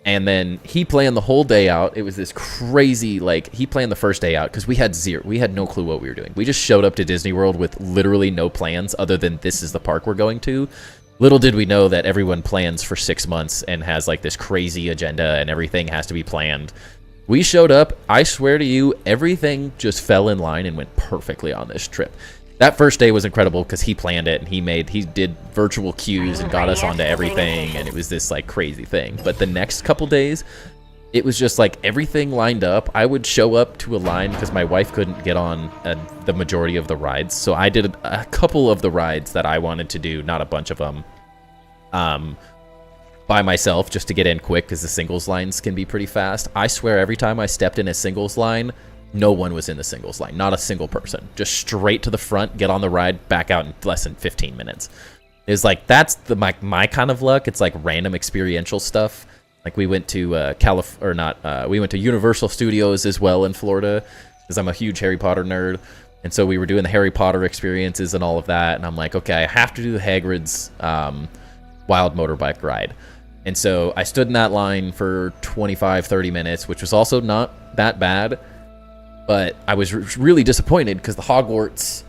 And then he planned the whole day out. It was this crazy, like, he planned the first day out because we had no clue what we were doing. We just showed up to Disney World with literally no plans other than this is the park we're going to. Little did we know that everyone plans for 6 months and has like this crazy agenda and everything has to be planned. We showed up. I swear to you, everything just fell in line and went perfectly on this trip. That first day was incredible because he planned it and he did virtual queues and got us onto everything, and it was this like crazy thing. But the next couple days, it was just like everything lined up. I would show up to a line because my wife couldn't get on the majority of the rides, so I did a couple of the rides that I wanted to do, not a bunch of them, by myself just to get in quick because the singles lines can be pretty fast. I swear every time I stepped in a singles line, no one was in the singles line. Not a single person. Just straight to the front, get on the ride, back out in less than 15 minutes. It's like, that's my kind of luck. It's like random experiential stuff. Like we went to we went to Universal Studios as well in Florida because I'm a huge Harry Potter nerd. And so we were doing the Harry Potter experiences and all of that. And I'm like, okay, I have to do the Hagrid's wild motorbike ride. And so I stood in that line for 25, 30 minutes, which was also not that bad. But I was really disappointed because the Hogwarts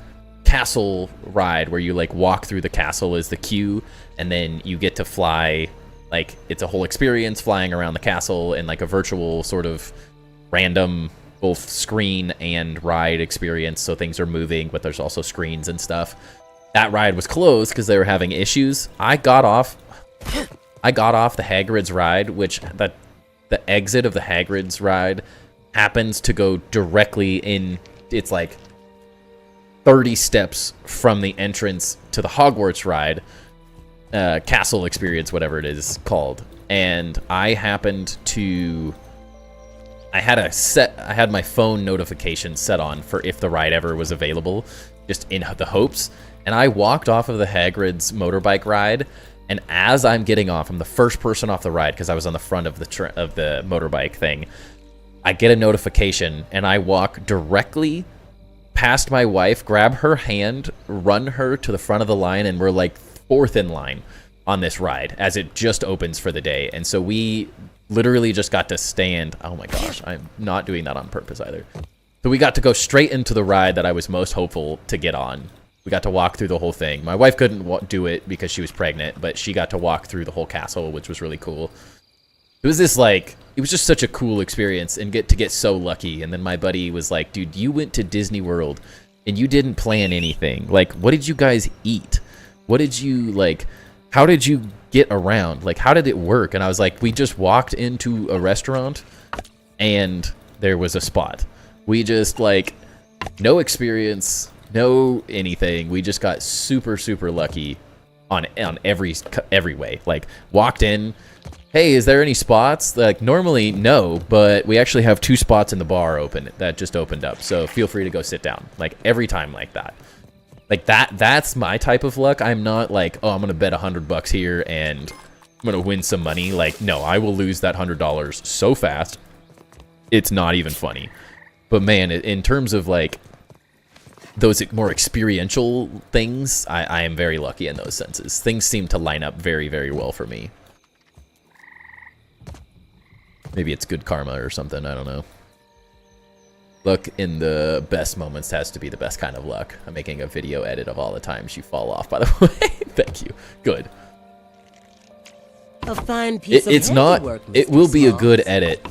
castle ride where you like walk through the castle is the queue, and then you get to fly. Like, it's a whole experience flying around the castle in like a virtual sort of random both screen and ride experience. So things are moving, but there's also screens and stuff. That ride was closed because they were having issues. I got off the Hagrid's ride, which the exit of the Hagrid's ride happens to go directly in. It's like 30 steps from the entrance to the Hogwarts ride, castle experience, whatever it is called. And I happened to, I had my phone notification set on for if the ride ever was available, just in the hopes. And I walked off of the Hagrid's motorbike ride, and as I'm getting off, I'm the first person off the ride because I was on the front of the motorbike thing. I get a notification, and I walk directly past my wife, grab her hand, run her to the front of the line, and we're like fourth in line on this ride as it just opens for the day. And so we literally just got to stand. Oh my gosh, I'm not doing that on purpose either. So we got to go straight into the ride that I was most hopeful to get on. We got to walk through the whole thing. My wife couldn't do it because she was pregnant, but she got to walk through the whole castle, which was really cool. It was this like, it was just such a cool experience and get so lucky. And then my buddy was like, dude, you went to Disney World and you didn't plan anything. Like, what did you guys eat? What did you like, how did you get around? Like, how did it work? And I was like, we just walked into a restaurant and there was a spot. We just like, no experience, no anything. We just got super, super lucky on every way. Like, walked in, hey, is there any spots? Like, normally, no, but we actually have 2 spots in the bar open that just opened up. So feel free to go sit down. Like, every time like that. Like, that's my type of luck. I'm not like, oh, I'm going to bet $100 here and I'm going to win some money. Like, no, I will lose that $100 so fast. It's not even funny. But man, in terms of like those more experiential things, I am very lucky in those senses. Things seem to line up very, very well for me. Maybe it's good karma or something, I don't know. Luck in the best moments has to be the best kind of luck. I'm making a video edit of all the times you fall off, by the way. Thank you. Good. A fine piece of It's not, handiwork, it Mr. will be a Smalls. good edit,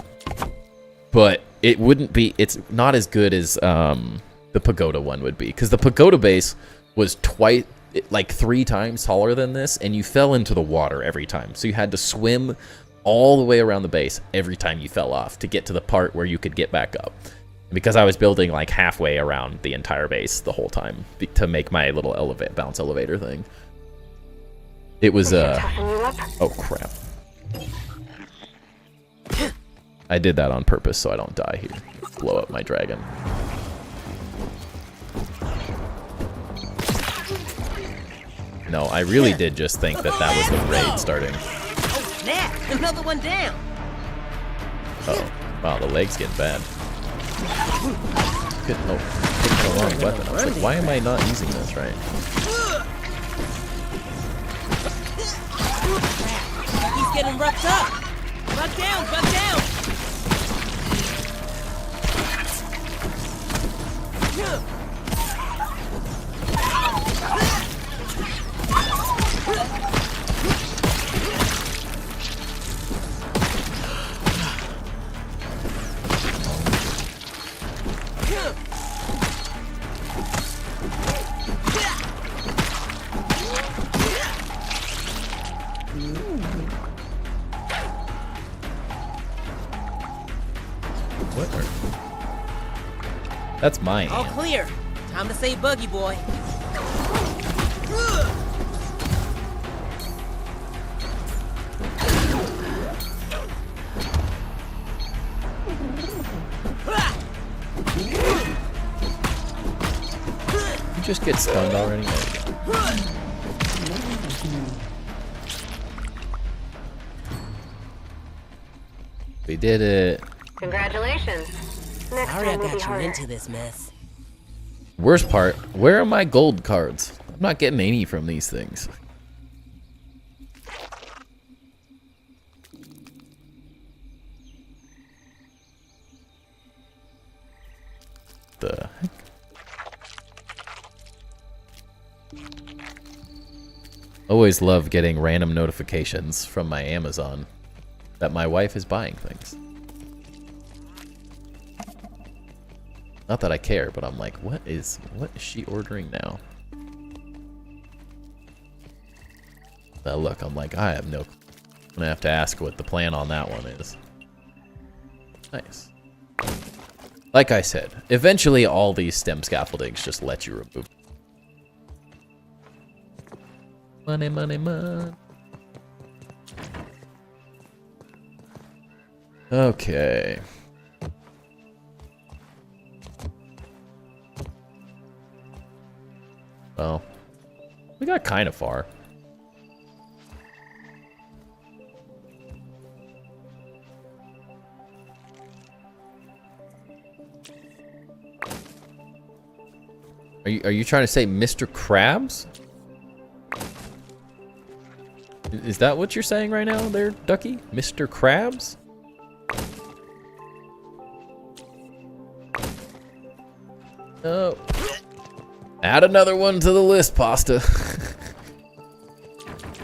but it wouldn't be, it's not as good as the pagoda one would be. Because the pagoda base was twice, like 3 times taller than this, and you fell into the water every time. So you had to swim all the way around the base every time you fell off to get to the part where you could get back up. And because I was building like halfway around the entire base the whole time to make my little bounce elevator thing. It was oh crap. I did that on purpose so I don't die here. Blow up my dragon. No, I really did just think that that was the raid starting. Oh snap! Another one down. Oh, wow, the leg's getting bad. Good. Oh, picking the wrong weapon. I was like, why am I not using this right? He's getting roughed up. Buck down, buck down. What? That's mine. All clear. Time to say buggy boy. You just get stunned already? We did it. Congratulations. Next Sorry I time will be got you harder. into this mess. Worst part, where are my gold cards? I'm not getting any from these things. The heck? Always love getting random notifications from my Amazon that my wife is buying things. Not that I care, but I'm like, what is she ordering now? Now look, I'm like, I have no. I'm gonna have to ask what the plan on that one is. Nice. Like I said, eventually all these stem scaffoldings just let you remove. Money, money, money. Okay. Well, we got kind of far. Are you trying to say Mr. Krabs? Is that what you're saying right now there, Ducky? Mr. Krabs? Oh. Add another one to the list, Pasta. It's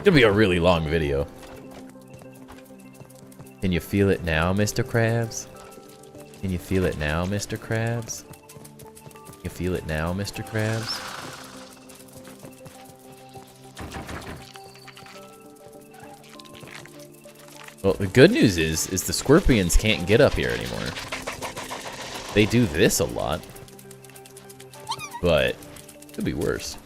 gonna be a really long video. Can you feel it now, Mr. Krabs? Can you feel it now, Mr. Krabs? You feel it now, Mr. Krabs? Well, the good news is the scorpions can't get up here anymore. They do this a lot, but it could be worse.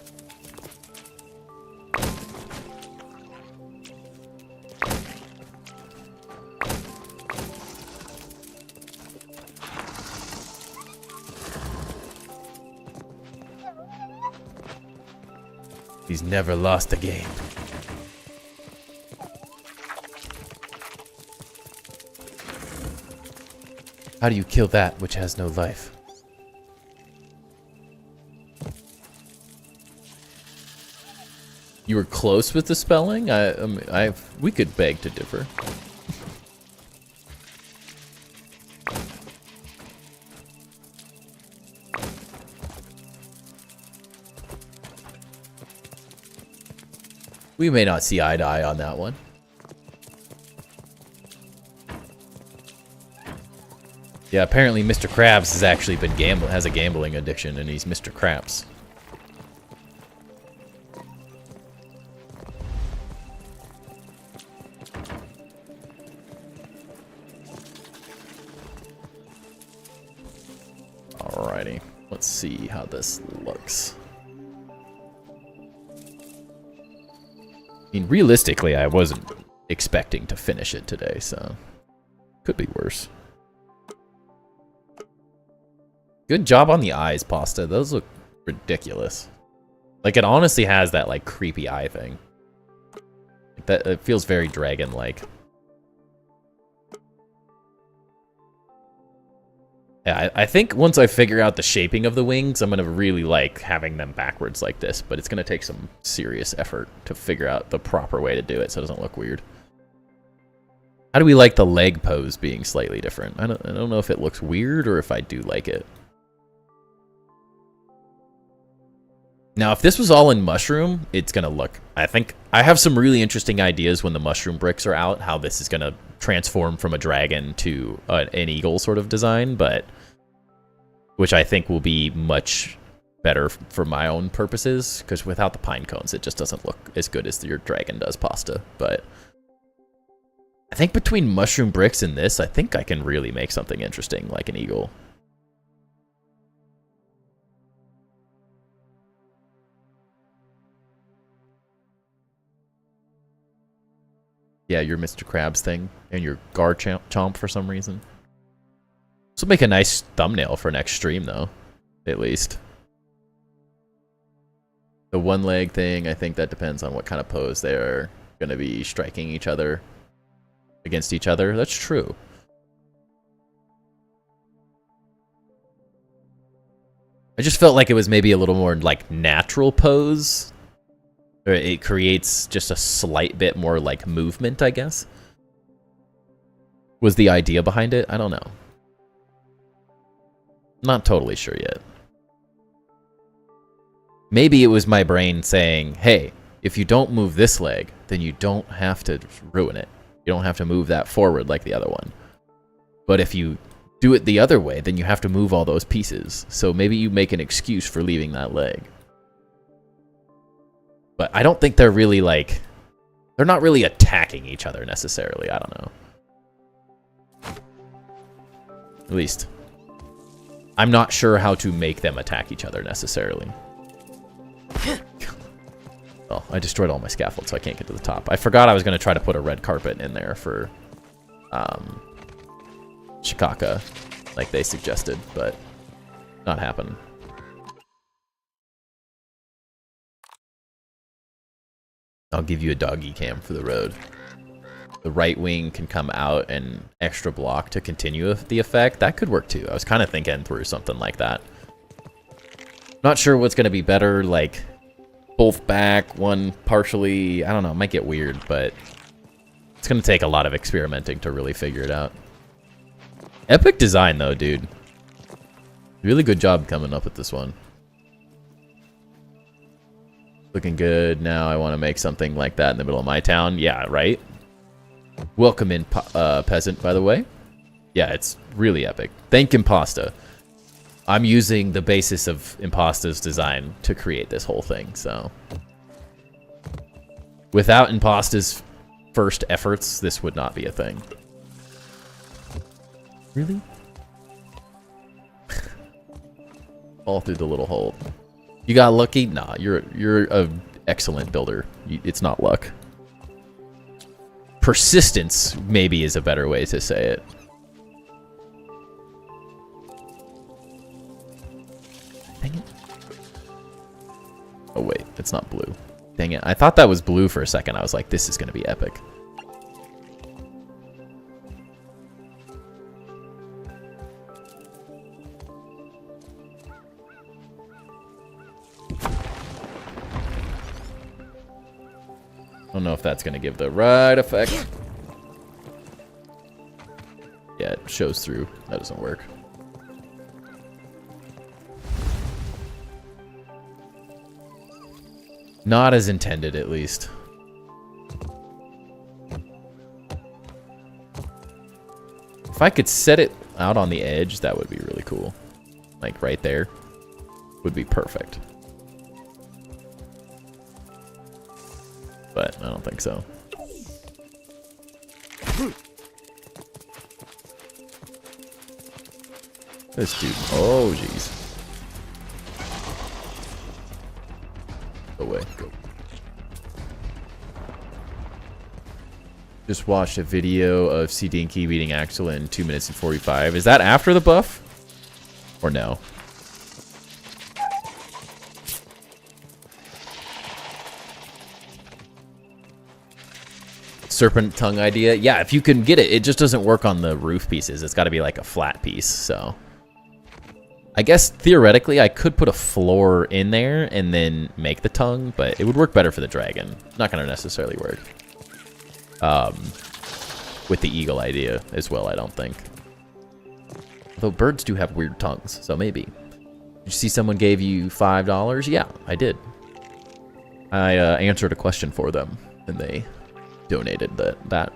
He's never lost a game. How do you kill that which has no life? You were close with the spelling? We could beg to differ. We may not see eye to eye on that one. Yeah, apparently Mr. Krabs has actually been has a gambling addiction, and he's Mr. Krabs. Alrighty, let's see how this looks. I mean, realistically, I wasn't expecting to finish it today, so could be worse. Good job on the eyes, Pasta. Those look ridiculous. Like, it honestly has that, like, creepy eye thing. Like that, it feels very dragon-like. Yeah, I think once I figure out the shaping of the wings, I'm going to really like having them backwards like this, but it's going to take some serious effort to figure out the proper way to do it so it doesn't look weird. How do we like the leg pose being slightly different? I don't know if it looks weird or if I do like it. Now, if this was all in mushroom, it's going to look... I think I have some really interesting ideas when the mushroom bricks are out, how this is going to transform from a dragon to an eagle sort of design, but... which I think will be much better for my own purposes, because without the pine cones, it just doesn't look as good as your dragon does, Pasta. But I think between mushroom bricks and this, I think I can really make something interesting, like an eagle. Yeah, your Mr. Krabs thing, and your Gar Chomp for some reason. This will make a nice thumbnail for next stream, though. At least. The one leg thing, I think that depends on what kind of pose they're going to be striking each other against each other. That's true. I just felt like it was maybe a little more like natural pose. Or it creates just a slight bit more like movement, I guess. Was the idea behind it? I don't know. Not totally sure yet. Maybe it was my brain saying, hey, if you don't move this leg, then you don't have to ruin it. You don't have to move that forward like the other one. But if you do it the other way, then you have to move all those pieces. So maybe you make an excuse for leaving that leg. But I don't think they're really like... they're not really attacking each other necessarily. I don't know. At least... I'm not sure how to make them attack each other necessarily. Oh, I destroyed all my scaffolds, so I can't get to the top. I forgot I was going to try to put a red carpet in there for Shikaka, like they suggested, but not happening. I'll give you a doggy cam for the road. The right wing can come out and extra block to continue the effect. That could work too. I was kind of thinking through something like that. Not sure what's going to be better, like both back, one partially. I don't know, it might get weird, but it's going to take a lot of experimenting to really figure it out. Epic design though, dude. Really good job coming up with this one. Looking good. Now I want to make something like that in the middle of my town. Yeah, right? Welcome in, peasant, by the way. Yeah, it's really epic. Thank Impasta. I'm using the basis of Impasta's design to create this whole thing, so... without Impasta's first efforts, this would not be a thing. Really? All through the little hole. You got lucky? Nah, you're an excellent builder. It's not luck. Persistence, maybe, is a better way to say it. Dang it. Oh, wait. It's not blue. Dang it. I thought that was blue for a second. I was like, this is going to be epic. Don't know if that's going to give the right effect. Yeah, it shows through. That doesn't work. Not as intended, at least. If I could set it out on the edge, that would be really cool. Like right there. Would be perfect. But I don't think so. This dude. Oh, jeez. Go away. Go. Just watched a video of C Dinky beating Axel in 2 minutes and 45. Is that after the buff? Or no? Serpent tongue idea. Yeah, if you can get it, it just doesn't work on the roof pieces. It's got to be like a flat piece, so. I guess theoretically I could put a floor in there and then make the tongue, but it would work better for the dragon. Not going to necessarily work. With the eagle idea as well, I don't think. Although birds do have weird tongues, so maybe. Did you see someone gave you $5? Yeah, I did. I answered a question for them, and they donated that.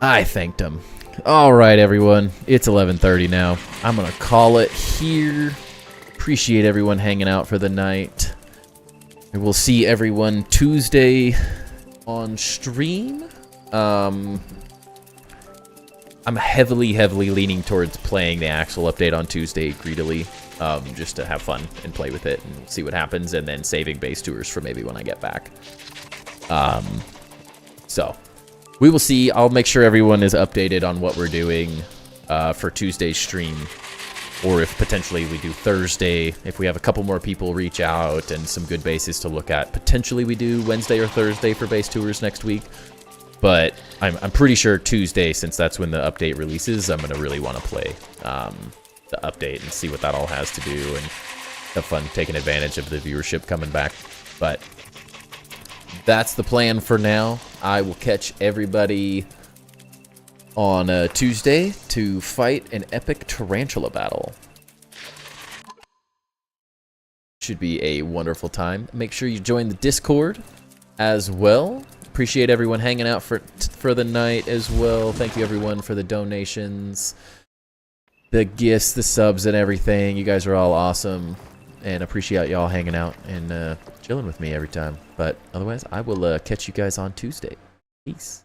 I thanked them. All right, everyone. It's 11:30 now. I'm going to call it here. Appreciate everyone hanging out for the night. And we'll see everyone Tuesday on stream. I'm heavily leaning towards playing the Axel update on Tuesday greedily. Just to have fun and play with it and see what happens, and then saving base tours for maybe when I get back. So we will see. I'll make sure everyone is updated on what we're doing for Tuesday's stream, or if potentially we do Thursday. If we have a couple more people reach out and some good bases to look at, potentially we do Wednesday or Thursday for base tours next week. But I'm pretty sure Tuesday, since that's when the update releases, I'm gonna really want to play the update and see what that all has to do, and have fun taking advantage of the viewership coming back. But that's the plan for now. I will catch everybody on Tuesday to fight an epic tarantula battle. Should be a wonderful time. Make sure you join the Discord as well. Appreciate everyone hanging out for the night as well. Thank you everyone for the donations, the gifts, the subs, and everything. You guys are all awesome, and appreciate y'all hanging out and chilling with me every time. But otherwise, I will catch you guys on Tuesday. Peace.